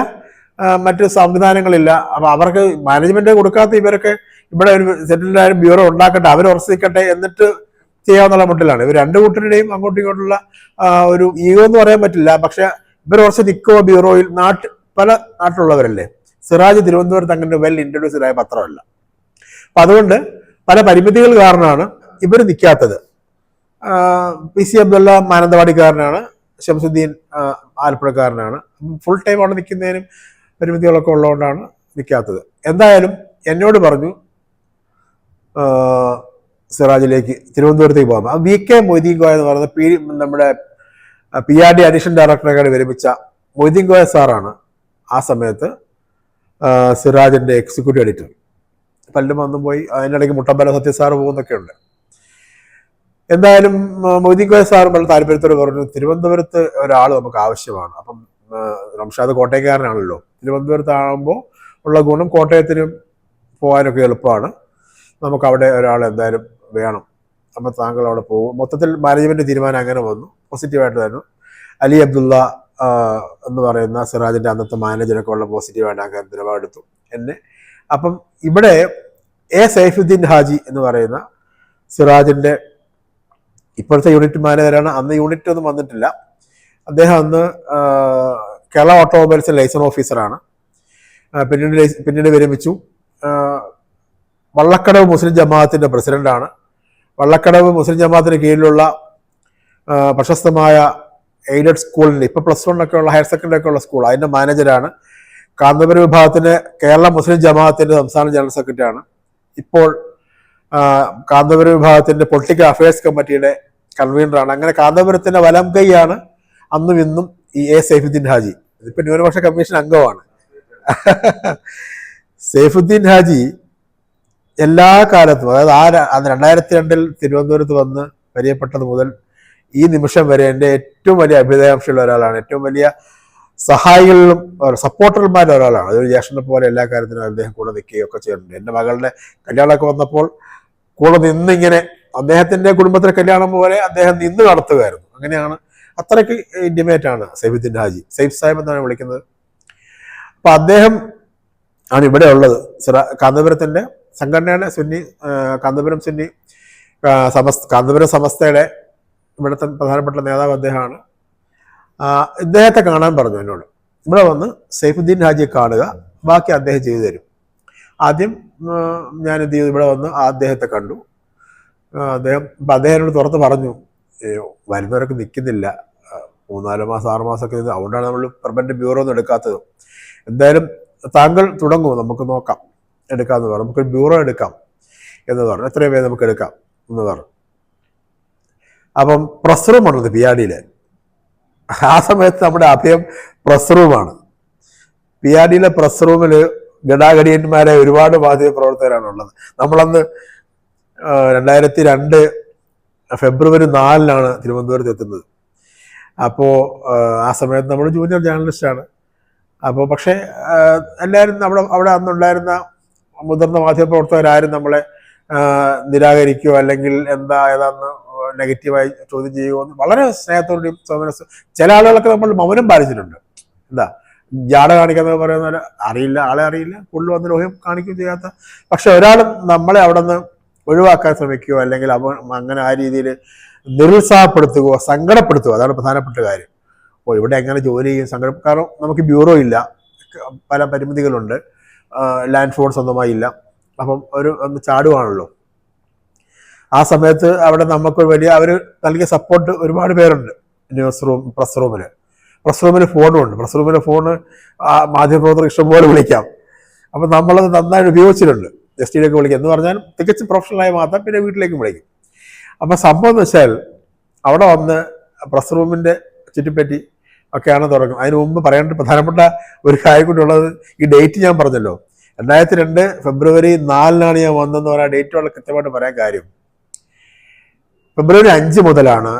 മറ്റ് സംവിധാനങ്ങളില്ല. അപ്പൊ അവർക്ക് മാനേജ്മെന്റ് കൊടുക്കാത്ത ഇവരൊക്കെ ഇവിടെ ഒരു സെറ്റിൽഡ് ആയ ബ്യൂറോ ഉണ്ടാക്കട്ടെ, അവർ ഉറച്ചു നിൽക്കട്ടെ, എന്നിട്ട് ചെയ്യാവുന്ന മട്ടിലാണ്. ഇവർ 2 കൂട്ടരുടെയും അങ്ങോട്ടും ഇങ്ങോട്ടുള്ള ഒരു ഈഗോ എന്ന് പറയാൻ പറ്റില്ല. പക്ഷെ ഇവർ ഉറച്ച് നിൽക്കുക ബ്യൂറോയിൽ. പല നാട്ടിലുള്ളവരല്ലേ. സിറാജ് തിരുവനന്തപുരത്ത് അങ്ങനെ വെൽ ഇൻട്രൊഡ്യൂസ്ഡ് ആയ പത്രമല്ല. അപ്പൊ അതുകൊണ്ട് പല പരിമിതികൾ കാരണമാണ് ഇവർ നിൽക്കാത്തത്. PC അബ്ദുള്ള മാനന്തവാടിക്കാരനാണ്, ഷംസുദ്ദീൻ ആലപ്പുഴക്കാരനാണ്. ഫുൾ ടൈം അവിടെ നിൽക്കുന്നതിനും പരിമിതികളൊക്കെ ഉള്ളതുകൊണ്ടാണ് നിൽക്കാത്തത്. എന്തായാലും എന്നോട് പറഞ്ഞു സിറാജിലേക്ക് തിരുവനന്തപുരത്തേക്ക് പോകാം. VK മൊയ്തീൻ കോയ എന്ന് പറയുന്നത് നമ്മുടെ PRD അഡീഷണൽ ഡയറക്ടറൊക്കെ വിരമിച്ച മൊയ്തീൻ കോയ സാറാണ് ആ സമയത്ത് സിറാജിന്റെ എക്സിക്യൂട്ടീവ് എഡിറ്റർ. പലരും വന്നും പോയി, അതിനിടയ്ക്ക് മുട്ടമ്പല സത്യസാറ് പോകുന്നൊക്കെ ഉണ്ട്. എന്തായാലും മൊയ്തീൻ കോയ സാറും വളരെ താല്പര്യത്തോട് പറഞ്ഞു, തിരുവനന്തപുരത്ത് ഒരാൾ നമുക്ക് ആവശ്യമാണ്. അപ്പം റംഷാദ് കോട്ടയക്കാരനാണല്ലോ, തിരുവനന്തപുരത്താകുമ്പോൾ ഉള്ള ഗുണം കോട്ടയത്തിനും പോകാനൊക്കെ എളുപ്പമാണ്, നമുക്ക് അവിടെ ഒരാൾ എന്തായാലും വേണം, അപ്പം താങ്കൾ അവിടെ പോകും. മൊത്തത്തിൽ മാനേജ്മെന്റ് തീരുമാനം അങ്ങനെ വന്നു, പോസിറ്റീവായിട്ട് തന്നെ. അലി അബ്ദുള്ള എന്ന് പറയുന്ന സിറാജിന്റെ അന്നത്തെ മാനേജറൊക്കെ ഉള്ള പോസിറ്റീവായിട്ട് അങ്ങനെ നിലപാടെടുത്തു എന്നെ. അപ്പം ഇവിടെ സൈഫുദ്ദീൻ ഹാജി എന്ന് പറയുന്ന സിറാജിന്റെ ഇപ്പോഴത്തെ യൂണിറ്റ് മാനേജറാണ്. അന്ന് യൂണിറ്റ് ഒന്നും വന്നിട്ടില്ല. അദ്ദേഹം അന്ന് കേരള ഓട്ടോമൊബൈൽസ് ലൈസൻസ് ഓഫീസറാണ്. പിന്നീട് വിരമിച്ചു. വള്ളക്കടവ് മുസ്ലിം ജമാഅത്തിന്റെ പ്രസിഡന്റാണ്. വള്ളക്കടവ് മുസ്ലിം ജമാഅത്തിന് കീഴിലുള്ള പ്രശസ്തമായ എയ്ഡഡ് സ്കൂളിന്റെ ഇപ്പൊ +1 ഒക്കെ ഉള്ള ഹയർ സെക്കൻഡറി ഒക്കെ ഉള്ള സ്കൂൾ, അതിന്റെ മാനേജരാണ്. കാന്തപുരം വിഭാഗത്തിന്റെ കേരള മുസ്ലിം ജമാഅത്തിന്റെ സംസ്ഥാന ജനറൽ സെക്രട്ടറിയാണ്. ഇപ്പോൾ കാന്തപുരം വിഭാഗത്തിന്റെ പൊളിറ്റിക്കൽ അഫയേഴ്സ് കമ്മിറ്റിയുടെ കൺവീനറാണ്. അങ്ങനെ കാന്തപുരത്തിന്റെ വലം കൈയാണ് അന്നും ഇന്നും ഈ സൈഫുദ്ദീൻ ഹാജി. ഇതിപ്പോ ന്യൂനപക്ഷ കമ്മീഷൻ അംഗമാണ്. സൈഫുദ്ദീൻ ഹാജി എല്ലാ കാലത്തും, അതായത് 2002 തിരുവനന്തപുരത്ത് വന്ന് പരിചയപ്പെട്ടത് മുതൽ ഈ നിമിഷം വരെ എൻ്റെ ഏറ്റവും വലിയ അഭ്യുദയാംക്ഷയുള്ള ഒരാളാണ്. ഏറ്റവും വലിയ സഹായികളിലും സപ്പോർട്ടർമാരിൽ ഒരാളാണ്. അതൊരു ജ്യേഷ്ഠനെ പോലെ എല്ലാ കാര്യത്തിനും അദ്ദേഹം കൂടെ നിൽക്കുകയൊക്കെ ചെയ്യുന്നുണ്ട്. എൻ്റെ മകളുടെ കല്യാണമൊക്കെ വന്നപ്പോൾ കൂടെ നിന്നിങ്ങനെ അദ്ദേഹത്തിന്റെ കുടുംബത്തിലെ കല്യാണം പോലെ അദ്ദേഹം നിന്ന് നടത്തുകയായിരുന്നു. അങ്ങനെയാണ്, അത്രയ്ക്ക് ഇന്റിമേറ്റ് ആണ് സൈഫുദ്ദീൻ ഹാജി. സൈഫ് സാഹിബ് എന്നാണ് വിളിക്കുന്നത്. അപ്പൊ അദ്ദേഹം ആണ് ഇവിടെ ഉള്ളത്. കാന്തപുരത്തിന്റെ സംഘടനയുടെ കാന്തപുരം സുന്നി കാന്തപുരം സമസ്തയുടെ ഇവിടുത്തെ പ്രധാനപ്പെട്ട നേതാവ് അദ്ദേഹമാണ്. ഇദ്ദേഹത്തെ കാണാൻ പറഞ്ഞു എന്നോട്. ഇവിടെ വന്ന് സൈഫുദ്ദീൻ ഹാജിയെ കാണുക, ബാക്കി അദ്ദേഹം ചെയ്തു തരും. ആദ്യം ഞാൻ എന്ത് ചെയ്തു, ഇവിടെ വന്ന് അദ്ദേഹത്തെ കണ്ടു. അദ്ദേഹം തുറത്ത് പറഞ്ഞു, വരുന്നവരൊക്കെ നിൽക്കുന്നില്ല, 3-4 മാസം 6 മാസമൊക്കെ, അതുകൊണ്ടാണ് നമ്മൾ പെർമനന്റ് ബ്യൂറോ ഒന്നും എടുക്കാത്തത്. എന്തായാലും താങ്കൾ തുടങ്ങുമോ, നമുക്ക് നോക്കാം, എടുക്കാമെന്ന് പറഞ്ഞു. നമുക്കൊരു ബ്യൂറോ എടുക്കാം എന്ന് പറഞ്ഞു. എത്രയും പേര് നമുക്ക് എടുക്കാം എന്ന് പറഞ്ഞു. അപ്പം പ്രസ് റൂമാണത് PRDയിലെ. ആ സമയത്ത് നമ്മുടെ അഭയം പ്രസ് റൂമാണ്. PRDയിലെ പ്രസ് റൂമിൽ ഗടാഗടിയന്മാരെ ഒരുപാട് മാധ്യമ പ്രവർത്തകരാണ് ഉള്ളത്. നമ്മളന്ന് 2002 ഫെബ്രുവരി 4 തിരുവനന്തപുരത്ത് എത്തുന്നത്. അപ്പോൾ ആ സമയത്ത് നമ്മൾ ജൂനിയർ ജേർണലിസ്റ്റാണ്. അപ്പോൾ പക്ഷേ എല്ലാവരും അവിടെ അന്നുണ്ടായിരുന്ന മുതിർന്ന മാധ്യമപ്രവർത്തകരാരും നമ്മളെ നിരാകരിക്കുകയോ അല്ലെങ്കിൽ ഏതാന്ന് നെഗറ്റീവായി ചോദ്യം ചെയ്യുക, വളരെ സ്നേഹത്തോടെയും സോമനസ്. ചില ആളുകളൊക്കെ നമ്മൾ മൗനം പാലിച്ചിട്ടുണ്ട്. എന്താ ജാട കാണിക്കാന്ന് പറയുന്ന പോലെ, അറിയില്ല, ആളെ അറിയില്ല, പുള്ളി വന്ന് ലോഹ്യം കാണിക്കുകയും ചെയ്യാത്ത. പക്ഷെ ഒരാൾ നമ്മളെ അവിടെ നിന്ന് ഒഴിവാക്കാൻ ശ്രമിക്കുകയോ അല്ലെങ്കിൽ അങ്ങനെ ആ രീതിയിൽ നിരുത്സാഹപ്പെടുത്തുകയോ സങ്കടപ്പെടുത്തുകയോ, അതാണ് പ്രധാനപ്പെട്ട കാര്യം. ഓ ഇവിടെ എങ്ങനെ ജോലി ചെയ്യും, സങ്കടം. കാരണം നമുക്ക് ബ്യൂറോ ഇല്ല, പല പരിമിതികളുണ്ട്, ലാൻഡ് ഫോൺ സ്വന്തമായി ഇല്ല. അപ്പം ഒന്ന് ചാടുവാണല്ലോ. ആ സമയത്ത് അവിടെ നമുക്ക് വലിയ അവർ നൽകിയ സപ്പോർട്ട് ഒരുപാട് പേരുണ്ട്. ന്യൂസ് റൂം, പ്രസ് റൂമിൽ ഫോണും ഉണ്ട്. പ്രസ് റൂമിലെ ഫോണ് മാധ്യമപ്രവർത്തകർ ഇഷ്ടംപോലെ വിളിക്കാം. അപ്പം നമ്മളത് നന്നായിട്ട് ഉപയോഗിച്ചിട്ടുണ്ട്. ജസ്റ്റിയിലേക്ക് വിളിക്കാം എന്ന് പറഞ്ഞാൽ തികച്ചും പ്രൊഫഷണലായി മാത്രം, പിന്നെ വീട്ടിലേക്കും വിളിക്കും. അപ്പം സംഭവം എന്ന് വെച്ചാൽ അവിടെ വന്ന് പ്രസ് റൂമിൻ്റെ ചുറ്റിപ്പറ്റി ഒക്കെയാണ് തുടങ്ങും. അതിന് മുമ്പ് പറയേണ്ട പ്രധാനപ്പെട്ട ഒരു കാര്യം കൂടിയുള്ളത്, ഈ ഡേറ്റ് ഞാൻ പറഞ്ഞല്ലോ, 2002 ഫെബ്രുവരി 4 ഞാൻ വന്നെന്ന് പറയാൻ ഡേറ്റ് വളരെ കൃത്യമായിട്ട് പറയാൻ കാര്യം, ഫെബ്രുവരി 5 മുതലാണ്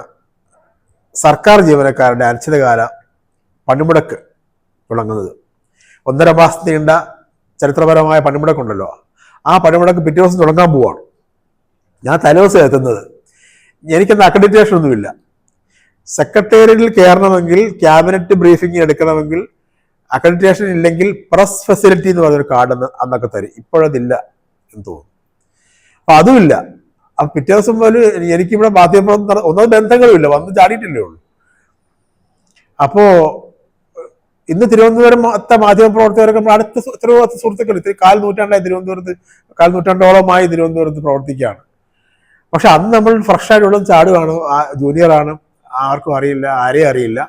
സർക്കാർ ജീവനക്കാരുടെ അനിശ്ചിതകാല പണിമുടക്ക് തുടങ്ങുന്നത്. 1.5 മാസം നീണ്ട ചരിത്രപരമായ പണിമുടക്കുണ്ടല്ലോ, ആ പണിമുടക്ക് പിറ്റേ ദിവസം തുടങ്ങാൻ പോവാണ്. ഞാൻ തലേദിവസം എത്തുന്നത്. എനിക്കെന്താ അക്രഡിറ്റേഷൻ ഒന്നുമില്ല. സെക്രട്ടേറിയറ്റിൽ കയറണമെങ്കിൽ, ക്യാബിനറ്റ് ബ്രീഫിംഗ് എടുക്കണമെങ്കിൽ അക്രഡിറ്റേഷൻ ഇല്ലെങ്കിൽ പ്രസ് ഫെസിലിറ്റി എന്ന് പറഞ്ഞൊരു കാർഡ് അന്നൊക്കെ തരും. ഇപ്പോഴതില്ല എന്ന് തോന്നുന്നു. അപ്പം അതുമില്ല. അപ്പം പിറ്റേ ദിവസം പോലും എനിക്കിവിടെ മാധ്യമപ്രവർത്തനം ഒന്നും ബന്ധങ്ങളുമില്ല, വന്ന് ചാടിയിട്ടില്ലേ ഉള്ളൂ. അപ്പോൾ ഇന്ന് തിരുവനന്തപുരത്തെ മാധ്യമപ്രവർത്തകരൊക്കെ അടുത്ത എത്രയോ സുഹൃത്തുക്കൾ, ഇത്തിരി കാൽ നൂറ്റാണ്ടോളമായി തിരുവനന്തപുരത്ത് പ്രവർത്തിക്കുകയാണ്. പക്ഷെ അന്ന് നമ്മൾ ഫ്രഷായിട്ടുള്ള ചാടുകയാണ്, ജൂനിയറാണ്, ആർക്കും അറിയില്ല, ആരെയും അറിയില്ല,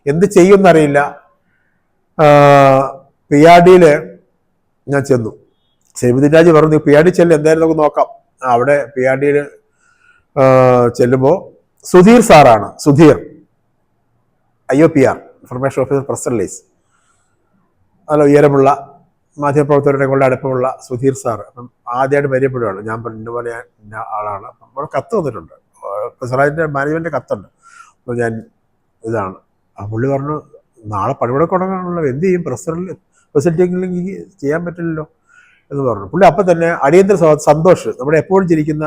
എന്ത് ചെയ്യുമെന്നറിയില്ല. PRD-യിൽ ഞാൻ ചെന്നു. സൈബുദ്ദീൻ രാജ് പറഞ്ഞു, PRD ചെല്ലും, എന്തായാലും നമുക്ക് നോക്കാം. അവിടെ PRD-യിൽ ചെല്ലുമ്പോൾ സുധീർ സാറാണ്, Sudheer IOPR, information officer, press release, നല്ല ഉയരമുള്ള മാധ്യമപ്രവർത്തകരുടെ കൊണ്ട് അടുപ്പമുള്ള സുധീർ സാർ. അപ്പം ആദ്യമായിട്ട് പരിചയപ്പെടുകയാണ്. ഞാൻ പറഞ്ഞു പോലെ ഇന്ന ആളാണ്. അപ്പോൾ കത്ത് വന്നിട്ടുണ്ട്, സ്വരാജിൻ്റെ മാനേജ്മെൻറ്റ് കത്തുണ്ട്. അപ്പോൾ ഞാൻ ഇതാണ്. ആ പുള്ളി പറഞ്ഞു, നാളെ പണിമുടക്ക് തുടങ്ങാനുള്ള, എന്ത് ചെയ്യും, പ്രസിഡന്റിലേക്ക് ചെയ്യാൻ പറ്റില്ലല്ലോ എന്ന് പറഞ്ഞു. പുള്ളി അപ്പം തന്നെ അടിയന്തര സന്തോഷ്, നമ്മുടെ എപ്പോഴും ചിരിക്കുന്ന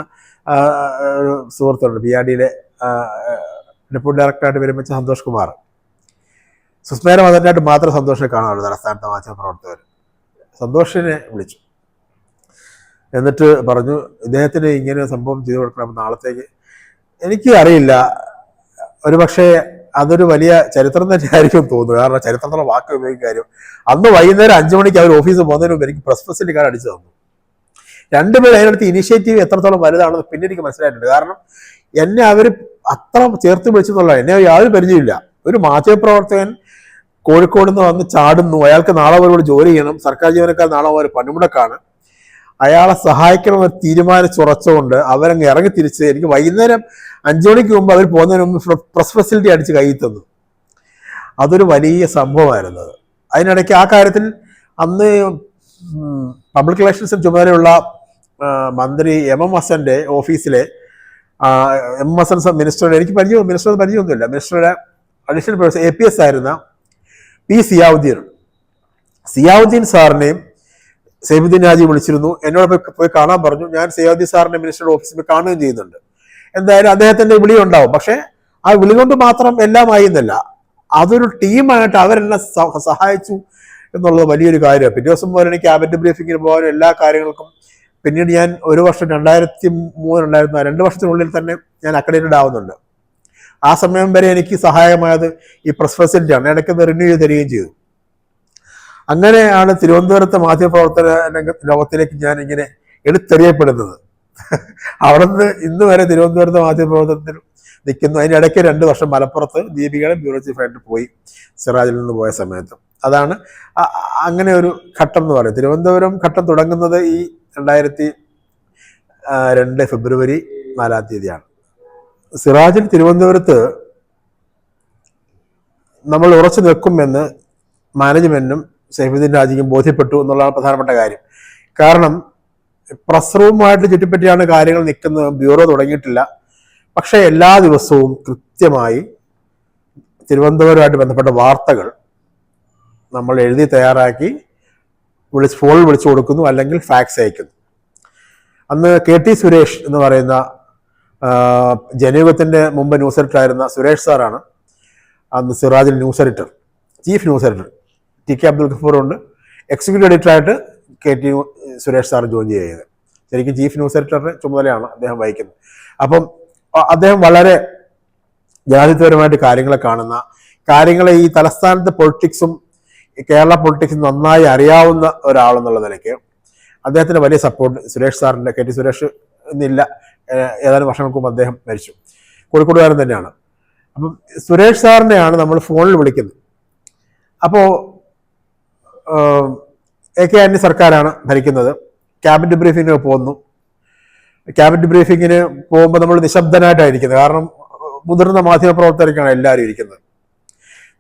സുഹൃത്തുണ്ട്, PRD-യിലെ ഡെപ്യൂട്ടി ഡയറക്ടറായിട്ട് വിരമിച്ച സന്തോഷ് കുമാർ, സുസ്മേര മദനായിട്ട് മാത്രം സന്തോഷിനെ കാണാറുള്ളൂ തലസ്ഥാനത്തെ മാധ്യമപ്രവർത്തകർ. സന്തോഷിനെ വിളിച്ചു, എന്നിട്ട് പറഞ്ഞു ഇദ്ദേഹത്തിന് ഇങ്ങനെ സംഭവം ചെയ്തു കൊടുക്കണം നാളത്തേക്ക്. എനിക്ക് അറിയില്ല, ഒരുപക്ഷെ അതൊരു വലിയ ചരിത്രം തന്നെ ആയിരിക്കും തോന്നുന്നു. കാരണം ചരിത്രത്തിലുള്ള വാക്ക് ഉപയോഗിക്കുന്ന കാര്യം, അന്ന് വൈകുന്നേരം 5 മണിക്ക് അവർ ഓഫീസിൽ പോകുന്നതിന് മുമ്പ് എനിക്ക് പ്രസ് ഫെസിലിറ്റി കാർഡ് അടിച്ചു തന്നു. രണ്ടുപേരും അതിനടുത്ത് ഇനിഷ്യേറ്റീവ് എത്രത്തോളം വലുതാണെന്ന് പിന്നെ എനിക്ക് മനസ്സിലായിട്ടുണ്ട്. കാരണം എന്നെ അവർ അത്ര ചേർത്ത് പിടിച്ചെന്നുള്ള, എന്നെ യാതൊരു പരിചയമില്ല. ഒരു മാധ്യമപ്രവർത്തകൻ കോഴിക്കോട് നിന്ന് വന്ന് ചാടുന്നു, അയാൾക്ക് നാളെ ഒരു ജോലി ചെയ്യണം, സർക്കാർ ജീവനക്കാർ നാളെ ഒരു പണിമുടക്കാണ്, അയാളെ സഹായിക്കണമെന്ന് തീരുമാനിച്ചുറച്ചുകൊണ്ട് അവരങ്ങ് ഇറങ്ങി തിരിച്ച് എനിക്ക് വൈകുന്നേരം 5 മണിക്ക് മുമ്പ് അവർ പോകുന്നതിന് മുമ്പ് പ്രസ് ഫെസിലിറ്റി അടിച്ച് കയ്യിൽ തന്നു. അതൊരു വലിയ സംഭവമായിരുന്നു. അതിനിടയ്ക്ക് ആ കാര്യത്തിൽ അന്ന് പബ്ലിക് റിലേഷൻസിന് ചുമതലയുള്ള മന്ത്രി MM ഹസന്റെ ഓഫീസിലെ MM ഹസൻ മിനിസ്റ്ററുടെ, എനിക്ക് മിനിസ്റ്ററുടെ പരിചയമൊന്നുമില്ല, മിനിസ്റ്ററുടെ അഡീഷണൽ പ്രൊഫസർ APS ആയിരുന്ന P സിയാവുദ്ദീൻ സാറിനെയും സൈബുദ്ദീൻ രാജി വിളിച്ചിരുന്നു. എന്നോട് പോയി കാണാൻ പറഞ്ഞു. ഞാൻ സിയാവുദ്ദീൻ സാറിന്റെ മിനിസ്റ്ററുടെ ഓഫീസിൽ പോയി കാണുകയും ചെയ്യുന്നുണ്ട്. എന്തായാലും അദ്ദേഹത്തിന്റെ വിളി ഉണ്ടാവും. പക്ഷെ ആ വിളി കൊണ്ട് മാത്രം എല്ലാം ആയിരുന്നില്ല, അതൊരു ടീമായിട്ട് അവരെല്ലാം സഹായിച്ചു എന്നുള്ളത് വലിയൊരു കാര്യമാണ്. പിറ്റേ ദിവസം പോലെ എനിക്ക് ക്യാബിനറ്റ് ബ്രീഫിങ്ങിന് പോകാനും എല്ലാ കാര്യങ്ങൾക്കും. പിന്നീട് ഞാൻ ഒരു വർഷം 2003 2 വർഷത്തിനുള്ളിൽ തന്നെ ഞാൻ അക്രഡിറ്റഡ് ആവുന്നുണ്ട്. ആ സമയം വരെ എനിക്ക് സഹായമായത് ഈ പ്രസ് ഫെസിലിറ്റിയാണ്. ഇടയ്ക്ക് റിന്യൂ ചെയ്ത് തരികയും ചെയ്തു. അങ്ങനെയാണ് തിരുവനന്തപുരത്തെ മാധ്യമപ്രവർത്തന ലോകത്തിലേക്ക് ഞാൻ ഇങ്ങനെ എടുത്തെറിയപ്പെടുന്നത്. അവിടെ നിന്ന് ഇന്ന് വരെ തിരുവനന്തപുരത്തെ മാധ്യമപ്രവർത്തനത്തിൽ നിൽക്കുന്നു. അതിനിടയ്ക്ക് 2 വർഷം മലപ്പുറത്ത് ദീപികയുടെ ബ്യൂറോ ചീഫായിട്ട് പോയി, സിറാജിൽ നിന്ന് പോയ സമയത്ത്. അതാണ് അങ്ങനെ ഒരു ഘട്ടം എന്ന് പറയുന്നത്. തിരുവനന്തപുരം ഘട്ടം തുടങ്ങുന്നത് ഈ 2002 ഫെബ്രുവരി 4 സിറാജിൽ തിരുവനന്തപുരത്ത് നമ്മൾ ഉറച്ചു നിൽക്കുമെന്ന് മാനേജ്മെന്റിനും സൈഫുദ്ദീൻ രാജിക്കും ബോധ്യപ്പെട്ടു എന്നുള്ളതാണ് പ്രധാനപ്പെട്ട കാര്യം. കാരണം പ്രസ് റൂമുമായിട്ട് ചുറ്റിപ്പറ്റിയാണ് കാര്യങ്ങൾ നിൽക്കുന്നത്. ബ്യൂറോ തുടങ്ങിയിട്ടില്ല. പക്ഷേ എല്ലാ ദിവസവും കൃത്യമായി തിരുവനന്തപുരമായിട്ട് ബന്ധപ്പെട്ട വാർത്തകൾ നമ്മൾ എഴുതി തയ്യാറാക്കി ഫോണിൽ വിളിച്ചു കൊടുക്കുന്നു, അല്ലെങ്കിൽ ഫാക്സ് അയക്കുന്നു. അന്ന് KT സുരേഷ് എന്ന് പറയുന്ന ജനയുഗത്തിൻ്റെ മുമ്പ് ന്യൂസ് എഡിറ്റർ ആയിരുന്ന സുരേഷ് സാറാണ് അന്ന് സിറാജിൽ news editor, chief news editor. T K Abdul ഗഫൂറുണ്ട്. എക്സിക്യൂട്ടീവ് എഡിറ്ററായിട്ട് KT സുരേഷ് സാർ ജോയിൻ ചെയ്തത്. ശരിക്കും ചീഫ് ന്യൂസ് എഡിറ്ററുടെ ചുമതലയാണ് അദ്ദേഹം വഹിക്കുന്നത്. അപ്പം അദ്ദേഹം വളരെ ജനാധിപത്യപരമായിട്ട് കാര്യങ്ങളെ കാണുന്ന, കാര്യങ്ങളെ ഈ തലസ്ഥാനത്തെ പൊളിറ്റിക്സും കേരള പൊളിറ്റിക്സും നന്നായി അറിയാവുന്ന ഒരാളെന്നുള്ള നിലയ്ക്ക് അദ്ദേഹത്തിന് വലിയ സപ്പോർട്ട് സുരേഷ് സാറിൻ്റെ, KT സുരേഷ് എന്നില്ല, ഏതാനും വർഷങ്ങൾക്ക് മുമ്പ് അദ്ദേഹം മരിച്ചു. കോഴിക്കോടുകാരൻ തന്നെയാണ്. അപ്പം സുരേഷ് സാറിനെയാണ് നമ്മൾ ഫോണിൽ വിളിക്കുന്നത്. അപ്പോൾ AK ആന്റണി സർക്കാരാണ് ഭരിക്കുന്നത്. ക്യാബിനറ്റ് ബ്രീഫിങ്ങിന് പോകുന്നു. ക്യാബിനറ്റ് ബ്രീഫിങ്ങിന് പോകുമ്പോൾ നമ്മൾ നിശബ്ദനായിട്ടായിരിക്കുന്നത്. കാരണം മുതിർന്ന മാധ്യമപ്രവർത്തകർക്കാണ് എല്ലാവരും ഇരിക്കുന്നത്.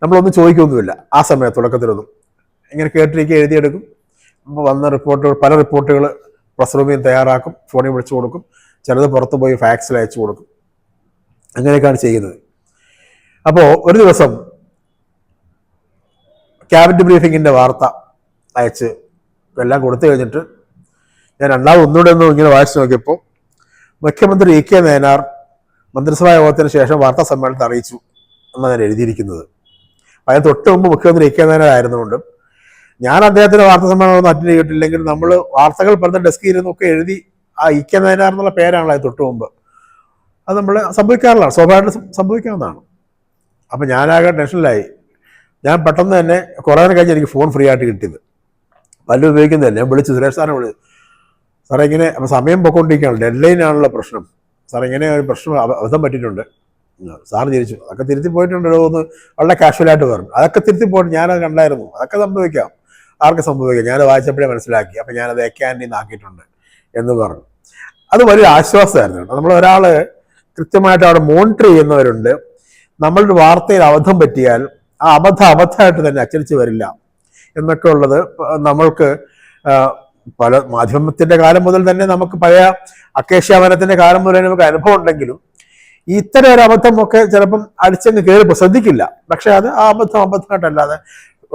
നമ്മളൊന്നും ചോദിക്കൊന്നുമില്ല ആ സമയത്ത്, തുടക്കത്തിലൊന്നും. ഇങ്ങനെ കേട്ടിരിക്കുക, എഴുതിയെടുക്കും. വന്ന റിപ്പോർട്ടുകൾ, പല റിപ്പോർട്ടുകൾ പ്രസ് റൂമിൽ തയ്യാറാക്കും, ഫോണിൽ വിളിച്ചു കൊടുക്കും, ചിലത് പുറത്ത് പോയി ഫാക്സിൽ അയച്ചു കൊടുക്കും. അങ്ങനെയൊക്കെയാണ് ചെയ്യുന്നത്. അപ്പോൾ ഒരു ദിവസം ക്യാബിനറ്റ് ബ്രീഫിങ്ങിൻ്റെ വാർത്ത അയച്ച് എല്ലാം കൊടുത്തു കഴിഞ്ഞിട്ട് ഞാൻ ഒന്നുകൂടെ ഇങ്ങനെ വായിച്ചു നോക്കിയപ്പോൾ മുഖ്യമന്ത്രി EK നയനാർ മന്ത്രിസഭാ യോഗത്തിന് ശേഷം വാർത്താ സമ്മേളനത്തിൽ അറിയിച്ചു എന്നാണ് ഞാൻ എഴുതിയിരിക്കുന്നത്. അതിന് തൊട്ട് മുമ്പ് മുഖ്യമന്ത്രി EK നയനാർ ആയിരുന്നുകൊണ്ട് ഞാൻ അദ്ദേഹത്തിന് വാർത്താ സമ്മേളനം അറ്റൻഡ് ചെയ്തിട്ടില്ലെങ്കിൽ നമ്മൾ വാർത്തകൾ പറഞ്ഞ ഡെസ്കിൽ ഇരുന്നൊക്കെ എഴുതി ആ EK നയനാർ എന്നുള്ള പേരാണല്ലോ അത് തൊട്ട് മുമ്പ്. അത് നമ്മൾ സംഭവിക്കാറുള്ളതാണ്, സ്വാഭാവികമായിട്ട് സംഭവിക്കാവുന്നതാണ്. അപ്പം ഞാനാകെ ടെൻഷനിലായി. ഞാൻ പെട്ടെന്ന് തന്നെ കുറേ നേരം കഴിഞ്ഞ് എനിക്ക് ഫോൺ ഫ്രീ ആയിട്ട് കിട്ടിയത്. പലരും ഉപയോഗിക്കുന്നില്ല. ഞാൻ വിളിച്ചു, സുരേഷ് സാറിനെ വിളിച്ചു. സാറേ ഇങ്ങനെ അപ്പം സമയം പൊയ്ക്കൊണ്ടിരിക്കുകയാണ്, ഡെഡ് ലൈൻ ആണല്ലോ പ്രശ്നം. സാർ ഇങ്ങനെ ഒരു പ്രശ്നം അബദ്ധം പറ്റിയിട്ടുണ്ട്. സാറ് തിരിച്ചു, അതൊക്കെ തിരുത്തി പോയിട്ടുണ്ടോ എന്ന് വളരെ കാഷ്വലായിട്ട് പറഞ്ഞു. അതൊക്കെ തിരുത്തി പോയിട്ട് ഞാനത് കണ്ടായിരുന്നു. അതൊക്കെ സംഭവിക്കാം, ആർക്ക് സംഭവിക്കാം. ഞാൻ വായിച്ചപ്പോഴേ മനസ്സിലാക്കി. അപ്പം ഞാനത് AK ആന്റണി ആക്കിയിട്ടുണ്ട് എന്ന് പറഞ്ഞു. അത് വലിയൊരു ആശ്വാസമായിരുന്നു. നമ്മൾ ഒരാൾ കൃത്യമായിട്ട് അവിടെ മോണിറ്റർ ചെയ്യുന്നവരുണ്ട്. നമ്മളൊരു വാർത്തയിൽ അബദ്ധം പറ്റിയാൽ ആ അബദ്ധമായിട്ട് തന്നെ അച്ചടിച്ച് വരില്ല എന്നൊക്കെ ഉള്ളത് നമ്മൾക്ക് പല മാധ്യമത്തിൻ്റെ കാലം മുതൽ തന്നെ നമുക്ക് പഴയ അക്കേഷ്യ വനത്തിൻ്റെ കാലം മുതൽ നമുക്ക് അനുഭവം ഉണ്ടെങ്കിലും ഇത്തരം ഒരു അബദ്ധമൊക്കെ ചിലപ്പം അടിച്ചങ്ങ് കയറിപ്പോൾ ശ്രദ്ധിക്കില്ല. പക്ഷെ അത് ആ അബദ്ധമായിട്ടല്ലാതെ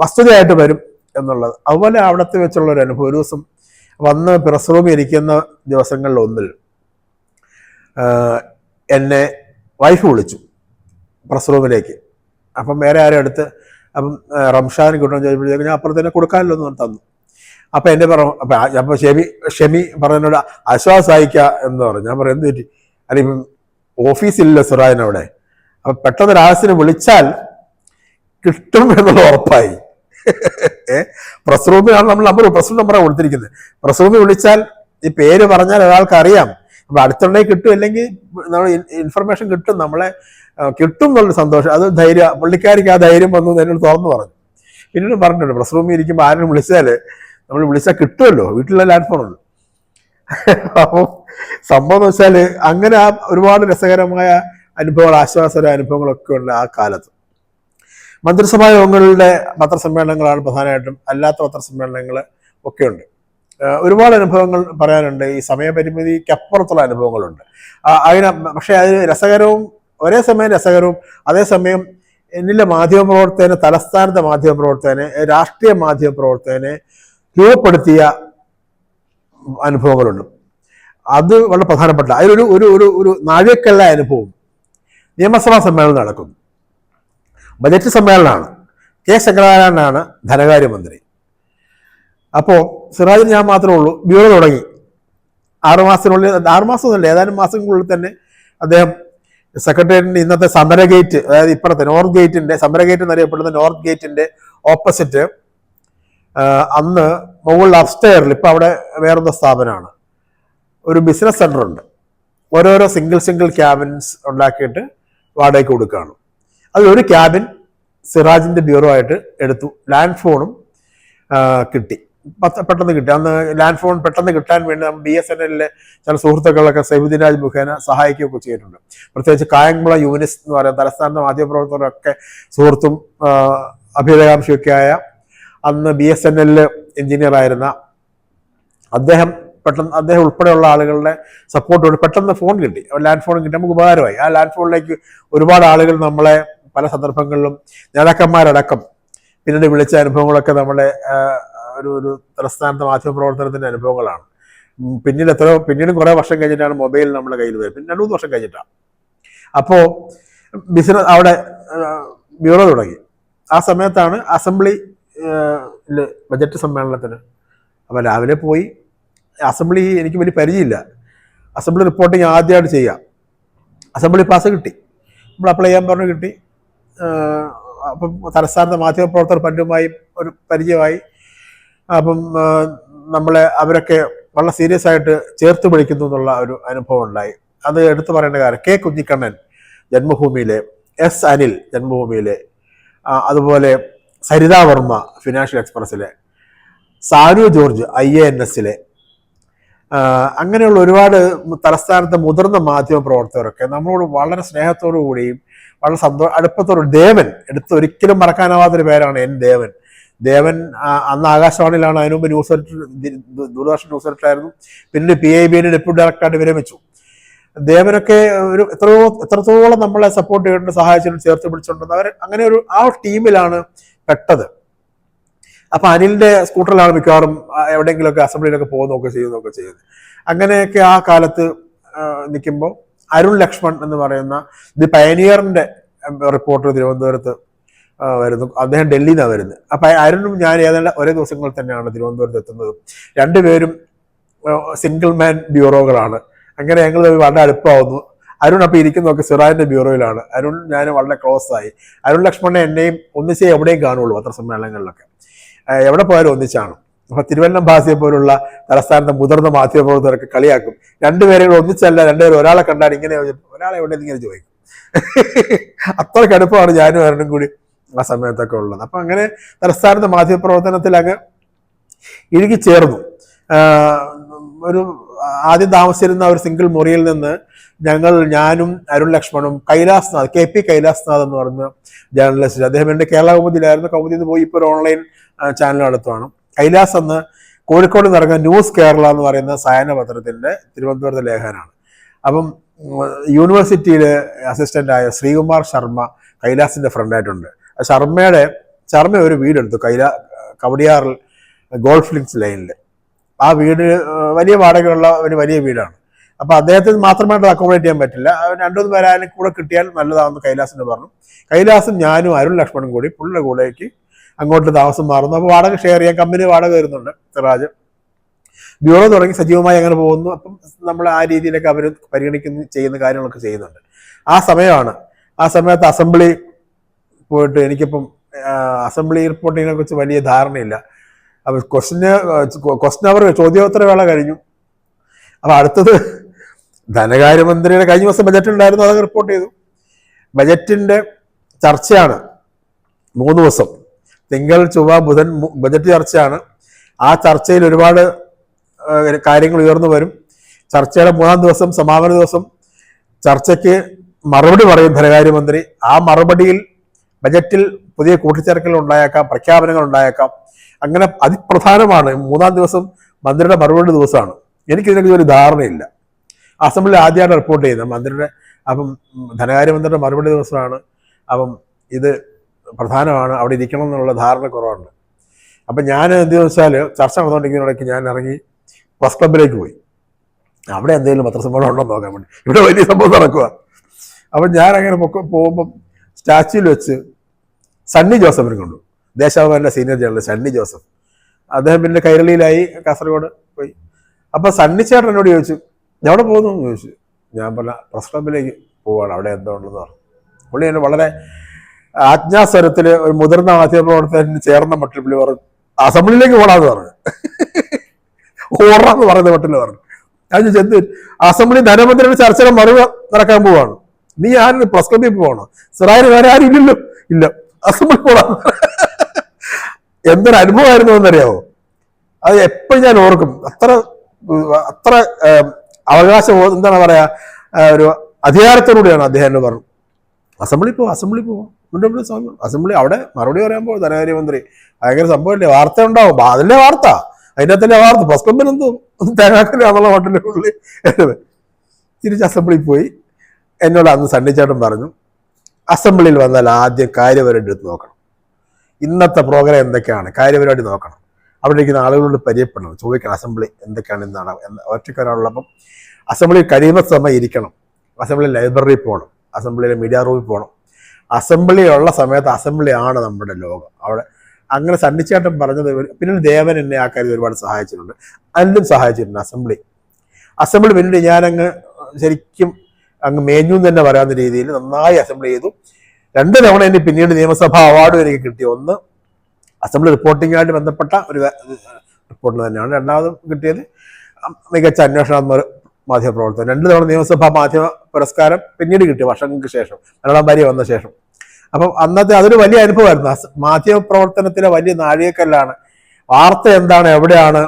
വസ്തുതയായിട്ട് വരും എന്നുള്ളത്. അതുപോലെ അവിടത്തെ വെച്ചുള്ള ഒരു അനുഭവം. ഒരു ദിവസം വന്ന് പ്രസ് റൂമിൽ ഇരിക്കുന്ന ദിവസങ്ങളിൽ ഒന്നിൽ എന്നെ വൈഫ് വിളിച്ചു പ്രസ് റൂമിലേക്ക്. അപ്പം വേറെ ആരും അടുത്ത്, അപ്പം റംഷാൻ കിട്ടണമെന്ന് ചോദിച്ചപ്പോഴത്തേക്ക് ഞാൻ അപ്പുറത്ത് തന്നെ കൊടുക്കാമല്ലോ എന്ന് തന്നു. അപ്പം എന്നെ പറഞ്ഞു, അപ്പം ഷെമി പറഞ്ഞോട് ആശ്വാസമായിക്കുക എന്ന് പറഞ്ഞു. ഞാൻ പറഞ്ഞു എന്ത് പറ്റി? അല്ലെങ്കിൽ ഓഫീസില്ല സിറാജിനവിടെ. അപ്പം പെട്ടെന്ന് രാഹസിനെ വിളിച്ചാൽ കിട്ടും എന്നുള്ള ഉറപ്പായി. പ്രസ് റൂമിലാണ് നമ്മൾ പ്രസ് റൂം നമ്പറാണ് കൊടുത്തിരിക്കുന്നത്. പ്രസ് റൂമിൽ വിളിച്ചാൽ ഈ പേര് പറഞ്ഞാൽ ഒരാൾക്ക് അറിയാം. അപ്പം അടുത്തുണ്ടെങ്കിൽ കിട്ടും, അല്ലെങ്കിൽ നമ്മൾ ഇൻഫർമേഷൻ കിട്ടും, നമ്മളെ കിട്ടും എന്നുള്ളൊരു സന്തോഷം. അത് പുള്ളിക്കാരിക്ക് ആ ധൈര്യം വന്നു എന്നോട് തുറന്നു പറഞ്ഞു. പിന്നീട് പറഞ്ഞിട്ടുണ്ട്, പ്രസ് റൂമിൽ ഇരിക്കുമ്പോൾ ആരും വിളിച്ചാൽ നമ്മൾ വിളിച്ചാൽ കിട്ടുമല്ലോ, വീട്ടിലുള്ള ലാൻഡ് ഫോണുണ്ട്. അപ്പോൾ സംഭവം എന്ന് വെച്ചാൽ അങ്ങനെ ആ ഒരുപാട് രസകരമായ അനുഭവങ്ങൾ, ആശ്വാസകര അനുഭവങ്ങളൊക്കെ ഉണ്ട് ആ കാലത്ത്. മന്ത്രിസഭാ യോഗങ്ങളുടെ പത്രസമ്മേളനങ്ങളാണ് പ്രധാനമായിട്ടും. അല്ലാത്ത പത്രസമ്മേളനങ്ങൾ ഒക്കെ ഉണ്ട്. ഒരുപാട് അനുഭവങ്ങൾ പറയാനുണ്ട്. ഈ സമയപരിമിതിക്കപ്പുറത്തുള്ള അനുഭവങ്ങളുണ്ട് പക്ഷേ അത് രസകരവും, ഒരേ സമയം രസകരവും, അതേസമയം എന്നിലെ മാധ്യമപ്രവർത്തകനെ, തലസ്ഥാനത്തെ മാധ്യമപ്രവർത്തകനെ, രാഷ്ട്രീയ മാധ്യമപ്രവർത്തകനെ രൂപപ്പെടുത്തിയ അനുഭവങ്ങളുണ്ട്. അത് വളരെ പ്രധാനപ്പെട്ട അതിലൊരു ഒരു ഒരു ഒരു നാഴികക്കല്ല അനുഭവം. നിയമസഭാ സമ്മേളനം നടക്കുന്നു, ബജറ്റ് സമ്മേളനമാണ്. K ശങ്കരനാരായണനാണ് ധനകാര്യമന്ത്രി. അപ്പോൾ സിറാജിൽ ഞാൻ മാത്രമേ ഉള്ളൂ. ബ്യൂറോ തുടങ്ങി 6 മാസത്തിനുള്ളിൽ, 6 മാസമൊന്നുമില്ല, ഏതാനും മാസങ്ങൾക്കുള്ളിൽ തന്നെ അദ്ദേഹം സെക്രട്ടേറിയറ്റിന്റെ ഇന്നത്തെ സമര ഗേറ്റ്, അതായത് ഇപ്പുറത്തെ നോർത്ത് ഗേറ്റിന്റെ, സമര ഗേറ്റ് എന്നറിയപ്പെടുന്ന നോർത്ത് ഗേറ്റിന്റെ ഓപ്പോസിറ്റ് അന്ന് മുകളിൽ അപ്സ്റ്റെയറിൽ, ഇപ്പം അവിടെ വേറൊരു സ്ഥാപനമാണ്, ഒരു ബിസിനസ് സെന്റർ ഉണ്ട്. ഓരോരോ സിംഗിൾ ക്യാബിൻസ് ഉണ്ടാക്കിയിട്ട് വാടകയ്ക്ക് കൊടുക്കുകയാണ്. അതിലൊരു ക്യാബിൻ സിറാജിന്റെ ബ്യൂറോ ആയിട്ട് എടുത്തു. ലാൻഡ് ഫോണും കിട്ടി, പെട്ടെന്ന് കിട്ടി. അന്ന് ലാൻഡ് ഫോൺ പെട്ടെന്ന് കിട്ടാൻ വേണ്ടി BSNLിലെ ചില സുഹൃത്തുക്കളൊക്കെ സൈഫുദ്ദീൻ രാജ് മുഖേന സഹായിക്കുകയൊക്കെ ചെയ്തിട്ടുണ്ട്. പ്രത്യേകിച്ച് കായംകുളം യൂനിസ് എന്ന് പറയുന്ന തലസ്ഥാന മാധ്യമപ്രവർത്തകരൊക്കെ സുഹൃത്തും അഭ്യുദയകാംക്ഷിയൊക്കെ ആയ, അന്ന് BSNL എഞ്ചിനീയർ ആയിരുന്ന അദ്ദേഹം ഉൾപ്പെടെയുള്ള ആളുകളുടെ സപ്പോർട്ടോട് പെട്ടെന്ന് ഫോൺ കിട്ടി, ലാൻഡ് ഫോൺ കിട്ടി. നമുക്ക് ഉപകാരമായി. ആ ലാൻഡ് ഫോണിലേക്ക് ഒരുപാട് ആളുകൾ നമ്മളെ പല സന്ദർഭങ്ങളിലും, നേതാക്കന്മാരടക്കം പിന്നീട് വിളിച്ച അനുഭവങ്ങളൊക്കെ നമ്മുടെ ഒരു തലസ്ഥാനത്തെ മാധ്യമപ്രവർത്തനത്തിൻ്റെ അനുഭവങ്ങളാണ്. പിന്നീട് കുറേ വർഷം കഴിഞ്ഞിട്ടാണ് മൊബൈൽ നമ്മുടെ കയ്യിൽ വരുന്നത്. പിന്നെ 2-3 വർഷം കഴിഞ്ഞിട്ടാണ്. അപ്പോൾ ബിസിനസ് അവിടെ ബ്യൂറോ തുടങ്ങി. ആ സമയത്താണ് അസംബ്ലി ബജറ്റ് സമ്മേളനത്തിന്. അപ്പോൾ രാവിലെ പോയി. അസംബ്ലി എനിക്ക് വലിയ പരിചയമില്ല. അസംബ്ലി റിപ്പോർട്ടിങ് ആദ്യമായിട്ട് ചെയ്യാം. അസംബ്ലി പാസ് കിട്ടി, നമ്മൾ അപ്ലൈ ചെയ്യാൻ പറഞ്ഞു, കിട്ടി. അപ്പം തലസ്ഥാനത്തെ മാധ്യമപ്രവർത്തകർ പലരുമായി ഒരു പരിചയമായി. അപ്പം അവരൊക്കെ വളരെ സീരിയസ് ആയിട്ട് ചേർത്ത് പിടിക്കുന്നു എന്നുള്ള ഒരു അനുഭവം ഉണ്ടായി. അത് എടുത്തു പറയേണ്ട കാര്യം, കെ കുഞ്ഞിക്കണ്ണൻ ജന്മഭൂമിയിലെ, എസ് അനിൽ ജന്മഭൂമിയിലെ, അതുപോലെ സരിതാ വർമ്മ ഫിനാൻഷ്യൽ എക്സ്പ്രസ്സിലെ, സാനു ജോർജ് IANSലെ, അങ്ങനെയുള്ള ഒരുപാട് തലസ്ഥാനത്തെ മുതിർന്ന മാധ്യമ പ്രവർത്തകരൊക്കെ നമ്മളോട് വളരെ സ്നേഹത്തോടു കൂടിയും വളരെ അടുപ്പത്തോടു. ദേവൻ, ഒരിക്കലും മറക്കാനാവാത്തൊരു പേരാണ് N. ദേവൻ അന്ന് ആകാശവാണിയിലാണ്, അതിനുമുമ്പ് ന്യൂസ് എഡിറ്റർ, ദൂരദർശൻ ന്യൂസ് എഡിറ്ററായിരുന്നു. പിന്നെ PIBയുടെ ഡെപ്യൂട്ടി ഡയറക്ടറായിട്ട് വിരമിച്ചു. ദേവനൊക്കെ എത്രത്തോളം നമ്മളെ സപ്പോർട്ട് ചെയ്തിട്ടുണ്ട്, സഹായിച്ചിട്ടുണ്ട്, ചേർത്ത് പിടിച്ചിട്ടുണ്ട്. അങ്ങനെ ആ ടീമിലാണ് പെട്ടത്. അപ്പൊ അനിലിന്റെ സ്കൂട്ടറിലാണ് മിക്കവാറും എവിടെയെങ്കിലുമൊക്കെ അസംബ്ലിയിലൊക്കെ പോകുന്നതൊക്കെ ചെയ്യുന്നത്. അങ്ങനെയൊക്കെ ആ കാലത്ത് നിൽക്കുമ്പോൾ അരുൺ ലക്ഷ്മൺ എന്ന് പറയുന്ന ദി പയനിയറിന്റെ റിപ്പോർട്ടർ തിരുവനന്തപുരത്ത് വരുന്നു. അദ്ദേഹം ഡൽഹിയിൽ നിന്നാണ് വരുന്നത്. അപ്പൊ അരുണും ഞാൻ ഏതാണ്ട് ഒരേ ദിവസങ്ങളിൽ തന്നെയാണ് തിരുവനന്തപുരത്ത് എത്തുന്നത്. രണ്ടുപേരും സിംഗിൾ മാൻ ബ്യൂറോകളാണ്. അങ്ങനെ ഞങ്ങൾ വളരെ അടുപ്പമാവുന്നു. അരുൺ അപ്പോൾ ഇരിക്കുന്നതൊക്കെ സിറാജിന്റെ ബ്യൂറോയിലാണ്. അരുൺ ഞാൻ വളരെ ക്ലോസ് ആയി. അരുൺ ലക്ഷ്മണനെ എന്നെയും ഒന്നിച്ചേ എവിടെയും കാണുള്ളൂ. പത്രസമ്മേളനങ്ങളിലൊക്കെ എവിടെ പോയാലും ഒന്നിച്ചാണ്. അപ്പൊ തിരുവല്ലം ഭാസിയെ പോലുള്ള തലസ്ഥാനത്തെ മുതിർന്ന മാധ്യമപ്രവർത്തകരൊക്കെ കളിയാക്കും, രണ്ടുപേരും ഒന്നിച്ചല്ല, രണ്ടുപേരും ഒരാളെ കണ്ടാൽ ഇങ്ങനെ, ഒരാളെ എവിടെ ഇങ്ങനെ ചോദിക്കും. അത്രയ്ക്ക് അടുപ്പമാണ് ഞാനും അരുണും കൂടി ആ സമയത്തൊക്കെ ഉള്ളത്. അപ്പൊ അങ്ങനെ തലസ്ഥാനത്തെ മാധ്യമപ്രവർത്തനത്തിൽ അങ്ങ് ഇഴുകിച്ചേർന്നു. ഒരു ആദ്യം താമസിച്ചിരുന്ന ഒരു സിംഗിൾ മുറിയിൽ നിന്ന് ഞാനും അരുൺ ലക്ഷ്മണും കൈലാസ്നാഥ്, KP കൈലാസ്നാഥ് എന്ന് പറഞ്ഞ ജേർണലിസ്റ്റ്, അദ്ദേഹം എൻ്റെ കേരള കൗമുദിയിലായിരുന്നു. കൗമുദിയിൽ നിന്ന് പോയി ഇപ്പോൾ ഒരു ഓൺലൈൻ ചാനൽ നടത്തുവാണ്. കൈലാസ് എന്ന് കോഴിക്കോട് നടക്കുന്ന ന്യൂസ് കേരള എന്ന് പറയുന്ന സായന പത്രത്തിന്റെ തിരുവനന്തപുരത്തെ ലേഖനാണ്. അപ്പം യൂണിവേഴ്സിറ്റിയിൽ അസിസ്റ്റന്റായ ശ്രീകുമാർ ശർമ്മ കൈലാസിന്റെ ഫ്രണ്ടായിട്ടുണ്ട്. ശർമ്മ ഒരു വീടെടുത്തു കവടിയാറിൽ ഗോൾഫ് ലിങ്ക്സ് ലൈനിൽ. ആ വീട് വലിയ വാടകയുള്ള ഒരു വലിയ വീടാണ്. അപ്പൊ അദ്ദേഹത്തിന് മാത്രമായിട്ട് അക്കോമഡേറ്റ് ചെയ്യാൻ പറ്റില്ല, 2-3 പേരായാലും കൂടെ കിട്ടിയാൽ നല്ലതാണെന്ന് കൈലാസിന് പറഞ്ഞു. കൈലാസും ഞാനും അരുൺ ലക്ഷ്മണും കൂടി പുള്ളിയുടെ കൂടേക്ക് അങ്ങോട്ട് താമസം മാറുന്നു. അപ്പോൾ വാടക ഷെയർ ചെയ്യാൻ കമ്പനി വാടക വരുന്നുണ്ട്. സിറാജ് ബ്യൂറോ തുടങ്ങി സജീവമായി അങ്ങനെ പോകുന്നു. അപ്പം നമ്മൾ ആ രീതിയിലൊക്കെ അവർ ചെയ്യുന്ന കാര്യങ്ങളൊക്കെ ചെയ്യുന്നുണ്ട്. ആ സമയത്ത് അസംബ്ലി പോയിട്ട് എനിക്കിപ്പം അസംബ്ലി റിപ്പോർട്ടിങ്ങിനെ കുറിച്ച് വലിയ ധാരണയില്ല. അപ്പൊ ക്വസ്റ്റ്യൻ അവർ ചോദ്യോത്തര വേള കഴിഞ്ഞു. അപ്പൊ അടുത്തത് ധനകാര്യമന്ത്രിയുടെ കഴിഞ്ഞ ദിവസം ബജറ്റ് ഉണ്ടായിരുന്നു, അതൊക്കെ റിപ്പോർട്ട് ചെയ്തു. ബജറ്റിന്റെ ചർച്ചയാണ് 3 ദിവസം, തിങ്കൾ, ചൊവ്വ, ബുധൻ ബജറ്റ് ചർച്ചയാണ്. ആ ചർച്ചയിൽ ഒരുപാട് കാര്യങ്ങൾ ഉയർന്നു വരും. ചർച്ചയുടെ 3-ാം ദിവസം, സമാപന ദിവസം, ചർച്ചയ്ക്ക് മറുപടി പറയും ധനകാര്യമന്ത്രി. ആ മറുപടിയിൽ ബജറ്റിൽ പുതിയ കൂട്ടിച്ചേർക്കൽ ഉണ്ടായേക്കാം, പ്രഖ്യാപനങ്ങൾ ഉണ്ടായേക്കാം. അങ്ങനെ അതിപ്രധാനമാണ്. 3-ാം ദിവസം മന്ത്രിയുടെ മറുപടി ദിവസമാണ്. എനിക്കിതിനെക്കുറിച്ച് ഒരു ധാരണയില്ല. അസംബ്ലി ആദ്യമായിട്ട് റിപ്പോർട്ട് ചെയ്യുന്നത് മന്ത്രിയുടെ, അപ്പം ധനകാര്യമന്ത്രിയുടെ മറുപടി ദിവസമാണ്. അപ്പം ഇത് പ്രധാനമാണ്, അവിടെ ഇരിക്കണം എന്നുള്ള ധാരണ കുറവുണ്ട്. അപ്പം ഞാൻ എന്തെന്ന് വെച്ചാൽ ചർച്ച നടന്നുകൊണ്ടിരിക്കുന്നതിനിടയ്ക്ക് ഞാൻ ഇറങ്ങി പ്രസ് ക്ലബിലേക്ക് പോയി. അവിടെ എന്തെങ്കിലും പത്രസമ്മേളനം ഉണ്ടോ നോക്കാൻ വേണ്ടി. ഇവിടെ വലിയ സംഭവം നടക്കുക. അപ്പം ഞാൻ അങ്ങനെ പോകുമ്പം സ്റ്റാച്യൂവിൽ വെച്ച് സണ്ണി ജോസഫിനെ കണ്ടു. ദേശാഭിമാനിയുടെ സീനിയർ ജേർണലിസ്റ്റ് സണ്ണി ജോസഫ്. അദ്ദേഹം പിന്നെ കൈരളിയിലായി, കാസർഗോഡ് പോയി. അപ്പൊ സണ്ണി ചേട്ടൻ എന്നോട് ചോദിച്ചു, എവിടെ പോകുന്നു എന്ന് ചോദിച്ചു. ഞാൻ പറഞ്ഞ പ്രസ് ക്ലബിലേക്ക് പോവാണ്, അവിടെ എന്തോ ഉണ്ടെന്ന് പറഞ്ഞു. പുള്ളി എന്നെ വളരെ ആജ്ഞാസ്വരത്തിൽ ഒരു മുതിർന്ന മാധ്യമപ്രവർത്തകന് ചേർന്ന മട്ടിൽ പുള്ളി പറഞ്ഞു, അസംബ്ലിയിലേക്ക് പോകണമെന്ന് പറഞ്ഞു. ഓടാന്ന് പറയുന്ന മട്ടിൽ പറഞ്ഞു. ഞാൻ ചെന്ന് അസംബ്ലി ധനമന്ത്രിയുടെ ചർച്ചയുടെ മറുപടി നടക്കാൻ പോവാണ്. നീ ആരും പ്രസ് ക്ലബിൽ പോകണോ? സിറാജിന് വേറെ ആരും ഇല്ലല്ലോ. ഇല്ല, അസംബ്ലി പോകണം. എന്തൊരു അനുഭവമായിരുന്നു എന്നറിയാമോ? അത് എപ്പോഴും ഞാൻ ഓർക്കും. അത്ര അവകാശം, എന്താണ് പറയാ, ഒരു അധികാരത്തോടുകൂടിയാണ് അദ്ദേഹം എന്ന് പറഞ്ഞു. അസംബ്ലി പോവാം. അസംബ്ലി അവിടെ മറുപടി പറയാൻ പോകും ധനകാര്യമന്ത്രി. ഭയങ്കര സംഭവമല്ലേ, വാർത്ത ഉണ്ടാവും. അതിന്റെ വാർത്ത, അതിൻ്റെ അകത്തല്ലേ വാർത്ത. പ്രസ് ക്ലബിന് എന്തോ തേങ്ങാക്കലാന്നുള്ള മട്ടിലെ പുള്ളി തിരിച്ച് അസംബ്ലിയിൽ പോയി. എന്നോട് അന്ന് സണ്ണിച്ചേട്ടൻ പറഞ്ഞു, അസംബ്ലിയിൽ വന്നാൽ ആദ്യം കാര്യപരിപാടി എടുത്ത് നോക്കണം. ഇന്നത്തെ പ്രോഗ്രാം എന്തൊക്കെയാണ്, കാര്യപരിപാടി നോക്കണം. അവിടെ ഇരിക്കുന്ന ആളുകളോട് പരിചയപ്പെടണം, ചോദിക്കണം അസംബ്ലി എന്തൊക്കെയാണ് എന്നാണ് ഒറ്റക്കൊരാളുള്ളപ്പം അസംബ്ലി കഴിയുന്ന സമയം ഇരിക്കണം, അസംബ്ലി ലൈബ്രറിയിൽ പോകണം, അസംബ്ലിയിലെ മീഡിയ റൂമിൽ പോകണം. അസംബ്ലി ഉള്ള സമയത്ത് അസംബ്ലി ആണ് നമ്മുടെ ലോകം. അവിടെ അങ്ങനെ സണ്ണിച്ചേട്ടൻ പറഞ്ഞത്. പിന്നീട് ദേവൻ എന്നെ ആ കാര്യം ഒരുപാട് സഹായിച്ചിട്ടുണ്ട്, അതിലും സഹായിച്ചിട്ടുണ്ട് അസംബ്ലി പിന്നീട് ഞാനങ്ങ് ശരിക്കും അങ്ങ് മേഞ്ഞു തന്നെ പറയാവുന്ന രീതിയിൽ നന്നായി അസംബ്ലി ചെയ്തു. 2 തവണ എനിക്ക് പിന്നീട് നിയമസഭാ അവാർഡും എനിക്ക് കിട്ടി. ഒന്ന് അസംബ്ലി റിപ്പോർട്ടിങ്ങായിട്ട് ബന്ധപ്പെട്ട ഒരു റിപ്പോർട്ട് തന്നെയാണ്. രണ്ടാമതും കിട്ടിയത് മികച്ച അന്വേഷണ മാധ്യമപ്രവർത്തനം. 2 തവണ നിയമസഭാ മാധ്യമ പുരസ്കാരം പിന്നീട് കിട്ടി, വർഷങ്ങൾക്ക് ശേഷം, മലയാളം വാരിക വന്ന ശേഷം. അപ്പം അന്നത്തെ അതൊരു വലിയ അനുഭവമായിരുന്നു. മാധ്യമ പ്രവർത്തനത്തിലെ വലിയ നാഴികക്കല്ലാണ്. വാർത്ത എന്താണ്, എവിടെയാണ്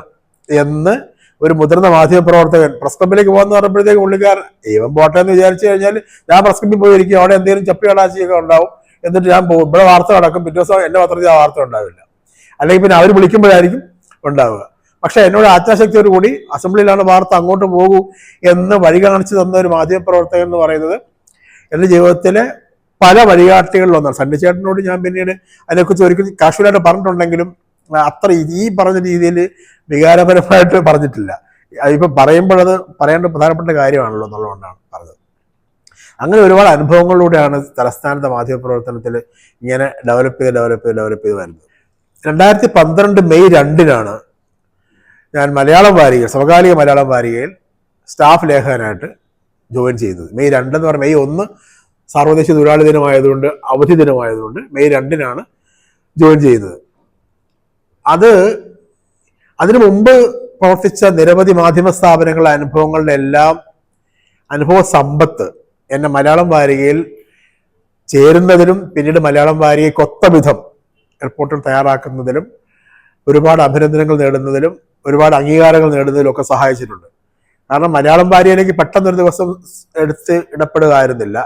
എന്ന് ഒരു മുതിർന്ന മാധ്യമ പ്രവർത്തകൻ പ്രസ് ക്ലബിലേക്ക് പോകുന്ന പറയുമ്പോഴത്തേക്ക് പുള്ളിക്കാരൻ ഇവൻ പോട്ടെ എന്ന് വിചാരിച്ചു കഴിഞ്ഞാൽ ഞാൻ പ്രസ് ക്ലബിൽ പോയിരിക്കും, അവിടെ എന്തെങ്കിലും ചപ്പി കടാച്ചിയൊക്കെ ഉണ്ടാവും, എന്നിട്ട് ഞാൻ പോകും, ഇവിടെ വാർത്ത നടക്കും, പിറ്റേ ദിവസം എന്റെ പത്രത്തിൽ ആ വാർത്ത ഉണ്ടാവില്ല, അല്ലെങ്കിൽ പിന്നെ അവർ വിളിക്കുമ്പോഴായിരിക്കും ഉണ്ടാവുക. പക്ഷെ എന്നോട് ആത്മശക്തിയോട് കൂടി അസംബ്ലിയിലാണ് വാർത്ത, അങ്ങോട്ട് പോകൂ എന്ന് വഴി കാണിച്ചു തന്ന ഒരു മാധ്യമ പ്രവർത്തകൻ എന്ന് പറയുന്നത് എൻ്റെ ജീവിതത്തിലെ പല വഴികാട്ടികളിലൊന്നാണ്. സണ്ണിച്ചേട്ടനോട് ഞാൻ പിന്നീട് അതിനെക്കുറിച്ച് ഒരിക്കലും കാഷ്വലായിട്ട് പറഞ്ഞിട്ടുണ്ടെങ്കിലും അത്ര ഈ പറഞ്ഞ രീതിയിൽ വികാരപരമായിട്ട് പറഞ്ഞിട്ടില്ല. ഇപ്പം പറയുമ്പോഴത് പറയേണ്ട പ്രധാനപ്പെട്ട കാര്യമാണല്ലോ എന്നുള്ളതുകൊണ്ടാണ് പറഞ്ഞത്. അങ്ങനെ ഒരുപാട് അനുഭവങ്ങളിലൂടെയാണ് തലസ്ഥാനത്തെ മാധ്യമപ്രവർത്തനത്തിൽ ഇങ്ങനെ ഡെവലപ്പ് ചെയ്ത് വരുന്നത്. 2012 മെയ് 2-നാണ് ഞാൻ മലയാളം വാരിക, സമകാലിക മലയാളം വാരികയിൽ സ്റ്റാഫ് ലേഖകനായിട്ട് ജോയിൻ ചെയ്തത്. മെയ് 2 എന്ന് പറഞ്ഞാൽ മെയ് 1 സാർവദേശീയ തൊഴിലാളി ദിനമായതുകൊണ്ട്, അവധി ദിനമായതുകൊണ്ട് മെയ് 2-നാണ് ജോയിൻ ചെയ്തത്. അതിനു മുമ്പ് പ്രവർത്തിച്ച നിരവധി മാധ്യമ സ്ഥാപനങ്ങളുടെ അനുഭവങ്ങളുടെ എല്ലാം അനുഭവ സമ്പത്ത് എന്നെ മലയാളം വാരികയിൽ ചേരുന്നതിലും പിന്നീട് മലയാളം വാരികയ്ക്ക് ഒത്ത വിധം റിപ്പോർട്ടുകൾ തയ്യാറാക്കുന്നതിലും ഒരുപാട് അഭിനന്ദനങ്ങൾ നേടുന്നതിലും ഒരുപാട് അംഗീകാരങ്ങൾ നേടുന്നതിലും ഒക്കെ സഹായിച്ചിട്ടുണ്ട്. കാരണം മലയാളം വാരികയിലേക്ക് പെട്ടെന്നൊരു ദിവസം എടുത്ത് ഇടപെടുകയായിരുന്നില്ല.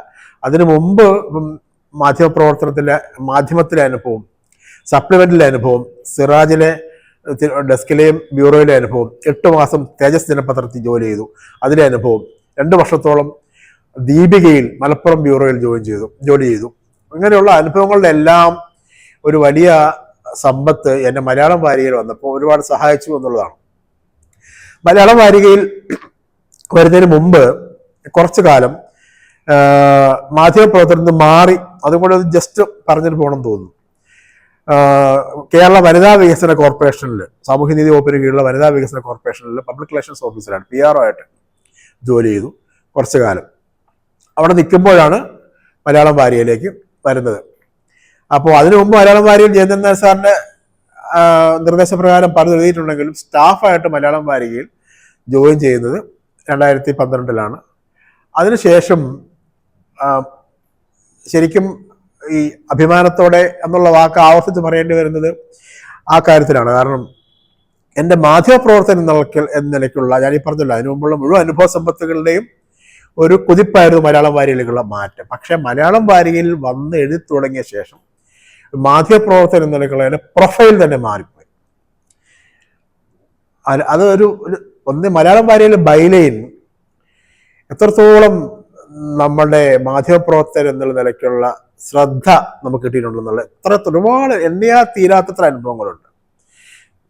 അതിനു മുമ്പ് മാധ്യമത്തിലെ അനുഭവം, സപ്ലിമെന്റിലെ അനുഭവം, സിറാജിലെ ഡെസ്കിലെയും ബ്യൂറോയിലെ അനുഭവം, 8 മാസം തേജസ് ദിനപത്രത്തിൽ ജോലി ചെയ്തു, അതിലെ അനുഭവം, 2 വർഷത്തോളം ദീപികയിൽ മലപ്പുറം ബ്യൂറോയിൽ ജോലി ചെയ്തു. അങ്ങനെയുള്ള അനുഭവങ്ങളുടെ എല്ലാം ഒരു വലിയ സമ്പത്ത് എന്നെ മലയാളം വാരികയിൽ വന്നപ്പോൾ ഒരുപാട് സഹായിച്ചു എന്നുള്ളതാണ്. മലയാളം വാരികയിൽ വരുന്നതിന് മുമ്പ് കുറച്ചു കാലം മാധ്യമപ്രവർത്തനത്തിൽ മാറി, അതുകൊണ്ട് ജസ്റ്റ് പറഞ്ഞിട്ട് പോകണം തോന്നുന്നു. കേരള വനിതാ വികസന കോർപ്പറേഷനിൽ, സാമൂഹ്യനീതി വകുപ്പിന് കീഴിലുള്ള വനിതാ വികസന കോർപ്പറേഷനിൽ പബ്ലിക് റിലേഷൻസ് ഓഫീസറാണ്, PRO ആയിട്ട് ജോലി ചെയ്തു കുറച്ചു കാലം. അവിടെ നിൽക്കുമ്പോഴാണ് മലയാളം വാരികയിലേക്ക് വരുന്നത്. അപ്പോൾ അതിനു മുമ്പ് മലയാളം വാരികയിൽ ജയചന്ദ്രൻ നായർ സാറിന്റെ നിർദ്ദേശപ്രകാരം പലത് എഴുതിയിട്ടുണ്ടെങ്കിലും സ്റ്റാഫായിട്ട് മലയാളം വാരികയിൽ ജോയിൻ ചെയ്യുന്നത് 2012-ലാണ്. അതിനുശേഷം ശരിക്കും ഈ അഭിമാനത്തോടെ എന്നുള്ള വാക്ക് ആവർത്തിച്ച് പറയേണ്ടി വരുന്നത് ആ കാര്യത്തിലാണ്. കാരണം എൻ്റെ മാധ്യമപ്രവർത്തനം എന്ന നിലയ്ക്കുള്ള, ഞാനീ പറഞ്ഞല്ലോ അതിനു മുമ്പുള്ള മുഴുവൻ അനുഭവ സമ്പത്തുകളുടെയും ഒരു കുതിപ്പായിരുന്നു മലയാളം വാരികയിലേക്കുള്ള മാറ്റം. പക്ഷെ മലയാളം വാരികയിൽ വന്ന് എഴുതി തുടങ്ങിയ ശേഷം മാധ്യമപ്രവർത്തനം എന്ന നിലയ്ക്കുള്ള അതിൻ്റെ പ്രൊഫൈൽ തന്നെ മാറിപ്പോയി. അതൊരു മലയാളം വാരികയിലെ ബൈലൈൻ എത്രത്തോളം നമ്മുടെ മാധ്യമപ്രവർത്തകർ എന്നുള്ള നിലയ്ക്കുള്ള ശ്രദ്ധ നമുക്ക് കിട്ടിയിട്ടുണ്ടെന്നുള്ള ഒരുപാട് എണ്ണയാ തീരാത്തത്ര അനുഭവങ്ങളുണ്ട്.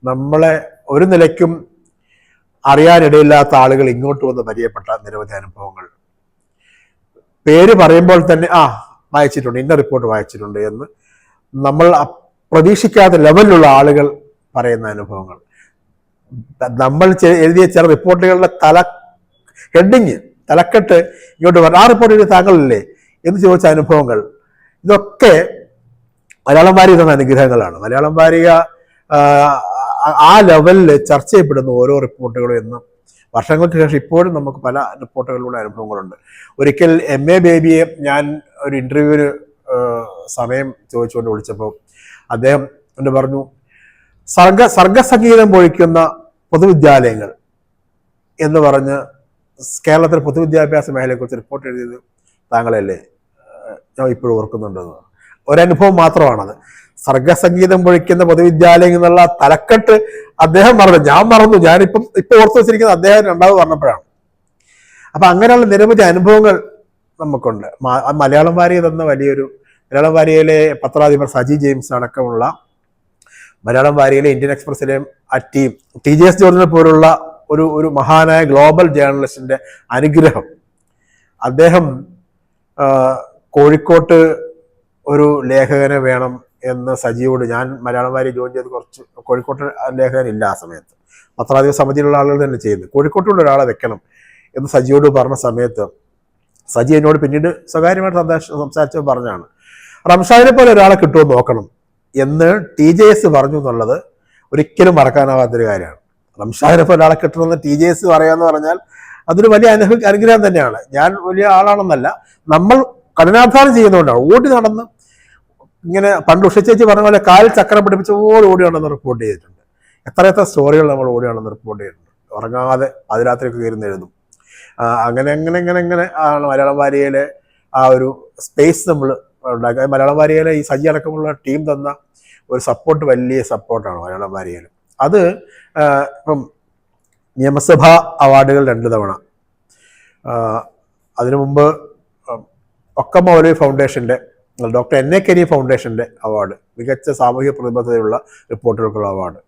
നമ്മളെ ഒരു നിലയ്ക്കും അറിയാനിടയില്ലാത്ത ആളുകൾ ഇങ്ങോട്ട് വന്ന് പരിചയപ്പെട്ട നിരവധി അനുഭവങ്ങൾ, പേര് പറയുമ്പോൾ തന്നെ വായിച്ചിട്ടുണ്ട്, ഇന്ന റിപ്പോർട്ട് വായിച്ചിട്ടുണ്ട് എന്ന് നമ്മൾ പ്രതീക്ഷിക്കാത്ത ലെവലിലുള്ള ആളുകൾ പറയുന്ന അനുഭവങ്ങൾ, നമ്മൾ എഴുതിയ ചില റിപ്പോർട്ടുകളുടെ തലക്കെട്ട് ഇങ്ങോട്ട് ആ റിപ്പോർട്ട് എഴുതിയ താങ്കളല്ലേ എന്ന് ചോദിച്ച അനുഭവങ്ങൾ, ഇതൊക്കെ മലയാളം വാരിക തന്ന അനുഗ്രഹങ്ങളാണ്. മലയാളം വാരിക ആ ലെവലിൽ ചർച്ച ചെയ്യപ്പെടുന്ന ഓരോ റിപ്പോർട്ടുകളും എന്നും വർഷങ്ങൾക്ക് ശേഷം ഇപ്പോഴും നമുക്ക് പല റിപ്പോർട്ടുകളിലൂടെ അനുഭവങ്ങളുണ്ട്. ഒരിക്കൽ MA ബേബിയെ ഞാൻ ഒരു ഇന്റർവ്യൂവിന് സമയം ചോദിച്ചുകൊണ്ട് വിളിച്ചപ്പോൾ അദ്ദേഹം എന്ന് പറഞ്ഞു, സർഗസംഗീതം പൊഴിക്കുന്ന പൊതുവിദ്യാലയങ്ങൾ എന്ന് പറഞ്ഞ് കേരളത്തിലെ പൊതുവിദ്യാഭ്യാസ മേഖലയെക്കുറിച്ച് റിപ്പോർട്ട് എഴുതിയത് താങ്കളല്ലേ? ഞാൻ ഇപ്പോഴും ഓർക്കുന്നുണ്ടെന്ന്. ഒരനുഭവം മാത്രമാണത്. സർഗസംഗീതം പൊഴിക്കുന്ന പൊതുവിദ്യാലയം എന്നുള്ള തലക്കെട്ട് അദ്ദേഹം മറന്നു, ഞാൻ മറന്നു. ഇപ്പൊ ഓർത്തു വെച്ചിരിക്കുന്നത് അദ്ദേഹം രണ്ടാമത് പറഞ്ഞപ്പോഴാണ്. അപ്പൊ അങ്ങനെയുള്ള നിരവധി അനുഭവങ്ങൾ നമുക്കുണ്ട്. മലയാളം വാരിക തന്ന മലയാളം വാരികയിലെ പത്രാധിപർ സജി ജെയിംസ് അടക്കമുള്ള മലയാളം വാരികയിലെ ഇന്ത്യൻ എക്സ്പ്രസിലെയും ആ ടീം TJS ജോർജിനെ പോലുള്ള ഒരു മഹാനായ ഗ്ലോബൽ ജേർണലിസ്റ്റിന്റെ അനുഗ്രഹം. അദ്ദേഹം കോഴിക്കോട്ട് ഒരു ലേഖകനെ വേണം എന്ന് സജിയോട്, ഞാൻ മലയാളം വാരി ജോയിൻ ചെയ്ത് കുറച്ച്, കോഴിക്കോട്ട് ലേഖകനില്ല ആ സമയത്ത്, പത്രാധിപ സമിതിയിലുള്ള ആളുകൾ തന്നെ ചെയ്യുന്നത്, കോഴിക്കോട്ടുള്ള ഒരാളെ വെക്കണം എന്ന് സജിയോട് പറഞ്ഞ സമയത്ത് സജി എന്നോട് പിന്നീട് സ്വകാര്യമായിട്ട് സംസാരിച്ചപ്പോൾ പറഞ്ഞാണ്, റംഷാദിനെ പോലെ ഒരാളെ കിട്ടുമോ നോക്കണം എന്ന് TJS പറഞ്ഞു എന്നുള്ളത് ഒരിക്കലും മറക്കാനാവാത്തൊരു കാര്യമാണ്. റംഷാദിനെ പോലെ ഒരാളെ കിട്ടണമെന്ന് TJS പറയാന്ന് പറഞ്ഞാൽ അതൊരു വലിയ അനുഗ്രഹം തന്നെയാണ്. ഞാൻ വലിയ ആളാണെന്നല്ല, നമ്മൾ കഠിനാധ്വാനം ചെയ്യുന്നതുകൊണ്ടാണ്. ഓടി നടന്ന് ഇങ്ങനെ പണ്ട് ഉഷച്ചേച്ചി പറഞ്ഞ പോലെ കാലിൽ ചക്രം പിടിപ്പിച്ചപോലെ ഓടി നടന്ന് റിപ്പോർട്ട് ചെയ്തിട്ടുണ്ട്. എത്ര സ്റ്റോറികൾ നമ്മൾ ഓടി നടന്ന് റിപ്പോർട്ട് ചെയ്തിട്ടുണ്ട്. ഉറങ്ങാതെ അതിരാത്രിയൊക്കെ കയറുന്ന എഴുതും. അങ്ങനെ ആണ് മലയാളം വാരികയിലെ ആ ഒരു സ്പേസ് നമ്മൾ ഉണ്ടാക്കുക. മലയാളം വാരികയിലെ ഈ സജി അടക്കമുള്ള ടീം തന്ന ഒരു സപ്പോർട്ട് വലിയ സപ്പോർട്ടാണ് മലയാളം വാരികയിൽ. അത് ഇപ്പം നിയമസഭാ അവാർഡുകൾ 2 തവണ, അതിനു മുമ്പ് ഒക്ക മൗലവി ഫൗണ്ടേഷൻ്റെ, ഡോക്ടർ NA കരീം ഫൗണ്ടേഷൻ്റെ അവാർഡ്, മികച്ച സാമൂഹിക പ്രതിബദ്ധതയുള്ള റിപ്പോർട്ടുകൾക്കുള്ള അവാർഡ്,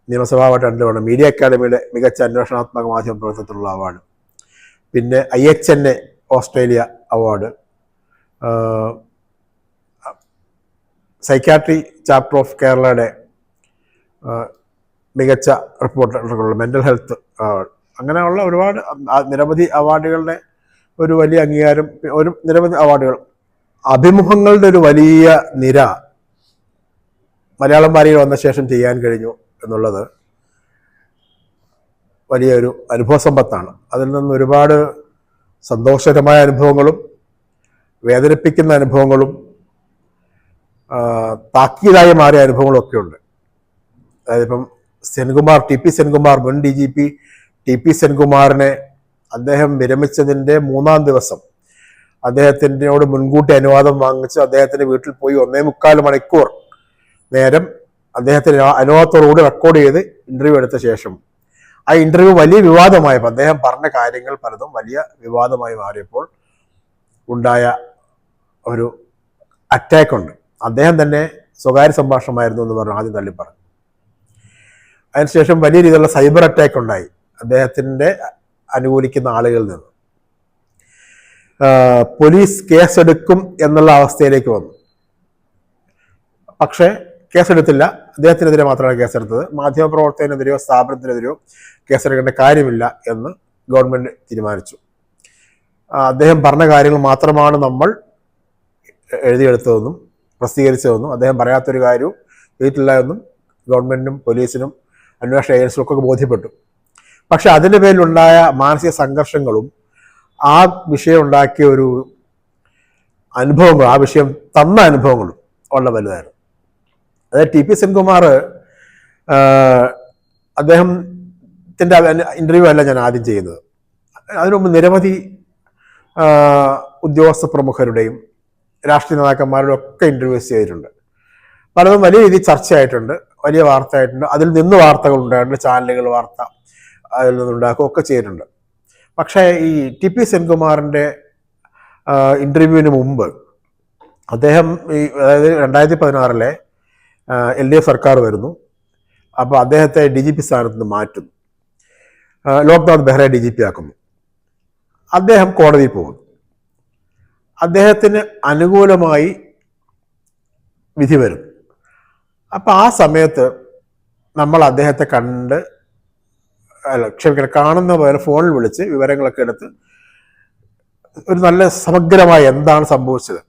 നിയമസഭാ അവാർഡ് 2 തവണ, മീഡിയ അക്കാദമിയുടെ മികച്ച അന്വേഷണാത്മക മാധ്യമ പ്രവർത്തനത്തിലുള്ള അവാർഡ്, പിന്നെ IHNA Australia award, psychiatry chapter of കേരളയുടെ മികച്ച റിപ്പോർട്ടറുകളുള്ള മെൻ്റൽ ഹെൽത്ത് അവാർഡ്, അങ്ങനെയുള്ള ഒരുപാട് നിരവധി അവാർഡുകളുടെ ഒരു വലിയ അംഗീകാരം, ഒരു നിരവധി അവാർഡുകൾ, അഭിമുഖങ്ങളുടെ ഒരു വലിയ നിര മലയാളം വാരികയിൽ വന്ന ശേഷം ചെയ്യാൻ കഴിഞ്ഞു എന്നുള്ളത് വലിയൊരു അനുഭവ സമ്പത്താണ്. അതിൽ നിന്ന് ഒരുപാട് സന്തോഷകരമായ അനുഭവങ്ങളും വേദനിപ്പിക്കുന്ന അനുഭവങ്ങളും താക്കീതായി മാറിയ അനുഭവങ്ങളും ഒക്കെ ഉണ്ട്. അതായത് ഇപ്പം സെൻകുമാർ, TP സെൻകുമാർ, മുൻ DGP TP സെൻകുമാറിനെ അദ്ദേഹം വിരമിച്ചതിൻ്റെ 3-ാം ദിവസം അദ്ദേഹത്തിനോട് മുൻകൂട്ടി അനുവാദം വാങ്ങിച്ച് അദ്ദേഹത്തിൻ്റെ വീട്ടിൽ പോയി 1.25 മണിക്കൂർ നേരം അദ്ദേഹത്തിന് അനുവാദത്തോടുകൂടി റെക്കോർഡ് ചെയ്ത് ഇൻ്റർവ്യൂ എടുത്ത ശേഷം ആ ഇൻ്റർവ്യൂ വലിയ വിവാദമായപ്പോൾ, അദ്ദേഹം പറഞ്ഞ കാര്യങ്ങൾ പലതും വലിയ വിവാദമായി മാറിയപ്പോൾ ഉണ്ടായ ഒരു അറ്റാക്ക് ഉണ്ട്. അദ്ദേഹം തന്നെ സ്വകാര്യ സംഭാഷണമായിരുന്നു എന്ന് പറഞ്ഞു ആദ്യം തള്ളിപ്പറഞ്ഞു. അതിനുശേഷം വലിയ രീതിയിലുള്ള സൈബർ അറ്റാക്ക് ഉണ്ടായി അദ്ദേഹത്തിൻ്റെ അനുകൂലിക്കുന്ന ആളുകളിൽ നിന്ന്. പോലീസ് കേസെടുക്കും എന്നുള്ള അവസ്ഥയിലേക്ക് വന്നു. പക്ഷേ കേസെടുത്തില്ല. അദ്ദേഹത്തിനെതിരെ മാത്രമാണ് കേസെടുത്തത്. മാധ്യമപ്രവർത്തകനെതിരെയോ സ്ഥാപനത്തിനെതിരെയോ കേസെടുക്കേണ്ട കാര്യമില്ല എന്ന് ഗവൺമെൻറ് തീരുമാനിച്ചു. അദ്ദേഹം പറഞ്ഞ കാര്യങ്ങൾ മാത്രമാണ് നമ്മൾ എഴുതിയെടുത്തതെന്നും പ്രസിദ്ധീകരിച്ചതെന്നും അദ്ദേഹം പറയാത്തൊരു കാര്യവും ചെയ്തിട്ടില്ല എന്നും ഗവൺമെൻറ്റിനും പോലീസിനും അന്വേഷണ ഏജൻസികൾക്കൊക്കെ ബോധ്യപ്പെട്ടു. പക്ഷെ അതിൻ്റെ പേരിലുണ്ടായ മാനസിക സംഘർഷങ്ങളും ആ വിഷയം ഉണ്ടാക്കിയ ഒരു അനുഭവങ്ങളും ആ വിഷയം തന്ന അനുഭവങ്ങളും വളരെ വലുതായിരുന്നു. അതായത് TP സെൻകുമാർ അദ്ദേഹത്തിൻ്റെ ഇൻ്റർവ്യൂ അല്ല ഞാൻ ആദ്യം ചെയ്യുന്നത്. അതിനുമുമ്പ് നിരവധി ഉദ്യോഗസ്ഥ പ്രമുഖരുടെയും രാഷ്ട്രീയ നേതാക്കന്മാരുടെ ഒക്കെ ഇൻ്റർവ്യൂസ് ചെയ്തിട്ടുണ്ട്. പലതും വലിയ രീതിയിൽ ചർച്ചയായിട്ടുണ്ട്, വലിയ വാർത്തയായിട്ടുണ്ട്. അതിൽ നിന്ന് വാർത്തകൾ ഉണ്ടായിട്ടുണ്ട്, ചാനലുകൾ വാർത്ത അതിൽ നിന്നുണ്ടാക്കുക ഒക്കെ ചെയ്തിട്ടുണ്ട്. പക്ഷേ ഈ TP സെൻകുമാറിൻ്റെ ഇൻ്റർവ്യൂവിന് മുമ്പ് അദ്ദേഹം അതായത് 2016 LDF സർക്കാർ വരുന്നു. അപ്പോൾ അദ്ദേഹത്തെ DGP സ്ഥാനത്ത് നിന്ന് മാറ്റുന്നു. ലോക്നാഥ് ബെഹ്റ DGP ആക്കുന്നു. അദ്ദേഹം കോടതിയിൽ പോകുന്നു. അദ്ദേഹത്തിന് അനുകൂലമായി വിധി വരും. അപ്പം ആ സമയത്ത് നമ്മൾ അദ്ദേഹത്തെ കാണുന്ന പോലെ ഫോണിൽ വിളിച്ച് വിവരങ്ങളൊക്കെ എടുത്ത് ഒരു നല്ല സമഗ്രമായി എന്താണ് സംഭവിച്ചത്,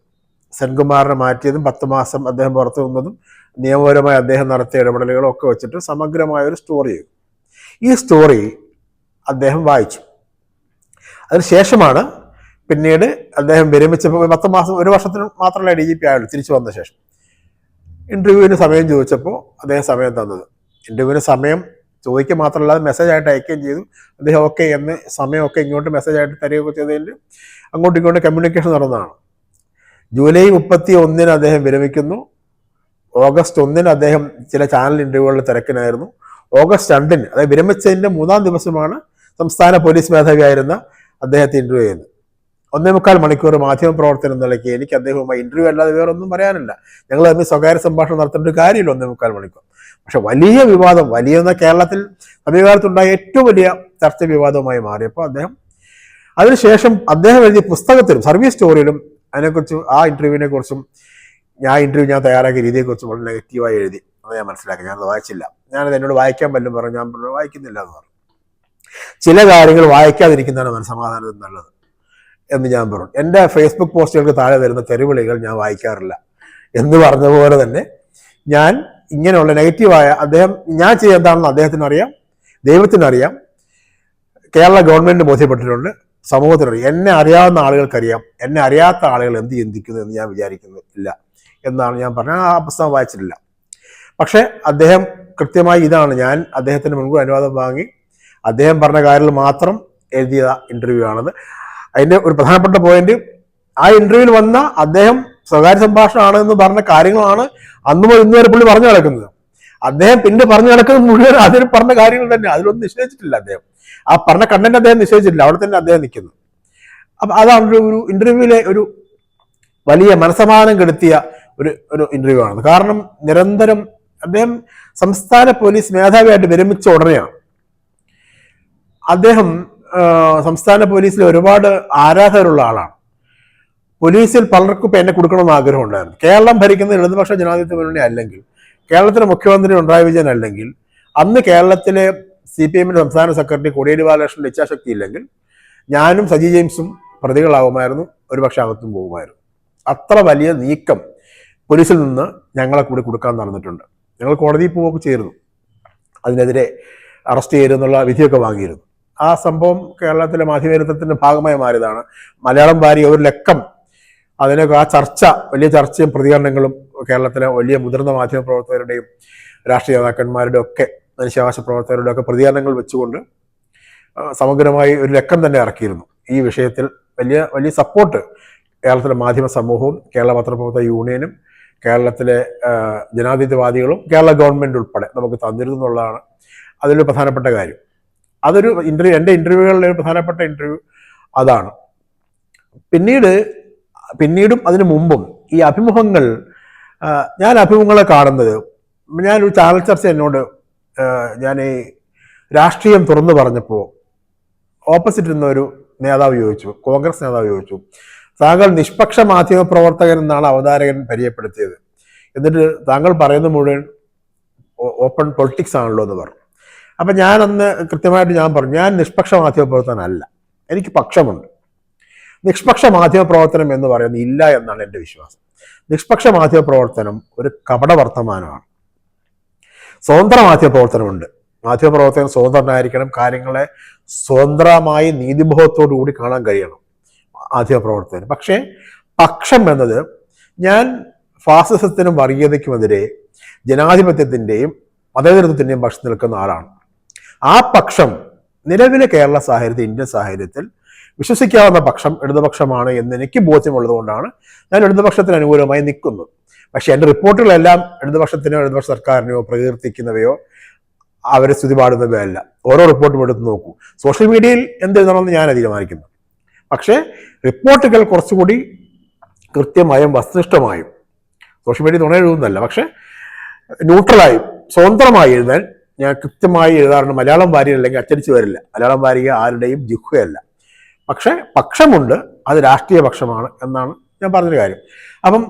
സെൻകുമാറിനെ മാറ്റിയതും 10 മാസം അദ്ദേഹം പുറത്തു നിന്നതും നിയമപരമായി അദ്ദേഹം നടത്തിയ ഇടപെടലുകളും ഒക്കെ വെച്ചിട്ട് സമഗ്രമായ ഒരു സ്റ്റോറി ചെയ്തു. ഈ സ്റ്റോറി അദ്ദേഹം വായിച്ചു. അതിനുശേഷമാണ് പിന്നീട് അദ്ദേഹം വിരമിച്ചപ്പോൾ 10 മാസം 1 വർഷത്തിന് മാത്രമല്ല DGP ആയുള്ളൂ. തിരിച്ചു വന്ന ശേഷം ഇൻ്റർവ്യൂവിന് സമയം ചോദിച്ചപ്പോൾ അദ്ദേഹം സമയം തന്നത്. ഇൻ്റർവ്യൂവിന് സമയം ചോദിക്കുക മാത്രമല്ല മെസ്സേജ് ആയിട്ട് അയക്കുകയും ചെയ്തു. അദ്ദേഹം ഓക്കെ എന്ന് സമയമൊക്കെ ഇങ്ങോട്ട് മെസ്സേജ് ആയിട്ട് തരികയൊക്കെ ചെയ്തതിൽ അങ്ങോട്ടും ഇങ്ങോട്ടും കമ്മ്യൂണിക്കേഷൻ നടന്നതാണ്. ജൂലൈ 31 അദ്ദേഹം വിരമിക്കുന്നു. ഓഗസ്റ്റ് 1 അദ്ദേഹം ചില ചാനൽ ഇൻ്റർവ്യൂകളുടെ തിരക്കിനായിരുന്നു. ഓഗസ്റ്റ് 2 അതായത് വിരമിച്ചതിൻ്റെ 3-ാം ദിവസമാണ് സംസ്ഥാന പോലീസ് മേധാവിയായിരുന്ന അദ്ദേഹത്തെ ഇൻ്റർവ്യൂ ചെയ്യുന്നത്. 1.25 മണിക്കൂർ മാധ്യമപ്രവർത്തനം എന്ന നിലയ്ക്ക് എനിക്ക് അദ്ദേഹവുമായി ഇന്റർവ്യൂ അല്ലാതെ വേറെ ഒന്നും പറയാനില്ല. ഞങ്ങൾ തമ്മിൽ സ്വകാര്യ സംഭാഷണം നടത്തേണ്ട ഒരു കാര്യമില്ല 1.25 മണിക്കൂർ. പക്ഷെ വലിയ വിവാദം, വലിയ കേരളത്തിൽ സമീപകാലത്തുണ്ടായ ഏറ്റവും വലിയ ചർച്ച വിവാദവുമായി മാറിയപ്പോൾ അതിനുശേഷം അദ്ദേഹം എഴുതിയ പുസ്തകത്തിലും സർവീസ് സ്റ്റോറിയിലും അതിനെക്കുറിച്ചും ആ ഇന്റർവ്യൂവിനെ കുറിച്ചും ഞാൻ തയ്യാറാക്കിയ രീതിയെക്കുറിച്ചും വളരെ നെഗറ്റീവായി എഴുതി. അത് ഞാൻ മനസ്സിലാക്കി. ഞാനത് വായിച്ചില്ല. ഞാനത് എന്നോട് വായിക്കാൻ പറ്റും പറഞ്ഞു. ഞാൻ പറഞ്ഞു വായിക്കുന്നില്ല എന്ന് പറഞ്ഞു. ചില കാര്യങ്ങൾ വായിക്കാതിരിക്കുന്നതാണ് മനസ്സമാധാനത്തിന് നല്ലത് എന്ന് ഞാൻ പറഞ്ഞു. എൻ്റെ ഫേസ്ബുക്ക് പോസ്റ്റുകൾക്ക് താഴെ വരുന്ന തെരുവിളികൾ ഞാൻ വായിക്കാറില്ല എന്ന് പറഞ്ഞ പോലെ തന്നെ ഞാൻ ഇങ്ങനെയുള്ള നെഗറ്റീവായ ഞാൻ ചെയ്യുന്നതാണെന്ന് അദ്ദേഹത്തിന് അറിയാം, ദൈവത്തിനറിയാം, കേരള ഗവൺമെന്റിന് ബോധ്യപ്പെട്ടിട്ടുണ്ട്, സമൂഹത്തിനറിയാം. എന്നെ അറിയാവുന്ന ആളുകൾക്കറിയാം. എന്നെ അറിയാത്ത ആളുകൾ എന്ത് ചിന്തിക്കുന്നു എന്ന് ഞാൻ വിചാരിക്കുന്നില്ല എന്നാണ് ഞാൻ പറഞ്ഞത്. ആ പുസ്തകം വായിച്ചിട്ടില്ല. പക്ഷെ അദ്ദേഹം കൃത്യമായി ഞാൻ അദ്ദേഹത്തിന് മുൻകൂർ അനുവാദം വാങ്ങി അദ്ദേഹം പറഞ്ഞ കാര്യങ്ങൾ മാത്രം എഴുതിയ ഇന്റർവ്യൂ ആണത്. അതിന്റെ ഒരു പ്രധാനപ്പെട്ട പോയിന്റ്, ആ ഇന്റർവ്യൂവിൽ വന്ന അദ്ദേഹം സ്വകാര്യ സംഭാഷണമാണ് എന്ന് പറഞ്ഞ കാര്യങ്ങളാണ് അന്നും ഇന്നു വരെ പുള്ളി പറഞ്ഞു നടക്കുന്നത്. അദ്ദേഹം പിന്നെ പറഞ്ഞു നടക്കുന്നത് മുഴുവൻ അതിൽ പറഞ്ഞ കാര്യങ്ങൾ തന്നെ. അതിലൊന്നും നിശ്ചയിച്ചിട്ടില്ല. അദ്ദേഹം ആ പറഞ്ഞ കണ്ടന്റ് അദ്ദേഹം നിശ്ചയിച്ചിട്ടില്ല. അവിടെ തന്നെ അദ്ദേഹം നിൽക്കുന്നു. അപ്പൊ അതാണ് ഒരു ഇന്റർവ്യൂവിലെ ഒരു വലിയ മനസ്സമാധാനം കെടുത്തിയ ഒരു ഇന്റർവ്യൂ ആണ്. കാരണം നിരന്തരം അദ്ദേഹം സംസ്ഥാന പോലീസ് മേധാവിയായിട്ട് വിരമിച്ച ഉടനെയാണ് അദ്ദേഹം സംസ്ഥാന പോലീസിൽ ഒരുപാട് ആരാധകരുള്ള ആളാണ്. പോലീസിൽ പലർക്കും ഇപ്പം എന്നെ കൊടുക്കണമെന്ന് ആഗ്രഹം ഉണ്ടായിരുന്നു. കേരളം ഭരിക്കുന്ന ഇടതുപക്ഷ ജനാധിപത്യ മുന്നണി അല്ലെങ്കിൽ, കേരളത്തിലെ മുഖ്യമന്ത്രി പിണറായി വിജയൻ അല്ലെങ്കിൽ, അന്ന് കേരളത്തിലെ CPM സംസ്ഥാന സെക്രട്ടറി കോടിയേരി ബാലകൃഷ്ണന്റെ ഇച്ഛാശക്തി ഇല്ലെങ്കിൽ ഞാനും സജി ജെയിംസും പ്രതികളാകുമായിരുന്നു, ഒരുപക്ഷെ അകത്തും പോകുമായിരുന്നു. അത്ര വലിയ നീക്കം പോലീസിൽ നിന്ന് ഞങ്ങളെ കൂടി കൊടുക്കാൻ നടന്നിട്ടുണ്ട്. ഞങ്ങൾ കോടതിയിൽ പോവുകയൊക്കെ ചെയ്തിരുന്നു. അതിനെതിരെ അറസ്റ്റ് ചെയ്തെന്നുള്ള വിധിയൊക്കെ വാങ്ങിയിരുന്നു. ആ സംഭവം കേരളത്തിലെ മാധ്യമത്തിന്റെ ഭാഗമായി മാറിയതാണ്. മലയാളം വാരി ഒരു ലക്കം അതിനൊക്കെ ആ വലിയ ചർച്ചയും പ്രതികരണങ്ങളും കേരളത്തിലെ വലിയ മുതിർന്ന മാധ്യമപ്രവർത്തകരുടെയും രാഷ്ട്രീയ നേതാക്കന്മാരുടെ ഒക്കെ മനുഷ്യാവകാശ പ്രവർത്തകരുടെ ഒക്കെ പ്രതികരണങ്ങൾ വെച്ചുകൊണ്ട് സമഗ്രമായി ഒരു ലക്കം തന്നെ ഇറക്കിയിരുന്നു. ഈ വിഷയത്തിൽ വലിയ വലിയ സപ്പോർട്ട് കേരളത്തിലെ മാധ്യമ സമൂഹവും കേരള പത്രപ്രവർത്തക യൂണിയനും കേരളത്തിലെ ജനാധിപത്യവാദികളും കേരള ഗവൺമെന്റ് ഉൾപ്പെടെ നമുക്ക് തന്നിരുന്നു എന്നുള്ളതാണ് അതിലൊരു പ്രധാനപ്പെട്ട കാര്യം. അതൊരു എൻ്റെ ഇന്റർവ്യൂകളിലെ ഒരു പ്രധാനപ്പെട്ട ഇന്റർവ്യൂ അതാണ്. പിന്നീടും അതിനു മുമ്പും ഈ അഭിമുഖങ്ങൾ, ഞാൻ അഭിമുഖങ്ങളെ കാണുന്നത്, ഞാനൊരു ചാനൽ ചർച്ച എന്നോട് ഞാൻ ഈ രാഷ്ട്രീയം തുറന്നു പറഞ്ഞപ്പോൾ ഓപ്പോസിറ്റ് ഇരുന്ന ഒരു നേതാവ് ചോദിച്ചു, കോൺഗ്രസ് നേതാവ് ചോദിച്ചു, താങ്കൾ നിഷ്പക്ഷ മാധ്യമ പ്രവർത്തകൻ എന്നാണ് അവതാരകൻ പരിചയപ്പെടുത്തിയത്, എന്നിട്ട് താങ്കൾ പറയുന്ന മുഴുവൻ ഓപ്പൺ പൊളിറ്റിക്സ് ആണല്ലോ എന്ന് പറഞ്ഞു. അപ്പം ഞാനന്ന് കൃത്യമായിട്ട് ഞാൻ പറഞ്ഞു, ഞാൻ നിഷ്പക്ഷ മാധ്യമ പ്രവർത്തനല്ല, എനിക്ക് പക്ഷമുണ്ട്. നിഷ്പക്ഷ മാധ്യമ പ്രവർത്തനം എന്ന് പറയുന്നത് ഇല്ല എന്നാണ് എൻ്റെ വിശ്വാസം. നിഷ്പക്ഷ മാധ്യമ പ്രവർത്തനം ഒരു കപട വർത്തമാനമാണ്. സ്വതന്ത്ര മാധ്യമ പ്രവർത്തനമുണ്ട്. മാധ്യമ പ്രവർത്തകൻ സ്വതന്ത്രനായിരിക്കണം. കാര്യങ്ങളെ സ്വതന്ത്രമായി നീതിബോധത്തോടു കൂടി കാണാൻ കഴിയണം മാധ്യമ പ്രവർത്തകന്. പക്ഷേ പക്ഷം എന്നത്, ഞാൻ ഫാസിസത്തിനും വർഗീയതയ്ക്കുമെതിരെ ജനാധിപത്യത്തിൻ്റെയും മതേതരത്വത്തിൻ്റെയും പക്ഷം നിൽക്കുന്ന ആളാണ്. ആ പക്ഷം നിലവിലെ കേരള സാഹചര്യത്തിൽ, ഇന്ത്യൻ സാഹചര്യത്തിൽ വിശ്വസിക്കാവുന്ന പക്ഷം ഇടതുപക്ഷമാണ് എന്ന് എനിക്ക് ബോധ്യമുള്ളത് കൊണ്ടാണ് ഞാൻ ഇടതുപക്ഷത്തിന് അനുകൂലമായി നിൽക്കുന്നത്. പക്ഷെ എൻ്റെ റിപ്പോർട്ടുകളെല്ലാം ഇടതുപക്ഷത്തിനോ ഇടതുപക്ഷ സർക്കാരിനെയോ പ്രകീർത്തിക്കുന്നവയോ അവരെ സ്തുതി പാടുന്നവയോ അല്ല. ഓരോ റിപ്പോർട്ടും എടുത്ത് നോക്കൂ. സോഷ്യൽ മീഡിയയിൽ എന്തെഴുതണമെന്ന് ഞാൻ തീരുമാനിക്കുന്നു. പക്ഷേ റിപ്പോർട്ടുകൾ കുറച്ചുകൂടി കൃത്യമായും വസ്തുനിഷ്ഠമായും, സോഷ്യൽ മീഡിയ തുണ എഴുതുന്നതല്ല, പക്ഷെ ന്യൂട്രലായും സ്വതന്ത്രമായി എഴുതാൻ ഞാൻ കൃത്യമായി എഴുതാറുണ്ട്. മലയാളം വാരിക അല്ലെങ്കിൽ അച്ചടിച്ച് വരില്ല. മലയാളം വാരിക ആരുടെയും ജിഹ്വയല്ല. പക്ഷെ പക്ഷമുണ്ട്, അത് രാഷ്ട്രീയ പക്ഷമാണ് എന്നാണ് ഞാൻ പറഞ്ഞൊരു കാര്യം. അപ്പം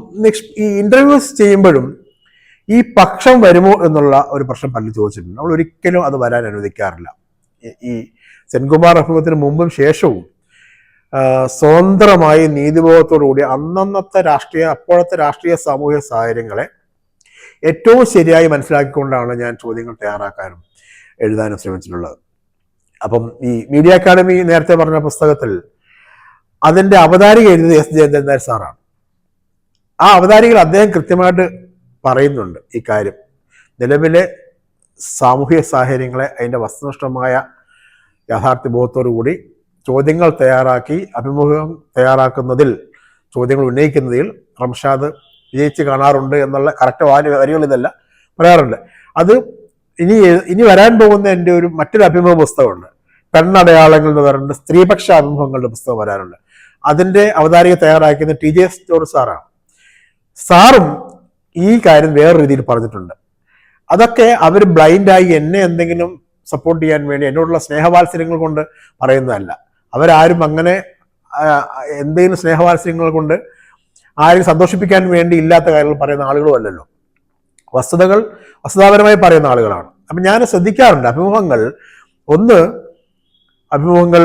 ഈ ഇന്റർവ്യൂസ് ചെയ്യുമ്പോഴും ഈ പക്ഷം വരുമോ എന്നുള്ള ഒരു പ്രശ്നം പലരും ചോദിച്ചിട്ടുണ്ട്. നമ്മൾ ഒരിക്കലും അത് വരാൻ അനുവദിക്കാറില്ല. ഈ സെൻകുമാർ അഭിമുഖത്തിന് മുമ്പും ശേഷവും സ്വതന്ത്രമായി നീതിബോധത്തോടുകൂടി അപ്പോഴത്തെ രാഷ്ട്രീയ സാമൂഹിക സാഹചര്യങ്ങളെ ഏറ്റവും ശരിയായി മനസ്സിലാക്കിക്കൊണ്ടാണ് ഞാൻ ചോദ്യങ്ങൾ തയ്യാറാക്കാനും എഴുതാനും ശ്രമിച്ചിട്ടുള്ളത്. അപ്പം ഈ മീഡിയ അക്കാഡമി നേരത്തെ പറഞ്ഞ പുസ്തകത്തിൽ അതിൻ്റെ അവതാരിക എഴുതിയത് S. ജയചന്ദ്രൻ നായർ സാറാണ്. ആ അവതാരികൾ അദ്ദേഹം കൃത്യമായിട്ട് പറയുന്നുണ്ട് ഈ കാര്യം. നിലവിലെ സാമൂഹിക സാഹചര്യങ്ങളെ അതിൻ്റെ വസ്തുനിഷ്ഠമായ യാഥാർത്ഥ്യബോധത്തോടു കൂടി ചോദ്യങ്ങൾ തയ്യാറാക്കി അഭിമുഖം തയ്യാറാക്കുന്നതിൽ, ചോദ്യങ്ങൾ ഉന്നയിക്കുന്നതിൽ റംഷാദ് വിജയിച്ച് കാണാറുണ്ട് എന്നുള്ള കറക്റ്റ് വരികൾ ഇതല്ല പറയാറുണ്ട്. അത് ഇനി വരാൻ പോകുന്ന എൻ്റെ മറ്റൊരു അഭിമുഖ പുസ്തകമുണ്ട്, പെണ്ണടയാളങ്ങൾ എന്ന് പറഞ്ഞിട്ട് സ്ത്രീപക്ഷ അഭിമുഖങ്ങളുടെ പുസ്തകം വരാറുണ്ട്. അതിൻ്റെ അവതാരിക തയ്യാറാക്കിയത് TJ ജോർജ് സാറാണ്. സാറും ഈ കാര്യം വേറെ രീതിയിൽ പറഞ്ഞിട്ടുണ്ട്. അതൊക്കെ അവർ ബ്ലൈൻഡായി എന്നെ എന്തെങ്കിലും സപ്പോർട്ട് ചെയ്യാൻ വേണ്ടി എന്നോടുള്ള സ്നേഹവാത്സല്യങ്ങൾ കൊണ്ട് പറയുന്നതല്ല. അവരാരും അങ്ങനെ എന്തെങ്കിലും സ്നേഹവാത്സല്യങ്ങൾ കൊണ്ട് ആരും സന്തോഷിപ്പിക്കാൻ വേണ്ടി ഇല്ലാത്ത കാര്യങ്ങൾ പറയുന്ന ആളുകളും അല്ലല്ലോ. വസ്തുതാപരമായി പറയുന്ന ആളുകളാണ്. അപ്പം ഞാൻ ശ്രദ്ധിക്കാറുണ്ട് അഭിമുഖങ്ങൾ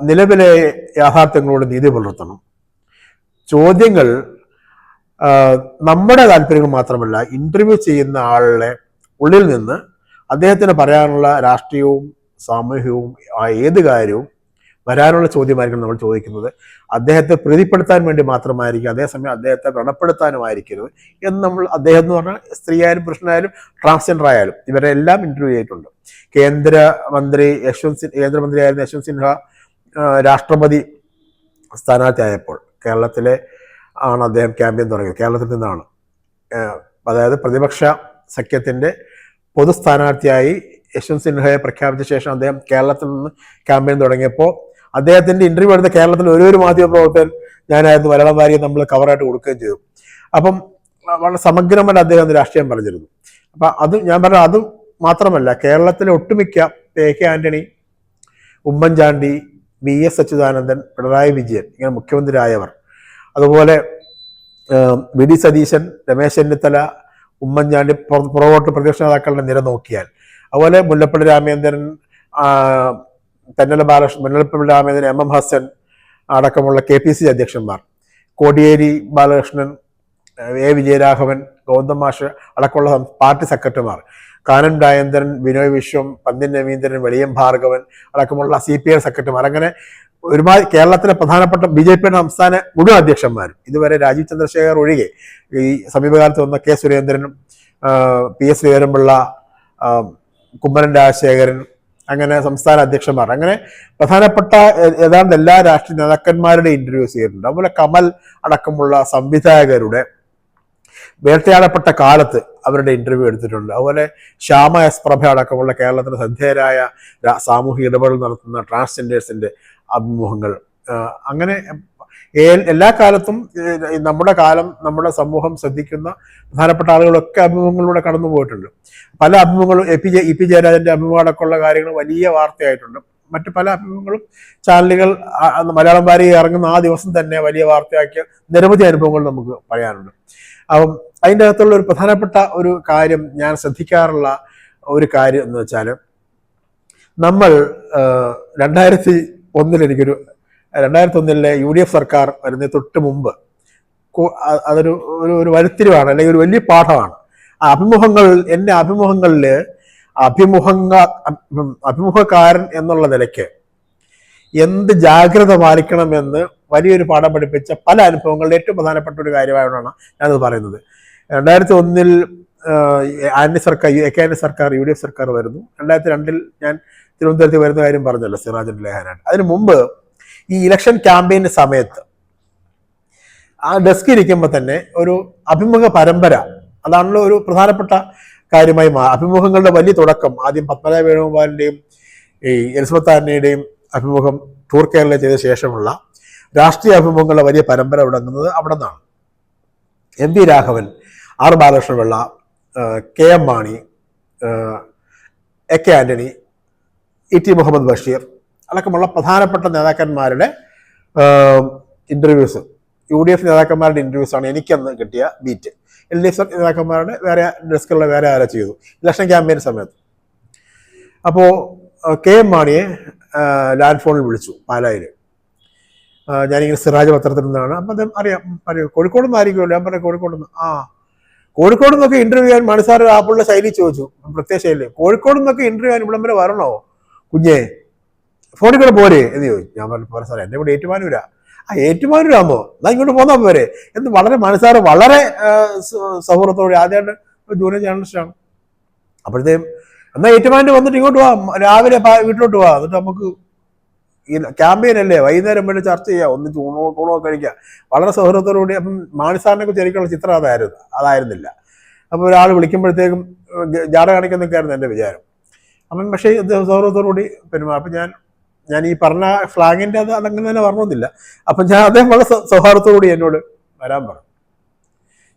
നിലവിലെ യാഥാർത്ഥ്യങ്ങളോട് നീതി പുലർത്തണം. ചോദ്യങ്ങൾ നമ്മുടെ താല്പര്യങ്ങൾ മാത്രമല്ല, ഇന്റർവ്യൂ ചെയ്യുന്ന ആളുടെ ഉള്ളിൽ നിന്ന് അദ്ദേഹത്തിന് പറയാനുള്ള രാഷ്ട്രീയവും സാമൂഹികവും ഏത് കാര്യവും വരാനുള്ള ചോദ്യമായിരിക്കും നമ്മൾ ചോദിക്കുന്നത്. അദ്ദേഹത്തെ പ്രീതിപ്പെടുത്താൻ വേണ്ടി മാത്രമായിരിക്കും, അതേസമയം അദ്ദേഹത്തെ വ്രണപ്പെടുത്താനുമായിരിക്കരുത് എന്ന് നമ്മൾ അദ്ദേഹം എന്ന് പറഞ്ഞാൽ സ്ത്രീയായാലും പുരുഷനായാലും ട്രാൻസ്ജെൻഡർ ആയാലും ഇവരെ എല്ലാം ഇന്റർവ്യൂ ചെയ്തിട്ടുണ്ട്. കേന്ദ്രമന്ത്രിയായിരുന്ന യശ്വന്ത് സിൻഹ രാഷ്ട്രപതി സ്ഥാനാർത്ഥിയായപ്പോൾ കേരളത്തിലെ ആണ് അദ്ദേഹം ക്യാമ്പയിൻ തുടങ്ങിയത്. കേരളത്തിൽ നിന്നാണ്, അതായത് പ്രതിപക്ഷ സഖ്യത്തിൻ്റെ പൊതു സ്ഥാനാർത്ഥിയായി യശ്വന്ത് സിൻഹയെ പ്രഖ്യാപിച്ച ശേഷം അദ്ദേഹം കേരളത്തിൽ നിന്ന് ക്യാമ്പയിൻ തുടങ്ങിയപ്പോൾ അദ്ദേഹത്തിൻ്റെ ഇന്റർവ്യൂ എടുത്ത കേരളത്തിൽ ഒരു മാധ്യമ പ്രവർത്തകൻ ഞാനായിരുന്നു. മലയാളം വാരിക നമ്മൾ കവറായിട്ട് കൊടുക്കുകയും ചെയ്തു. അപ്പം വളരെ സമഗ്രമായിട്ട് അദ്ദേഹം രാഷ്ട്രീയം പറഞ്ഞിരുന്നു. അപ്പം അത് ഞാൻ പറഞ്ഞ അത് മാത്രമല്ല, കേരളത്തിലെ ഒട്ടുമിക്ക AK ആന്റണി, ഉമ്മൻചാണ്ടി, VS അച്യുതാനന്ദൻ, പിണറായി വിജയൻ ഇങ്ങനെ മുഖ്യമന്ത്രിയായവർ, അതുപോലെ VD സതീശൻ, രമേശ് ചെന്നിത്തല, ഉമ്മൻചാണ്ടി പുറകോട്ട് പ്രതിപക്ഷ നേതാക്കളുടെ നിര നോക്കിയാൽ, അതുപോലെ മുല്ലപ്പള്ളി രാമചന്ദ്രൻ, മുല്ലപ്പള്ളി രാമചന്ദ്രൻ, MM ഹസൻ അടക്കമുള്ള KPCC അധ്യക്ഷന്മാർ, കോടിയേരി ബാലകൃഷ്ണൻ, A വിജയരാഘവൻ, ഗൗതം മാഷ് അടക്കമുള്ള പാർട്ടി സെക്രട്ടറിമാർ, കാനം രാജേന്ദ്രൻ, ബിനോയ് വിശ്വം, പന്ന്യൻ രവീന്ദ്രൻ, വെളിയം ഭാർഗവൻ അടക്കമുള്ള CPI സെക്രട്ടറിമാർ, അങ്ങനെ ഒരുമാതിരി കേരളത്തിലെ പ്രധാനപ്പെട്ട BJPയുടെ സംസ്ഥാന മുഴുവൻ അധ്യക്ഷന്മാരും, ഇതുവരെ രാജീവ് ചന്ദ്രശേഖർ ഒഴികെ ഈ സമീപകാലത്ത് വന്ന K സുരേന്ദ്രനും PS ശ്രീധരൻപിള്ള, കുമ്മനം രാജശേഖരൻ, അങ്ങനെ സംസ്ഥാന അധ്യക്ഷന്മാർ, അങ്ങനെ പ്രധാനപ്പെട്ട ഏതാണ്ട് എല്ലാ രാഷ്ട്രീയ നേതാക്കന്മാരുടെ ഇന്റർവ്യൂസ് ചെയ്തിട്ടുണ്ട്. അതുപോലെ കമൽ അടക്കമുള്ള സംവിധായകരുടെ വേട്ടയാടപ്പെട്ട കാലത്ത് അവരുടെ ഇന്റർവ്യൂ എടുത്തിട്ടുണ്ട്. അതുപോലെ ശ്യാമ S പ്രഭ അടക്കമുള്ള കേരളത്തിലെ ശ്രദ്ധേയരായ സാമൂഹിക ഇടപെടൽ നടത്തുന്ന ട്രാൻസ്ജെൻഡേഴ്സിന്റെ അഭിമുഖങ്ങൾ, അങ്ങനെ എല്ലാ കാലത്തും നമ്മുടെ സമൂഹം ശ്രദ്ധിക്കുന്ന പ്രധാനപ്പെട്ട ആളുകളൊക്കെ അഭിമുഖങ്ങളിലൂടെ കടന്നു പോയിട്ടുണ്ട്. പല അഭിമുഖങ്ങളും EP ജയരാജന്റെ അഭിമുഖം അടക്കമുള്ള കാര്യങ്ങൾ വലിയ വാർത്തയായിട്ടുണ്ട്. മറ്റു പല അഭിമുഖങ്ങളും ചാനലുകൾ മലയാളം വാരിക ഇറങ്ങുന്ന ആ ദിവസം തന്നെ വലിയ വാർത്തയാക്കിയ നിരവധി അനുഭവങ്ങൾ നമുക്ക് പറയാനുണ്ട്. അപ്പം അതിൻ്റെ അകത്തുള്ള ഒരു പ്രധാനപ്പെട്ട ഒരു കാര്യം, ഞാൻ ശ്രദ്ധിക്കാറുള്ള ഒരു കാര്യം എന്ന് വെച്ചാൽ, നമ്മൾ 2001 UDF സർക്കാർ വരുന്നതിന് തൊട്ട് മുമ്പ് അതൊരു ഒരു വഴിത്തിരിവാണ്, അല്ലെങ്കിൽ ഒരു വലിയ പാഠമാണ്. എൻ്റെ അഭിമുഖക്കാരൻ എന്നുള്ള നിലയ്ക്ക് എന്ത് ജാഗ്രത പാലിക്കണമെന്ന് വലിയൊരു പാഠം പഠിപ്പിച്ച പല അനുഭവങ്ങളുടെ ഏറ്റവും പ്രധാനപ്പെട്ട ഒരു കാര്യമായിട്ടാണ് ഞാനത് പറയുന്നത്. 2001 ആന്റണി സർക്കാർ UDF സർക്കാർ വരുന്നു. 2002 ഞാൻ തിരുവനന്തപുരത്ത് വരുന്ന കാര്യം പറഞ്ഞല്ലോ, സിറാജിന്റെ ലേഖനാണ്. അതിനു മുമ്പ് ഈ ഇലക്ഷൻ ക്യാമ്പയിന്റെ സമയത്ത് ആ ഡെസ്ക് ഇരിക്കുമ്പോൾ തന്നെ ഒരു അഭിമുഖ പരമ്പര, അതാണല്ലോ ഒരു പ്രധാനപ്പെട്ട കാര്യമായി അഭിമുഖങ്ങളുടെ വലിയ തുടക്കം. ആദ്യം പത്മനാഭ വേണുഗോപാലിന്റെയും ഈ എലിസബത്ത് ആന്റണിയുടെയും അഭിമുഖം ടൂർ കേരള ചെയ്ത ശേഷമുള്ള രാഷ്ട്രീയ അഭിമുഖങ്ങളുടെ വലിയ പരമ്പര തുടങ്ങുന്നത് അവിടെ നിന്നാണ്. MV Raghavan, R Balakrishna Pillai, KM Mani, AK Antony, ET Muhammad Basheer അടക്കമുള്ള പ്രധാനപ്പെട്ട നേതാക്കന്മാരുടെ ഇന്റർവ്യൂസ്, UDF നേതാക്കന്മാരുടെ ഇന്റർവ്യൂസ് ആണ് എനിക്കന്ന് കിട്ടിയ ബീറ്റ്. LDF നേതാക്കന്മാരുടെ വേറെ ഡെസ്കുള്ള വേറെ ആരോ ചെയ്തു ഇലക്ഷൻ ക്യാമ്പയിൻ സമയത്ത്. അപ്പോൾ KM മാണിയെ ലാൻഡ് ഫോണിൽ വിളിച്ചു പാലായിൽ. ഞാനിങ്ങനെ സിറാജ് പത്രത്തിൽ നിന്നാണ്. അപ്പം അദ്ദേഹം പറയൂ കോഴിക്കോട് നിന്ന് ആയിരിക്കുമല്ലോ. ഞാൻ പറയാം കോഴിക്കോട് നിന്ന്. കോഴിക്കോട് നിന്നൊക്കെ ഇന്റർവ്യൂ ചെയ്യാൻ മണിസാർ ആപ്പുള്ള ശൈലി ചോദിച്ചു, പ്രത്യേക ശൈലി. കോഴിക്കോട് നിന്നൊക്കെ ഇന്റർവ്യൂ ചെയ്യാൻ ഇവിടം വരെ വരണോ കുഞ്ഞേ, ഫോണിൽ കൂടെ പോരെ എന്ന് ചോദിച്ചു. ഞാൻ പറഞ്ഞു പോരാ സാറേ, എൻ്റെ ഇവിടെ ഏറ്റുമാനൂരാ. ഏറ്റുമാനൂരാമോ, എന്നാ ഇങ്ങോട്ട് പോന്നാൽ പോരെ എന്ന് വളരെ മണിസാർ വളരെ സൗഹൃദത്തോടെ, ആദ്യമായിട്ട് ജൂനിയർ ജേർണലിസ്റ്റാണ്. അപ്പോഴത്തേക്കും എന്നാൽ ഏറ്റുമാനൂർ വന്നിട്ട് ഇങ്ങോട്ട് പോവാം, രാവിലെ വീട്ടിലോട്ട് പോവാം, എന്നിട്ട് നമുക്ക് ഈ ക്യാമ്പയിൻ അല്ലേ വൈകുന്നേരം വേണ്ടി ചർച്ച ചെയ്യാം, ഒന്നിച്ച് ഊണോ കഴിക്കാം, വളരെ സൗഹൃദത്തോടുകൂടി. അപ്പം മാണിസാറിനെ കുറിച്ച് എനിക്കുള്ള ചിത്രം അതായിരുന്നില്ല. അപ്പോൾ ഒരാൾ വിളിക്കുമ്പോഴത്തേക്കും ജാട കാണിക്കുന്നൊക്കെ ആയിരുന്നു എൻ്റെ വിചാരം. അപ്പം പക്ഷേ സൗഹൃദത്തോടുകൂടി പെരുമാറും. അപ്പം ഞാൻ ഞാൻ ഈ പറഞ്ഞ ഫ്ലാങ്ങിൻ്റെ അതങ്ങനെ തന്നെ പറഞ്ഞൊന്നുമില്ല. അപ്പം ഞാൻ അദ്ദേഹം വളരെ സൗഹാർദ്ദത്തോടുകൂടി എന്നോട് വരാൻ പറഞ്ഞു.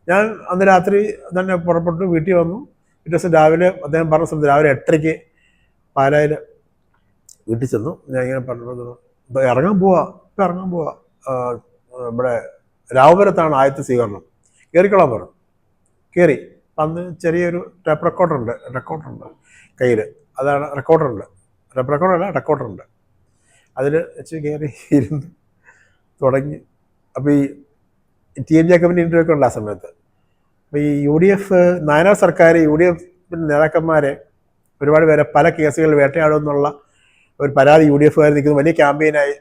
ഞാൻ അന്ന് രാത്രി തന്നെ പുറപ്പെട്ടു, വീട്ടിൽ വന്നു. പിറ്റേ ദിവസം രാവിലെ അദ്ദേഹം പറഞ്ഞ സമയത്ത് രാവിലെ 8:30 പാലായിൽ വീട്ടിൽ ചെന്നു. ഞാൻ ഇങ്ങനെ പറഞ്ഞു, ഇപ്പം ഇറങ്ങാൻ പോവാ ഇവിടെ രാവുപുരത്താണ് ആദ്യത്തെ സ്വീകരണം, കയറിക്കൊള്ളാൻ പറഞ്ഞു. കയറി. അന്ന് ചെറിയൊരു ടേപ്പ് റെക്കോർഡറുണ്ട് കയ്യിൽ, അതാണ് റെക്കോർഡറുണ്ട്, ടേപ്പ് റെക്കോർഡറല്ല റെക്കോർഡറുണ്ട്. അതിൽ വെച്ച് കയറി ഇരുന്ന് തുടങ്ങി. അപ്പോൾ ഈ TM ജേക്കബിൻ്റെ ഇൻ്റർവ്യൂ ഒക്കെ ഉണ്ട് ആ സമയത്ത്. അപ്പോൾ ഈ UDF നായനാർ സർക്കാർ UDF നേതാക്കന്മാരെ ഒരുപാട് പേരെ പല കേസുകളിൽ വേട്ടയാടുമെന്നുള്ള ഒരു പരാതി UDF-കാർ നിൽക്കുന്ന വലിയ ക്യാമ്പയിനായി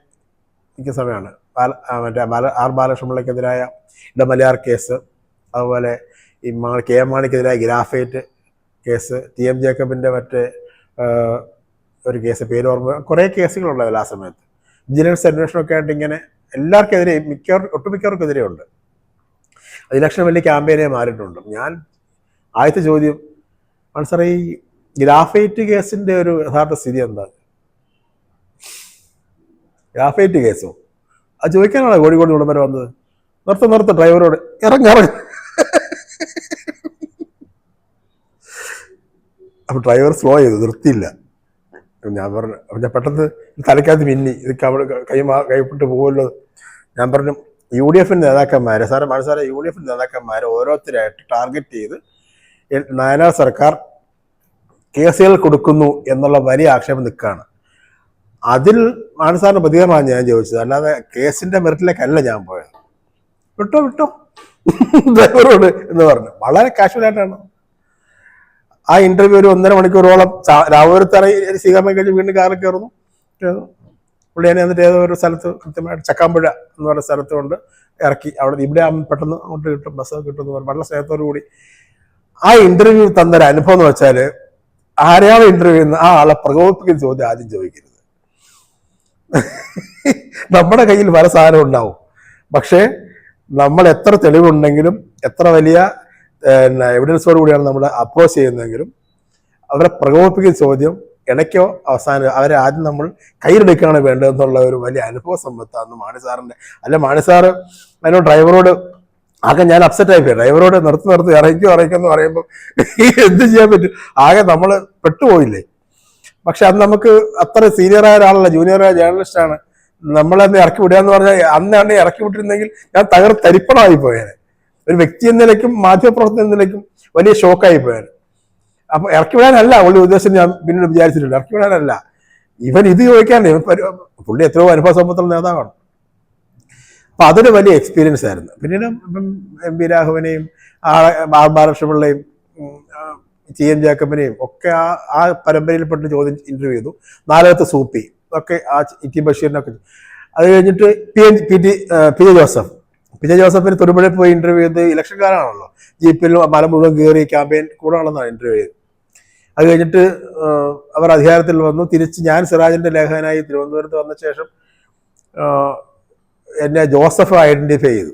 നിൽക്കുന്ന സമയമാണ്. മറ്റേ R ബാലകൃഷ്ണപിള്ളയ്ക്കെതിരായ ഇടമലയാർ കേസ്, അതുപോലെ ഈ KM മാണിക്കെതിരായ ഗ്രാഫൈറ്റ് കേസ്, TM ജേക്കബിൻ്റെ മറ്റേ ഒരു കേസ്, പേര് ഓർമ്മ, കുറേ കേസുകളുണ്ടാവില്ല ആ സമയത്ത്. വിജിലൻസ് അന്വേഷണമൊക്കെ ആയിട്ട് ഇങ്ങനെ എല്ലാവർക്കെതിരെ, ഒട്ടുമിക്കവർക്കെതിരെ ഉണ്ട്. ഇലക്ഷൻ വലിയ ക്യാമ്പയിനായി മാറിയിട്ടുണ്ട്. ഞാൻ ആദ്യത്തെ ചോദ്യം ആണ്, സാറേ ഈ ഗ്രാഫൈറ്റ് കേസിൻ്റെ ഒരു യഥാർത്ഥ സ്ഥിതി എന്താ? ഗ്രാഫൈറ്റ് കേസോ? അത് ചോദിക്കാനാണോ കോഴിക്കോട് ഇവിടം വരെ വന്നത്? നിർത്ത ഡ്രൈവറോട് ഇറങ്ങ. അപ്പം ഡ്രൈവർ സ്ലോ ചെയ്തു, നിർത്തിയില്ല. ഞാൻ പറഞ്ഞു, അപ്പം ഞാൻ പെട്ടെന്ന് തലയ്ക്കകത്ത് മിന്നി, ഇത് കൈവിട്ട് പോകുമല്ലോ. ഞാൻ പറഞ്ഞു, UDF നേതാക്കന്മാരെ, സാറേ UDF നേതാക്കന്മാരെ ഓരോരുത്തരായിട്ട് ടാർഗറ്റ് ചെയ്ത് നായനാർ സർക്കാർ കേസുകൾ കൊടുക്കുന്നു എന്നുള്ള വലിയ ആക്ഷേപം നിൽക്കുകയാണ്. അതിൽ മാനസാറിൻ്റെ പ്രതികരണമാണ് ഞാൻ ചോദിച്ചത്, അല്ലാതെ കേസിൻ്റെ മെറിറ്റിലേക്കല്ല ഞാൻ പോയത്. വിട്ടോ ഡ്രൈവറോട് എന്ന് പറഞ്ഞു. വളരെ കാഷ്വലായിട്ടാണ് ആ ഇൻ്റർവ്യൂ. ഒരു 1.5 മണിക്കൂറോളം രാവിലത്തെ സ്വീകരണം കഴിഞ്ഞ് വീണ്ടും കാറിൽ കയറുന്നു. പുള്ളി എന്നെ എന്നിട്ട് ഏതോ ഒരു സ്ഥലത്ത് കൃത്യമായിട്ട് ചക്കാമ്പുഴ എന്ന് പറയുന്ന സ്ഥലത്ത് കൊണ്ട് ഇറക്കി. അവിടെ ഇവിടെ പെട്ടെന്ന് അങ്ങോട്ട് കിട്ടും, ബസ്സൊക്കെ കിട്ടുമെന്ന് പറഞ്ഞു. വളരെ സ്നേഹത്തോടു കൂടി ആ ഇൻ്റർവ്യൂ തന്നൊരു അനുഭവം എന്ന് വെച്ചാൽ, ആരെയാണ് ഇൻ്റർവ്യൂ ചെയ്യുന്നത് ആ ആളെ പ്രകോപിപ്പിക്കുന്ന ചോദ്യം ആദ്യം ചോദിക്കരുത്. നമ്മുടെ കയ്യിൽ പല സാധനം ഉണ്ടാവും, പക്ഷേ നമ്മൾ എത്ര തെളിവുണ്ടെങ്കിലും എത്ര വലിയ എവിഡൻസോട് കൂടിയാണ് നമ്മൾ അപ്രോച്ച് ചെയ്യുന്നതെങ്കിലും അവരെ പ്രകോപിപ്പിക്കുന്ന ചോദ്യം ഇടയ്ക്കോ അവസാനം അവരെ ആദ്യം നമ്മൾ കയ്യിലെടുക്കുകയാണ് വേണ്ടതെന്നുള്ള ഒരു വലിയ അനുഭവ സമ്പത്താണ് മാണിസാറിൻ്റെ. അല്ല, മാണിസാറ് അതിനോട് ഡ്രൈവറോട് ആകെ ഞാൻ അപ്സെറ്റ് ആയിപ്പോയി. ഡ്രൈവറോട് നിർത്തി ഇറങ്ങിക്കുമെന്ന് പറയുമ്പോൾ എന്ത് ചെയ്യാൻ പറ്റും? ആകെ നമ്മൾ പെട്ടുപോയില്ലേ. പക്ഷെ അത് നമുക്ക് അത്ര സീനിയറായ ഒരാളല്ല, ജൂനിയറായ ജേർണലിസ്റ്റാണ്. നമ്മളന്ന് ഇറക്കി വിടുക എന്ന് പറഞ്ഞാൽ അന്നാണ് ഇറക്കി വിട്ടിരുന്നെങ്കിൽ ഞാൻ തരിപ്പണമായി പോയേനെ. ഒരു വ്യക്തി എന്ന നിലയ്ക്കും മാധ്യമപ്രവർത്തനം എന്ന നിലയ്ക്കും വലിയ ഷോക്കായി പോയേനെ. അപ്പൊ ഇറക്കി വിടാനല്ല ഉള്ള ഉദ്ദേശം ഞാൻ പിന്നീട് വിചാരിച്ചിട്ടുണ്ട്. ഇറക്കി വിടാനല്ല, ഇവൻ ഇത് ചോദിക്കാണ്ട്. പുള്ളി എത്രയോ അനുഭവ സമ്പത്തുള്ള നേതാവാണ്. അപ്പൊ അതൊരു വലിയ എക്സ്പീരിയൻസ് ആയിരുന്നു. പിന്നീട് ഇപ്പം MP രാഘവനെയും R ബാലകൃഷ്ണപിള്ളയും TM ജേക്കബിനെയും ഒക്കെ ആ പരമ്പരയിൽപ്പെട്ട് ഇന്റർവ്യൂ ചെയ്തു. നാലകത്ത് സൂപ്പി ഒക്കെ TT ബഷീറിനൊക്കെ. അത് കഴിഞ്ഞിട്ട് PJ ജോസഫിന് തൊടുപുഴയിൽ പോയി ഇന്റർവ്യൂ ചെയ്ത്. ഇലക്ഷൻ കാലമാണല്ലോ, ജീപ്പിൽ മല മുഴുവൻ കയറി ക്യാമ്പയിൻ കൂടെ ആണെന്നാണ് ഇന്റർവ്യൂ ചെയ്തത്. അത് കഴിഞ്ഞിട്ട് അവർ അധികാരത്തിൽ വന്നു. തിരിച്ച് ഞാൻ സിറാജിന്റെ ലേഖകനായി തിരുവനന്തപുരത്ത് വന്ന ശേഷം എന്നെ ജോസഫ് ഐഡന്റിഫൈ ചെയ്തു.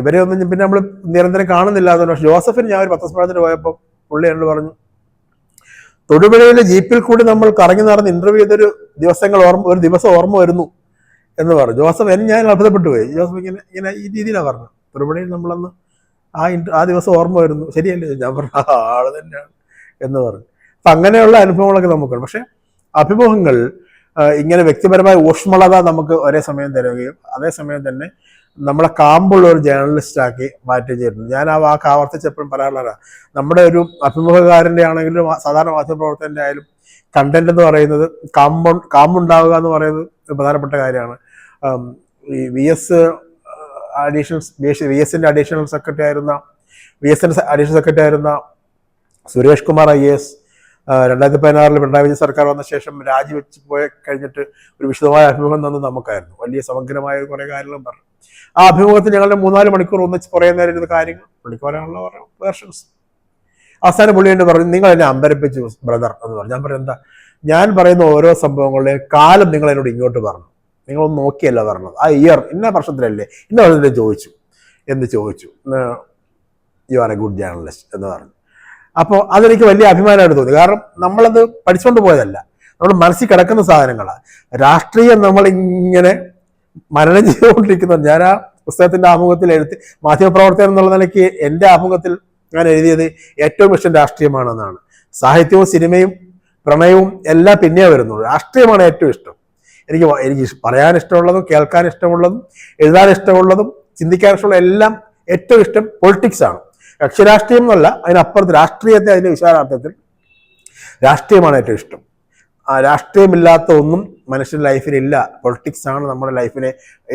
ഇവരെ ഒന്നും പിന്നെ നമ്മൾ നിരന്തരം കാണുന്നില്ല. അതുകൊണ്ട് പക്ഷെ ജോസഫിന് ഞാൻ ഒരു പത്രസമ്മേളനത്തിന് പോയപ്പോൾ പുള്ളി എന്നോട് പറഞ്ഞു, തൊടുപുഴയിലെ ജീപ്പിൽ കൂടി നമ്മൾ കറങ്ങി നടന്ന് ഇന്റർവ്യൂ ചെയ്തൊരു ഒരു ദിവസം ഓർമ്മ വരുന്നു എന്ന് പറഞ്ഞു ജോസഫ്. ഞാൻ അത്ഭുതപ്പെട്ടു പോയി. ജോസഫ് ഇങ്ങനെ ഈ രീതിയിലാണ് പറഞ്ഞു, തൊടുപുഴയിൽ നമ്മളന്ന് ആ ദിവസം ഓർമ്മ വരുന്നു. ശരിയല്ലേ? ഞാൻ പറഞ്ഞു ആള് തന്നെയാണ് എന്ന് പറഞ്ഞു. അപ്പൊ അങ്ങനെയുള്ള അനുഭവങ്ങളൊക്കെ നമുക്കുണ്ട്. പക്ഷെ അഭിമുഖങ്ങൾ ഇങ്ങനെ വ്യക്തിപരമായ ഊഷ്മളത നമുക്ക് ഒരേ സമയം തരുകയും അതേസമയം തന്നെ നമ്മളെ കാമ്പുള്ള ഒരു ജേർണലിസ്റ്റാക്കി മാറ്റി ചെയ്തിട്ടുണ്ട്. ഞാൻ ആ വാക്ക് ആവർത്തിച്ചപ്പോഴും പറയാനുള്ളതാണ്. നമ്മുടെ ഒരു അഭിമുഖകാരൻ്റെ ആണെങ്കിലും സാധാരണ മാധ്യമപ്രവർത്തകൻ്റെ ആയാലും കണ്ടന്റ് എന്ന് പറയുന്നത് കാമ്പുണ്ടാവുക എന്ന് പറയുന്നത് ഒരു പ്രധാനപ്പെട്ട കാര്യമാണ്. ഈ VSന്റെ അഡീഷണൽ സെക്രട്ടറി ആയിരുന്ന സുരേഷ് കുമാർ IAS 2016 പിണറായി വിജയൻ സർക്കാർ വന്ന ശേഷം രാജിവെച്ച് കഴിഞ്ഞിട്ട് ഒരു വിശദമായ അഭിമുഖം തന്നു നമുക്കായിരുന്നു. വലിയ സമഗ്രമായ കുറേ കാര്യങ്ങളും പറഞ്ഞു. ആ അഭിമുഖത്തിൽ ഞങ്ങളുടെ 3-4 മണിക്കൂർ ഒന്നിച്ച് കുറേ നേരം ഇരുന്ന കാര്യങ്ങൾ പുള്ളിക്കോരാണല്ലോ വേർഷൻസ്. അവസാനം പുള്ളി എന്നെ പറഞ്ഞു, നിങ്ങൾ എന്നെ അമ്പരപ്പിച്ചു ബ്രദർ എന്ന് പറഞ്ഞു. ഞാൻ പറഞ്ഞു, എന്താ? ഞാൻ പറയുന്ന ഓരോ സംഭവങ്ങളുടെയും കാലം നിങ്ങൾ എന്നോട് ഇങ്ങോട്ട് പറഞ്ഞു, നിങ്ങളൊന്ന് നോക്കിയല്ല പറഞ്ഞത്. ആ ഇയർ ഇന്ന വർഷത്തിലല്ലേ ഇന്ന വർഷത്തിൽ ചോദിച്ചു you are A good journalist എന്ന് പറഞ്ഞു. അപ്പോൾ അതെനിക്ക് വലിയ അഭിമാനമായിട്ട് തോന്നി. കാരണം നമ്മളത് പഠിച്ചുകൊണ്ട് പോയതല്ല, നമ്മുടെ മനസ്സിൽ കിടക്കുന്ന സാധനങ്ങളാണ്. രാഷ്ട്രീയം നമ്മളിങ്ങനെ മനനം ചെയ്തുകൊണ്ടിരിക്കുന്നത്. ഞാൻ ആ പുസ്തകത്തിന്റെ ആമുഖത്തിൽ മാധ്യമപ്രവർത്തകൻ എന്നുള്ള നിലയ്ക്ക് എൻ്റെ ആമുഖത്തിൽ ഞാൻ എഴുതിയത് ഏറ്റവും ഇഷ്ടം രാഷ്ട്രീയമാണെന്നാണ്. സാഹിത്യവും സിനിമയും പ്രണയവും എല്ലാം പിന്നെ വരുന്നുള്ളൂ. രാഷ്ട്രീയമാണ് ഏറ്റവും ഇഷ്ടം. എനിക്ക് പറയാൻ ഇഷ്ടമുള്ളതും കേൾക്കാൻ ഇഷ്ടമുള്ളതും എഴുതാൻ ഇഷ്ടമുള്ളതും ചിന്തിക്കാൻ ഇഷ്ടമുള്ള എല്ലാം ഏറ്റവും ഇഷ്ടം പൊളിറ്റിക്സ് ആണ്. കക്ഷിരാഷ്ട്രീയം എന്നല്ല, അതിനപ്പുറത്ത് രാഷ്ട്രീയത്തെ അതിന്റെ വിശാലാർത്ഥത്തിൽ രാഷ്ട്രീയമാണ് ഏറ്റവും ഇഷ്ടം. ആ രാഷ്ട്രീയമില്ലാത്ത ഒന്നും മനുഷ്യന്റെ ലൈഫിലില്ല. പൊളിറ്റിക്സ് ആണ് നമ്മുടെ ലൈഫിനെ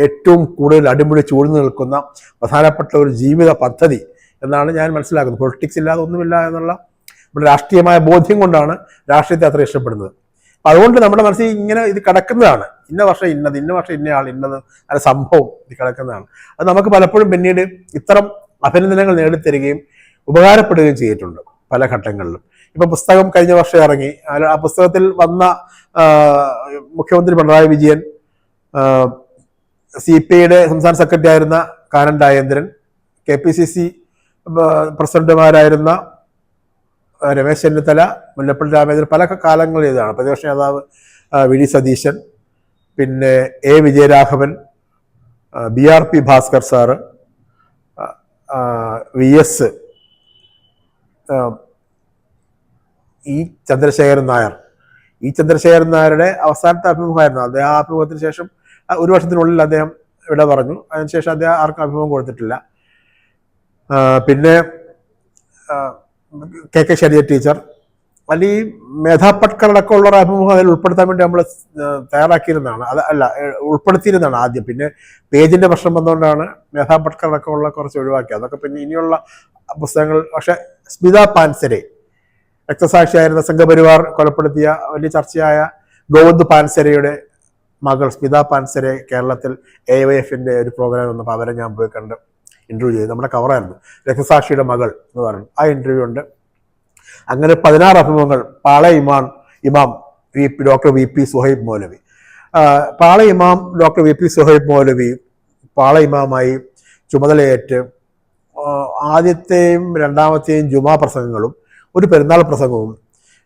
ഏറ്റവും കൂടുതൽ അടിമുടി ചൂഴ്ന്നു നിൽക്കുന്ന പ്രധാനപ്പെട്ട ഒരു ജീവിത പദ്ധതി എന്നാണ് ഞാൻ മനസ്സിലാക്കുന്നത്. പൊളിറ്റിക്സ് ഇല്ലാതെ ഒന്നുമില്ല എന്നുള്ള നമ്മുടെ രാഷ്ട്രീയമായ ബോധ്യം കൊണ്ടാണ് രാഷ്ട്രീയത്തെ അത്ര ഇഷ്ടപ്പെടുന്നത്. അപ്പൊ അതുകൊണ്ട് നമ്മുടെ മനസ്സിൽ ഇങ്ങനെ ഇത് കിടക്കുന്നതാണ്. ഇന്ന വർഷം ഇന്നത്, ഇന്ന വർഷം ഇന്നയാൾ ഇന്നത്, അത് സംഭവം ഇത് കിടക്കുന്നതാണ്. അത് നമുക്ക് പലപ്പോഴും പിന്നീട് ഇത്തരം അഭിനന്ദനങ്ങൾ നേടിത്തരികയും ഉപകാരപ്പെടുകയും ചെയ്തിട്ടുണ്ട് പല ഘട്ടങ്ങളിലും. ഇപ്പൊ പുസ്തകം കഴിഞ്ഞ വർഷം ഇറങ്ങി. ആ പുസ്തകത്തിൽ വന്ന മുഖ്യമന്ത്രി പിണറായി വിജയൻ, CPIയുടെ സംസ്ഥാന സെക്രട്ടറി ആയിരുന്ന കാനൻ രാജേന്ദ്രൻ, KPCC പ്രസിഡന്റുമാരായിരുന്ന രമേശ് ചെന്നിത്തല, മുല്ലപ്പള്ളി രാമചന്ദ്രൻ, പല കാലങ്ങളിൽ ഇതാണ്. പ്രതിപക്ഷ നേതാവ് VD സതീശൻ, പിന്നെ A Vijayaraghavan, BRP Bhaskar sir, VS Chandrasekharan Nair. Chandrasekharan നായരുടെ അവസാനത്തെ അഭിമുഖമായിരുന്നു. അദ്ദേഹം ആ അഭിമുഖത്തിന് ശേഷം ഒരു വർഷത്തിനുള്ളിൽ അദ്ദേഹം ഇവിടെ പറഞ്ഞു. അതിനുശേഷം അദ്ദേഹം ആർക്കും അഭിമുഖം കൊടുത്തിട്ടില്ല. പിന്നെ KK ശൈലജ ടീച്ചർ, അല്ലെങ്കിൽ മേധാ പട്കർ അടക്കമുള്ള അഭിമുഖം അതിൽ ഉൾപ്പെടുത്താൻ വേണ്ടി നമ്മൾ തയ്യാറാക്കിയിരുന്നതാണ്. ഉൾപ്പെടുത്തിയിരുന്നതാണ് ആദ്യം. പിന്നെ പേജിന്റെ പ്രശ്നം വന്നുകൊണ്ടാണ് മേധാ പട്കർ അടക്കമുള്ള കുറച്ച് ഒഴിവാക്കിയത്. അതൊക്കെ പിന്നെ ഇനിയുള്ള പുസ്തകങ്ങൾ. പക്ഷെ സ്മിത പാൻസരെ, രക്തസാക്ഷിയായിരുന്ന സംഘപരിവാർ കൊലപ്പെടുത്തിയ വലിയ ചർച്ചയായ ഗോവിന്ദ് പാൻസരയുടെ മകൾ സ്മിത പാൻസരെ കേരളത്തിൽ AYFന്റെ ഒരു പ്രോഗ്രാം വന്നപ്പോൾ അവരെ ഞാൻ പോയി കണ്ട് ഇന്റർവ്യൂ ചെയ്തു. നമ്മുടെ കവറായിരുന്നു രക്തസാക്ഷിയുടെ മകൾ എന്ന് പറഞ്ഞു. ആ ഇന്റർവ്യൂ ഉണ്ട്. അങ്ങനെ 16 അഭിമുഖങ്ങൾ. പാള ഇമാം ഡോക്ടർ VP സുഹൈബ് മൗലവി. പാള ഇമാം ഡോക്ടർ VP സുഹൈബ് മൗലവി പാള ഇമാമായി ചുമതലയേറ്റ് ആദ്യത്തെയും രണ്ടാമത്തെയും ജുമാ പ്രസംഗങ്ങളും ഒരു പെരുന്നാൾ പ്രസംഗവും.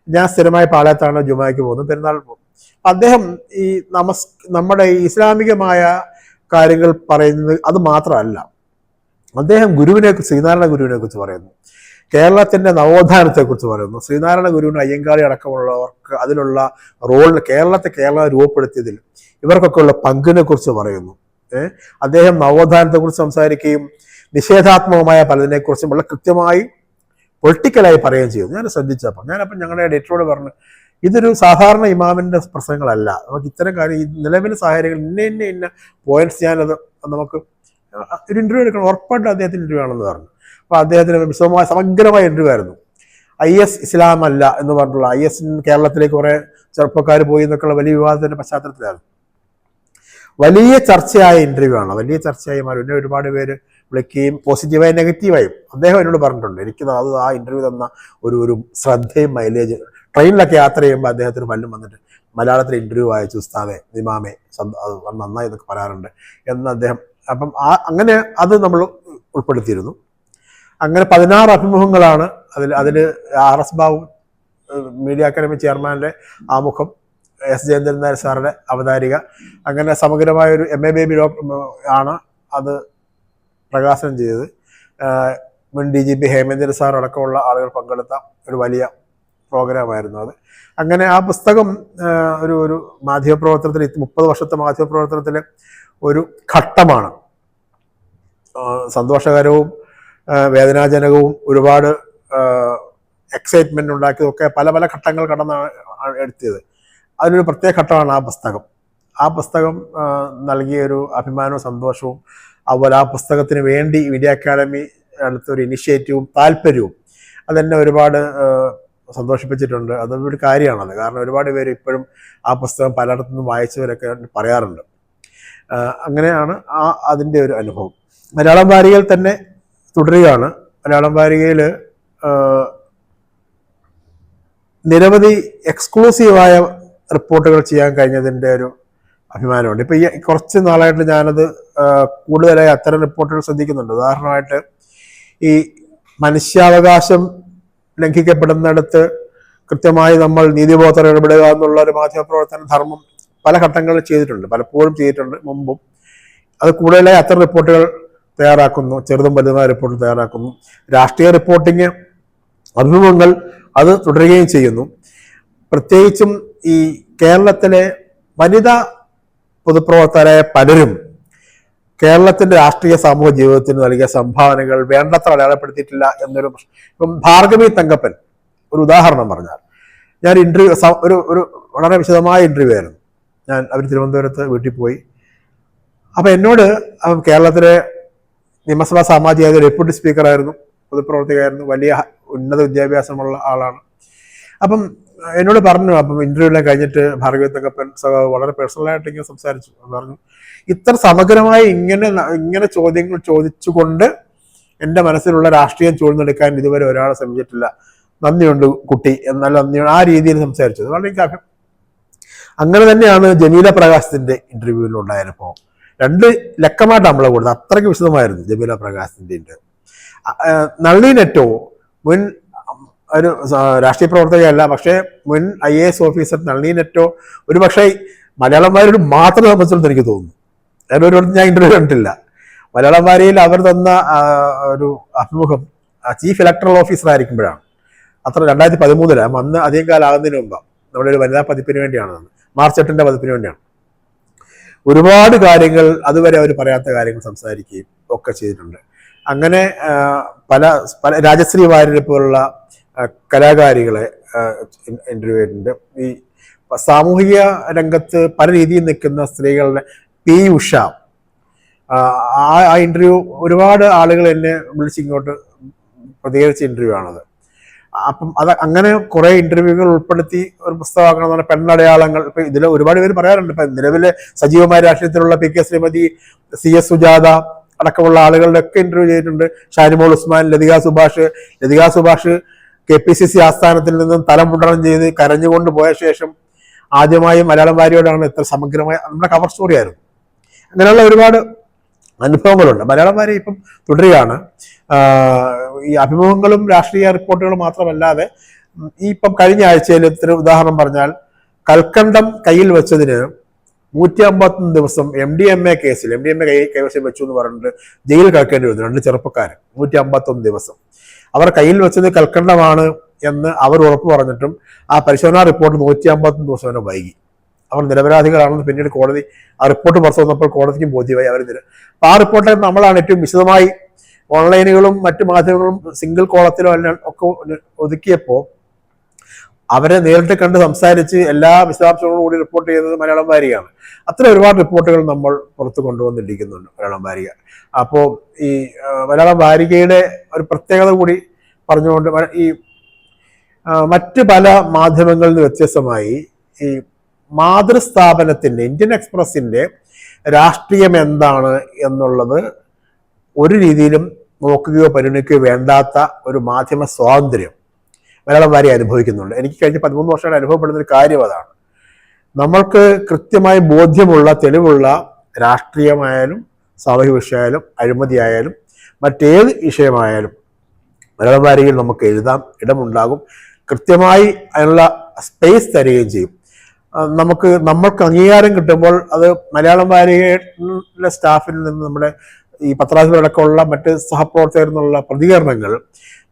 ഞാൻ സ്ഥിരമായി പാളയത്താണ് ജുമായ്ക്ക് പോകുന്നത്, പെരുന്നാൾ പോകും. അദ്ദേഹം ഈ നമ്മുടെ ഇസ്ലാമികമായ കാര്യങ്ങൾ പറയുന്നത് അത് മാത്രമല്ല, അദ്ദേഹം ശ്രീനാരായണ ഗുരുവിനെ കുറിച്ച് പറയുന്നു, കേരളത്തിന്റെ നവോത്ഥാനത്തെക്കുറിച്ച് പറയുന്നു. ശ്രീനാരായണ ഗുരുവിന് അയ്യങ്കാളി അടക്കമുള്ളവർക്ക് അതിലുള്ള കേരളം രൂപപ്പെടുത്തിയതിൽ ഇവർക്കൊക്കെ ഉള്ള പങ്കിനെ കുറിച്ച് പറയുന്നു. അദ്ദേഹം നവോത്ഥാനത്തെക്കുറിച്ച് സംസാരിക്കുകയും നിഷേധാത്മകമായ പലതിനെക്കുറിച്ചും വളരെ കൃത്യമായി പൊളിറ്റിക്കലായി പറയുകയും ചെയ്യുന്നു. ഞാൻ ശ്രദ്ധിച്ചപ്പോൾ ഞങ്ങളുടെ എഡിറ്ററോട് പറഞ്ഞു, ഇതൊരു സാധാരണ ഇമാമിന്റെ പ്രസംഗങ്ങളല്ല. നമുക്ക് ഇത്തരം കാര്യം ഈ നിലവിലെ സാഹചര്യങ്ങൾ ഇന്ന പോയിന്റ്സ് ഞാനത് നമുക്ക് ഒരു ഇന്റർവ്യൂ എടുക്കണം, ഉറപ്പായിട്ട് അദ്ദേഹത്തിന് ഇന്റർവ്യൂ ആണെന്ന് പറഞ്ഞു. അപ്പോൾ അദ്ദേഹത്തിന് വിശദമായ സമഗ്രമായ ഇന്റർവ്യൂ ആയിരുന്നു. IS ഇസ്ലാം അല്ല എന്ന് പറഞ്ഞിട്ടുള്ള IS കേരളത്തിലേക്ക് കുറെ ചെറുപ്പക്കാർ പോയി എന്നൊക്കെയുള്ള വലിയ വിവാദത്തിന്റെ പശ്ചാത്തലത്തിലായിരുന്നു. വലിയ ചർച്ചയായ ഇന്റർവ്യൂ ആണ്. വലിയ ചർച്ചയായി മാറി. പിന്നെ ഒരുപാട് പേര് വിളിക്കുകയും പോസിറ്റീവായും നെഗറ്റീവായും അദ്ദേഹം എന്നോട് പറഞ്ഞിട്ടുണ്ട്. എനിക്ക് അത് ആ ഇന്റർവ്യൂ തന്ന ഒരു ശ്രദ്ധയും മൈലേജ്. ട്രെയിനിലൊക്കെ യാത്ര ചെയ്യുമ്പോൾ അദ്ദേഹത്തിന് പല്ലും വന്നിട്ട് മലയാളത്തിൽ ഇന്റർവ്യൂ അയച്ചു, ഉസ്താദെ നിമാമെ നന്നായി എന്നൊക്കെ പറയാറുണ്ട് എന്ന് അദ്ദേഹം. അപ്പം അങ്ങനെ അത് നമ്മൾ ഉൾപ്പെടുത്തിയിരുന്നു. അങ്ങനെ 16 അഭിമുഖങ്ങളാണ് അതിൽ RS ബാബു മീഡിയ അക്കാദമി ചെയർമാന്റെ ആമുഖം, S ജയേന്ദ്രൻ നായർ സാറുടെ അവതാരിക, അങ്ങനെ സമഗ്രമായൊരു MA ബേബി ആണ് അത് പ്രകാശനം ചെയ്തത്. മുൻ DGP ഹേമേന്ദ്ര സാർ അടക്കമുള്ള ആളുകൾ പങ്കെടുത്ത ഒരു വലിയ പ്രോഗ്രാമായിരുന്നു അത്. അങ്ങനെ ആ പുസ്തകം ഒരു മാധ്യമപ്രവർത്തനത്തിൽ 30 വർഷത്തെ മാധ്യമപ്രവർത്തനത്തിലെ ഒരു ഘട്ടമാണ്. സന്തോഷകരവും വേദനാജനകവും ഒരുപാട് എക്സൈറ്റ്മെന്റ് ഉണ്ടാക്കിയതൊക്കെ പല ഘട്ടങ്ങൾ കടന്നാണ് എടുത്തത്. അതിനൊരു പ്രത്യേക ഘട്ടമാണ് ആ പുസ്തകം. ആ പുസ്തകം നൽകിയ ഒരു അഭിമാനവും സന്തോഷവും, അതുപോലെ ആ പുസ്തകത്തിന് വേണ്ടി മീഡിയ അക്കാദമി എടുത്തൊരു ഇനിഷ്യേറ്റീവും താല്പര്യവും അതെന്നെ ഒരുപാട് സന്തോഷിപ്പിച്ചിട്ടുണ്ട്. അതൊരു കാര്യമാണത്. കാരണം ഒരുപാട് പേര് ഇപ്പോഴും ആ പുസ്തകം പലയിടത്തുനിന്നും വായിച്ചവരൊക്കെ പറയാറുണ്ട്. അങ്ങനെയാണ് അതിൻ്റെ ഒരു അനുഭവം. മലയാളം വാരികയിൽ തന്നെ തുടരുകയാണ്. മലയാളം വാരികയിൽ നിരവധി എക്സ്ക്ലൂസീവായ റിപ്പോർട്ടുകൾ ചെയ്യാൻ കഴിഞ്ഞതിൻ്റെ ഒരു അഭിമാനമുണ്ട്. ഇപ്പം ഈ കുറച്ച് നാളായിട്ട് ഞാനത് കൂടുതലായി അത്തരം റിപ്പോർട്ടുകൾ ശ്രദ്ധിക്കുന്നുണ്ട്. ഉദാഹരണമായിട്ട് ഈ മനുഷ്യാവകാശം ലംഘിക്കപ്പെടുന്നിടത്ത് കൃത്യമായി നമ്മൾ നീതിബോധം ഇടപെടുക എന്നുള്ള ഒരു മാധ്യമപ്രവർത്തന ധർമ്മം പല ഘട്ടങ്ങളിൽ ചെയ്തിട്ടുണ്ട്, പലപ്പോഴും ചെയ്തിട്ടുണ്ട് മുമ്പും. അത് കൂടുതലായി അത്തരം റിപ്പോർട്ടുകൾ തയ്യാറാക്കുന്നു, ചെറുതും വലുതുമായ റിപ്പോർട്ട് തയ്യാറാക്കുന്നു. രാഷ്ട്രീയ റിപ്പോർട്ടിങ് അഭിമുഖങ്ങൾ അത് തുടരുകയും ചെയ്യുന്നു. പ്രത്യേകിച്ചും ഈ കേരളത്തിലെ വനിതാ പൊതുപ്രവർത്തകരായ പലരും കേരളത്തിന്റെ രാഷ്ട്രീയ സാമൂഹ്യ ജീവിതത്തിന് നൽകിയ സംഭാവനകൾ വേണ്ടത്ര അടയാളപ്പെടുത്തിയിട്ടില്ല എന്നൊരു പ്രശ്നം. ഇപ്പം ഭാർഗവി തങ്കപ്പൻ ഒരു ഉദാഹരണം പറഞ്ഞാൽ, ഞാൻ ഒരു വളരെ വിശദമായ ഇന്റർവ്യൂ ആയിരുന്നു. ഞാൻ അവർ തിരുവനന്തപുരത്ത് വീട്ടിൽ പോയി. അപ്പം എന്നോട് കേരളത്തിലെ നിയമസഭാ സാമാജിക ഡെപ്യൂട്ടി സ്പീക്കറായിരുന്നു, പൊതുപ്രവർത്തകയായിരുന്നു, വലിയ ഉന്നത വിദ്യാഭ്യാസമുള്ള ആളാണ്. അപ്പം എന്നോട് പറഞ്ഞു, അപ്പം ഇന്റർവ്യൂവിനെ കഴിഞ്ഞിട്ട് ഭാർഗവി തങ്കപ്പൻ വളരെ പേഴ്സണലായിട്ട് ഇങ്ങനെ സംസാരിച്ചു. പറഞ്ഞു, ഇത്ര സമഗ്രമായി ഇങ്ങനെ ചോദ്യങ്ങൾ ചോദിച്ചുകൊണ്ട് എൻ്റെ മനസ്സിലുള്ള രാഷ്ട്രീയം ചൂഴ്ന്നെടുക്കാൻ ഇതുവരെ ഒരാൾ ശ്രമിച്ചിട്ടില്ല. നന്ദിയുണ്ട് കുട്ടി, എന്നാൽ നന്ദിയുണ്ട്, ആ രീതിയിൽ സംസാരിച്ചത് വളരെ. അങ്ങനെ തന്നെയാണ് ജമീല പ്രകാശത്തിന്റെ ഇന്റർവ്യൂവിലുണ്ടായ അനുഭവം. 2 ലക്കമായിട്ട് നമ്മളെ കൊടുത്തത്, അത്രയ്ക്ക് വിശദമായിരുന്നു ജമീല പ്രകാശത്തിന്റെ ഇന്റർവ്യൂ. നളിനി നെറ്റോ മുൻ ഒരു രാഷ്ട്രീയ പ്രവർത്തകയല്ല, പക്ഷേ മുൻ IAS ഓഫീസർ നളിനി നെറ്റോ ഒരു പക്ഷേ മലയാളന്മാരോട് മാത്രം സംബന്ധിച്ചിടത്ത് എനിക്ക് തോന്നുന്നു. ഞാൻ ഇന്റർവ്യൂ കണ്ടിട്ടില്ല. മലയാളം വാരികയിൽ അവർ തന്ന ഒരു അഭിമുഖം ചീഫ് ഇലക്ടറൽ ഓഫീസർ ആയിരിക്കുമ്പോഴാണ്. അത്ര 2013 അന്ന് അധികം കാലം ആകുന്നതിന് മുമ്പാണ്. നമ്മുടെ ഒരു വനിതാ പതിപ്പിന് വേണ്ടിയാണ്, മാർച്ച് 8 പതിപ്പിന് വേണ്ടിയാണ്. ഒരുപാട് കാര്യങ്ങൾ അതുവരെ അവർ പറയാത്ത കാര്യങ്ങൾ സംസാരിക്കുകയും ഒക്കെ ചെയ്തിട്ടുണ്ട്. അങ്ങനെ പല രാജശ്രീ വാര്യരെ പോലുള്ള കലാകാരികളെ ഇന്റർവ്യൂ ചെയ്തിട്ടുണ്ട്. ഈ സാമൂഹിക രംഗത്ത് പല രീതിയിൽ നിൽക്കുന്ന സ്ത്രീകളുടെ പി ഉഷ, ആ ഇന്റർവ്യൂ ഒരുപാട് ആളുകൾ എന്നെ വിളിച്ചിങ്ങോട്ട് പ്രതികരിച്ച ഇന്റർവ്യൂ ആണത്. അപ്പം അങ്ങനെ കുറെ ഇന്റർവ്യൂകൾ ഉൾപ്പെടുത്തി ഒരു പുസ്തകമാക്കണം. പെണ്ണടയാളങ്ങൾ, ഇപ്പൊ ഇതിൽ ഒരുപാട് പേര് പറയാറുണ്ട്. ഇപ്പൊ നിലവിലെ സജീവമായ രാഷ്ട്രീയത്തിലുള്ള PK ശ്രീമതി, CS സുജാത അടക്കമുള്ള ആളുകളുടെ ഒക്കെ ഇന്റർവ്യൂ ചെയ്തിട്ടുണ്ട്. ഷാനിമോൾ ഉസ്മാൻ, ലതിക സുഭാഷ് KPCC ആസ്ഥാനത്തിൽ നിന്നും തലം മുണ്ടനം ചെയ്ത് കരഞ്ഞുകൊണ്ട് പോയ ശേഷം ആദ്യമായി മലയാളം വാരിയോടാണ് ഇത്ര സമഗ്രമായ നമ്മുടെ കവർ സ്റ്റോറി ആയിരുന്നു. അങ്ങനെയുള്ള ഒരുപാട് അനുഭവങ്ങളുണ്ട്. മലയാളം വാരി ഇപ്പം തുടരുകയാണ്. ഈ അഭിമുഖങ്ങളും രാഷ്ട്രീയ റിപ്പോർട്ടുകളും മാത്രമല്ലാതെ ഈ ഇപ്പം കഴിഞ്ഞ ആഴ്ചയിൽ ഇത്ര ഉദാഹരണം പറഞ്ഞാൽ, കൽക്കണ്ടം കയ്യിൽ വെച്ചതിന് 151 ദിവസം MDMA കേസിൽ കൈവശം വെച്ചു എന്ന് പറഞ്ഞിട്ട് ജയിലിൽ കിടക്കേണ്ടി വന്നു 2 ചെറുപ്പക്കാർ. 151 ദിവസം അവർ കയ്യിൽ വെച്ചത് കൽക്കണ്ടമാണ് എന്ന് അവർ ഉറപ്പ് പറഞ്ഞിട്ടും ആ പരിശോധനാ റിപ്പോർട്ട് 151 ദിവസം വരെ വൈകി. അവർ നിരപരാധികളാണെന്ന് പിന്നീട് കോടതി ആ റിപ്പോർട്ട് പുറത്തു വന്നപ്പോൾ കോടതിക്കും ബോധ്യമായി അവർ അപ്പൊ ആ റിപ്പോർട്ട് നമ്മളാണ് ഏറ്റവും വിശദമായി ഓൺലൈനുകളും മറ്റു മാധ്യമങ്ങളും സിംഗിൾ കോളത്തിലോ എല്ലാം ഒക്കെ ഒതുക്കിയപ്പോൾ അവരെ നേരിട്ട് കണ്ട് സംസാരിച്ച് എല്ലാ വിശദാംശങ്ങളോടും കൂടി റിപ്പോർട്ട് ചെയ്യുന്നത് മലയാളം വാരികയാണ്. അത്ര ഒരുപാട് റിപ്പോർട്ടുകൾ നമ്മൾ പുറത്ത് കൊണ്ടുവന്നിരിക്കുന്നുണ്ട് മലയാളം വാരിക. അപ്പോൾ ഈ മലയാളം വാരികയുടെ ഒരു പ്രത്യേകത കൂടി പറഞ്ഞുകൊണ്ട്, ഈ മറ്റ് പല മാധ്യമങ്ങളിൽ നിന്ന് വ്യത്യസ്തമായി ഈ മാതൃസ്ഥാപനത്തിന്റെ ഇന്ത്യൻ എക്സ്പ്രസിന്റെ രാഷ്ട്രീയം എന്താണ് എന്നുള്ളത് ഒരു രീതിയിലും നോക്കുകയോ പരിഗണിക്കുകയോ വേണ്ടാത്ത ഒരു മാധ്യമ സ്വാതന്ത്ര്യം മലയാളം വാരി അനുഭവിക്കുന്നുണ്ട്. എനിക്ക് കഴിഞ്ഞ 13 വർഷമായിട്ട് അനുഭവപ്പെടുന്ന ഒരു കാര്യം അതാണ്. നമ്മൾക്ക് കൃത്യമായി ബോധ്യമുള്ള തെളിവുള്ള രാഷ്ട്രീയമായാലും സാമൂഹിക വിഷയമായാലും അഴിമതിയായാലും മറ്റേത് വിഷയമായാലും മലയാളം വാരികയിൽ നമുക്ക് എഴുതാം, ഇടമുണ്ടാകും. കൃത്യമായി അതിനുള്ള സ്പേസ് തരികയും ചെയ്യും. നമ്മൾക്ക് അംഗീകാരം കിട്ടുമ്പോൾ അത് മലയാളം വാരികയിലെ സ്റ്റാഫിൽ നിന്ന്, നമ്മുടെ ഈ പത്രാധിപരടക്കമുള്ള മറ്റ് സഹപ്രവർത്തകരിൽ നിന്നുള്ള പ്രതികരണങ്ങൾ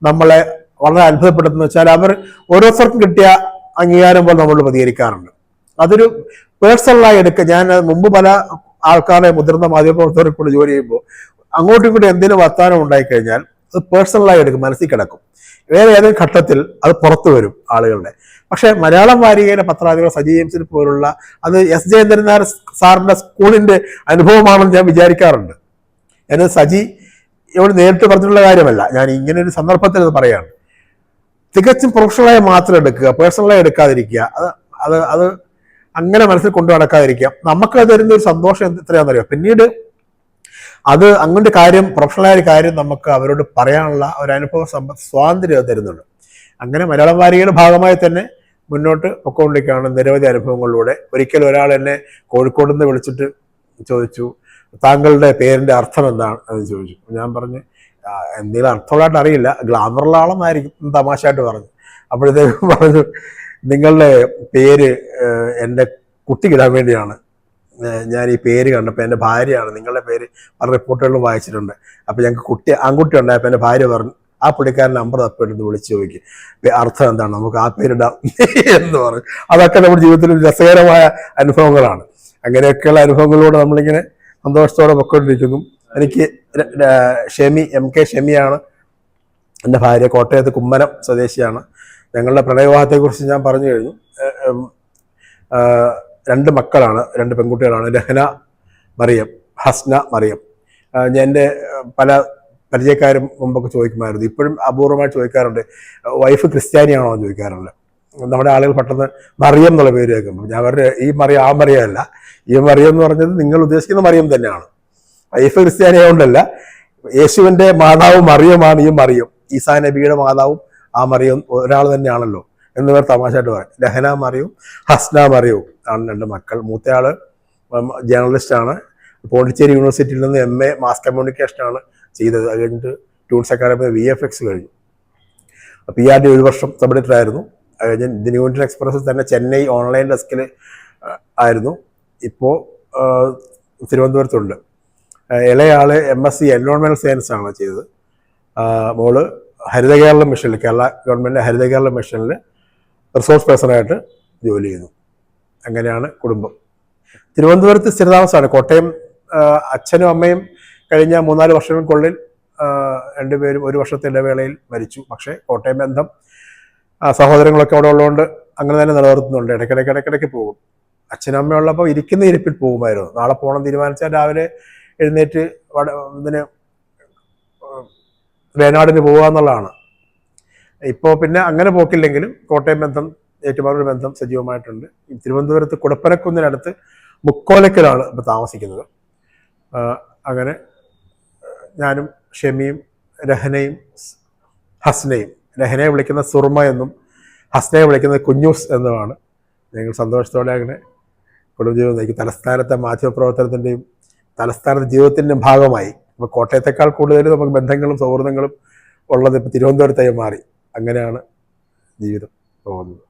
നമ്മളെ വളരെ അത്ഭുതപ്പെടുത്തുന്ന വെച്ചാൽ, അവർ ഓരോരുത്തർക്കും കിട്ടിയ അംഗീകാരം പോലെ നമ്മൾ പ്രതികരിക്കാറുണ്ട്. അതൊരു പേഴ്സണലായി എടുക്കുക. ഞാൻ മുമ്പ് പല ആൾക്കാരെ മുതിർന്ന മാധ്യമപ്രവർത്തകരെ കൂടെ ജോലി ചെയ്യുമ്പോൾ അങ്ങോട്ടും ഇങ്ങോട്ടും എന്തെങ്കിലും വർത്താനം ഉണ്ടായിക്കഴിഞ്ഞാൽ അത് പേഴ്സണലായി എടുക്കും, മനസ്സിൽ കിടക്കും. വേറെ ഏതെങ്കിലും ഘട്ടത്തിൽ അത് പുറത്തു വരും ആളുകളുടെ. പക്ഷെ മലയാളം വാരികയിലെ പത്രാധിപർ സജി ജെയിംസിനെ പോലുള്ള, അത് S ജയേന്ദ്രൻ നായർ സാറിന്റെ സ്കൂളിന്റെ അനുഭവമാണെന്ന് ഞാൻ വിചാരിക്കാറുണ്ട്. ഞാൻ സജി ഇവിടെ നേരിട്ട് പറഞ്ഞിട്ടുള്ള കാര്യമല്ല, ഞാൻ ഇങ്ങനെ ഒരു സന്ദർഭത്തിൽ അത് പറയാണ്. തികച്ചും പ്രൊഫഷണലായി മാത്രം എടുക്കുക, പേഴ്സണലായി എടുക്കാതിരിക്കുക. അത് അങ്ങനെ മനസ്സിൽ കൊണ്ടു നടക്കാതിരിക്കുക. നമുക്ക് തരുന്ന ഒരു സന്തോഷം എത്രയാണെന്നറിയോ? പിന്നീട് അത് അങ്ങോട്ട് കാര്യം, പ്രൊഫഷണലായ കാര്യം നമുക്ക് അവരോട് പറയാനുള്ള ഒരു അനുഭവ സ്വാതന്ത്ര്യം തരുന്നുണ്ട്. അങ്ങനെ മലയാളം വാരികയുടെ ഭാഗമായി തന്നെ മുന്നോട്ട് പൊക്കോണ്ടിരിക്കുകയാണ് നിരവധി അനുഭവങ്ങളിലൂടെ. ഒരിക്കൽ ഒരാൾ എന്നെ കോഴിക്കോട് നിന്ന് വിളിച്ചിട്ട് ചോദിച്ചു, താങ്കളുടെ പേരിന്റെ അർത്ഥം എന്താണ് എന്ന് ചോദിച്ചു. ഞാൻ പറഞ്ഞു, എന്തെങ്കിലും അർത്ഥമുള്ളതായിട്ട് അറിയില്ല, ഗ്ലാമറുള്ള ആളെന്നായിരിക്കും തമാശയായിട്ട് പറഞ്ഞു. അപ്പോഴത്തേക്കും പറഞ്ഞു നിങ്ങളുടെ പേര് എൻ്റെ കുട്ടിക്കിടാൻ വേണ്ടിയാണ് ഞാൻ ഈ പേര് കണ്ടപ്പോൾ എൻ്റെ ഭാര്യയാണ് നിങ്ങളുടെ പേര് പല റിപ്പോർട്ടുകളിലും വായിച്ചിട്ടുണ്ട്. അപ്പോൾ ഞങ്ങൾക്ക് ആൺകുട്ടി ഉണ്ടായപ്പോൾ എൻ്റെ ഭാര്യ പറഞ്ഞു ആ പുള്ളിക്കാരൻ നമ്പർ തപ്പിയെടുത്ത് വിളിച്ച് ചോദിക്കും അർത്ഥം എന്താണ്, നമുക്ക് ആ പേരിടാം എന്ന് പറഞ്ഞു. അതൊക്കെ നമ്മുടെ ജീവിതത്തിൽ രസകരമായ അനുഭവങ്ങളാണ്. അങ്ങനെയൊക്കെയുള്ള അനുഭവങ്ങളിലൂടെ നമ്മളിങ്ങനെ സന്തോഷത്തോടെ പൊയ്ക്കൊണ്ടിരിക്കുന്നു. എനിക്ക് ഷെമി, MK ഷെമിയാണ് എൻ്റെ ഭാര്യ. കോട്ടയത്ത് കുമ്മനം സ്വദേശിയാണ്. ഞങ്ങളുടെ പ്രണയവിവാഹത്തെക്കുറിച്ച് ഞാൻ പറഞ്ഞു കഴിഞ്ഞു. 2 മക്കളാണ്, 2 പെൺകുട്ടികളാണ്. രഹന മറിയം, ഹസ്ന മറിയം. ഞാൻ എൻ്റെ പല പരിചയക്കാരും മുമ്പൊക്കെ ചോദിക്കുമായിരുന്നു, ഇപ്പോഴും അപൂർവമായിട്ട് ചോദിക്കാറുണ്ട്, വൈഫ് ക്രിസ്ത്യാനിയാണോ എന്ന് ചോദിക്കാറുണ്ട്. നമ്മുടെ ആളുകൾ പെട്ടെന്ന് മറിയം എന്നുള്ള പേര് കേൾക്കുമ്പോൾ ഞാൻ അവരുടെ ഈ മറിയം ആ മറിയമല്ല, ഈ മറിയം എന്ന് പറഞ്ഞത് നിങ്ങൾ ഉദ്ദേശിക്കുന്ന മറിയം തന്നെയാണ്. വൈഫ് ക്രിസ്ത്യാനിയായതുകൊണ്ടല്ല, യേശുവിൻ്റെ മാതാവ് മറിയമാണ് ഈ മറിയം. ഈസാ നബിയുടെ മാതാവും ആ മറിയം ഒരാൾ തന്നെയാണല്ലോ എന്ന് പേർ തമാശയായിട്ട് പറയും. രഹന മറിയവും ഹസ്ന മറിയവും ആണ് 2 മക്കൾ. മൂത്തയാള് ജേർണലിസ്റ്റാണ്. പോണ്ടിച്ചേരി യൂണിവേഴ്സിറ്റിയിൽ നിന്ന് MA മാസ് കമ്മ്യൂണിക്കേഷനാണ് ചെയ്തത്. അത് കഴിഞ്ഞിട്ട് ട്യൂൺസ് അക്കാദമി VFX കഴിഞ്ഞു. PRD 1 വർഷം സബ്ഡിറ്റർ ആയിരുന്നു. അത് കഴിഞ്ഞ് ദി ന്യൂ ഇന്ത്യൻ എക്സ്പ്രസിൽ തന്നെ ചെന്നൈ ഓൺലൈൻ ഡെസ്കിൽ ആയിരുന്നു. ഇപ്പോൾ തിരുവനന്തപുരത്തുണ്ട്. ഇളയാള് MSc എൻവയോൺമെന്റൽ സയൻസ് ആണ് ചെയ്തത്. മോള് ഹരിത കേരള മിഷനിൽ, കേരള ഗവൺമെൻറ് ഹരിത കേരള മിഷനിൽ റിസോഴ്സ് പേഴ്സണായിട്ട് ജോലി ചെയ്യുന്നു. അങ്ങനെയാണ് കുടുംബം. തിരുവനന്തപുരത്ത് സ്ഥിരതാമസമാണ്. കോട്ടയം അച്ഛനും അമ്മയും കഴിഞ്ഞ 3-4 വർഷങ്ങൾക്കുള്ളിൽ 2 പേരും 1 വർഷത്തെ ഇടവേളയിൽ മരിച്ചു. പക്ഷേ കോട്ടയം ബന്ധം സഹോദരങ്ങളൊക്കെ അവിടെ ഉള്ളതുകൊണ്ട് അങ്ങനെ തന്നെ നിലനിർത്തുന്നുണ്ട്. ഇടയ്ക്കിടയ്ക്ക് പോകും. അച്ഛനും അമ്മയും ഉള്ളപ്പോൾ ഇരിക്കുന്ന ഇരിപ്പിൽ പോകുമായിരുന്നു. നാളെ പോകണം തീരുമാനിച്ചാൽ രാവിലെ എഴുന്നേറ്റ് ഇതിന് വയനാടിന് പോകുക എന്നുള്ളതാണ്. ഇപ്പോൾ പിന്നെ അങ്ങനെ പോക്കില്ലെങ്കിലും കോട്ടയം ബന്ധം, ഏറ്റുമാനൂർ ബന്ധം സജീവമായിട്ടുണ്ട്. തിരുവനന്തപുരത്ത് കുടപ്പനക്കുന്നിനടുത്ത് മുക്കോലക്കലാണ് ഇപ്പോൾ താമസിക്കുന്നത്. അങ്ങനെ ഞാനും ഷെമിയും രഹനയും ഹസ്നയും, രഹനയെ വിളിക്കുന്ന സുർമ എന്നും ഹസ്നയെ വിളിക്കുന്നത് കുഞ്ഞൂസ് എന്നുമാണ്. ഞങ്ങൾ സന്തോഷത്തോടെ അങ്ങനെ കുടുംബജീവിതം നയിക്കും. തലസ്ഥാനത്തെ മാധ്യമപ്രവർത്തനത്തിൻ്റെയും തലസ്ഥാനത്തെ ജീവിതത്തിൻ്റെയും ഭാഗമായി. അപ്പോൾ കോട്ടയത്തെക്കാൾ കൂടുതൽ നമുക്ക് ബന്ധങ്ങളും സൗഹൃദങ്ങളും ഉള്ളത് ഇപ്പോൾ തിരുവനന്തപുരത്തായി മാറി. അങ്ങനെയാണ് ജീവിതം പോകുന്നത്.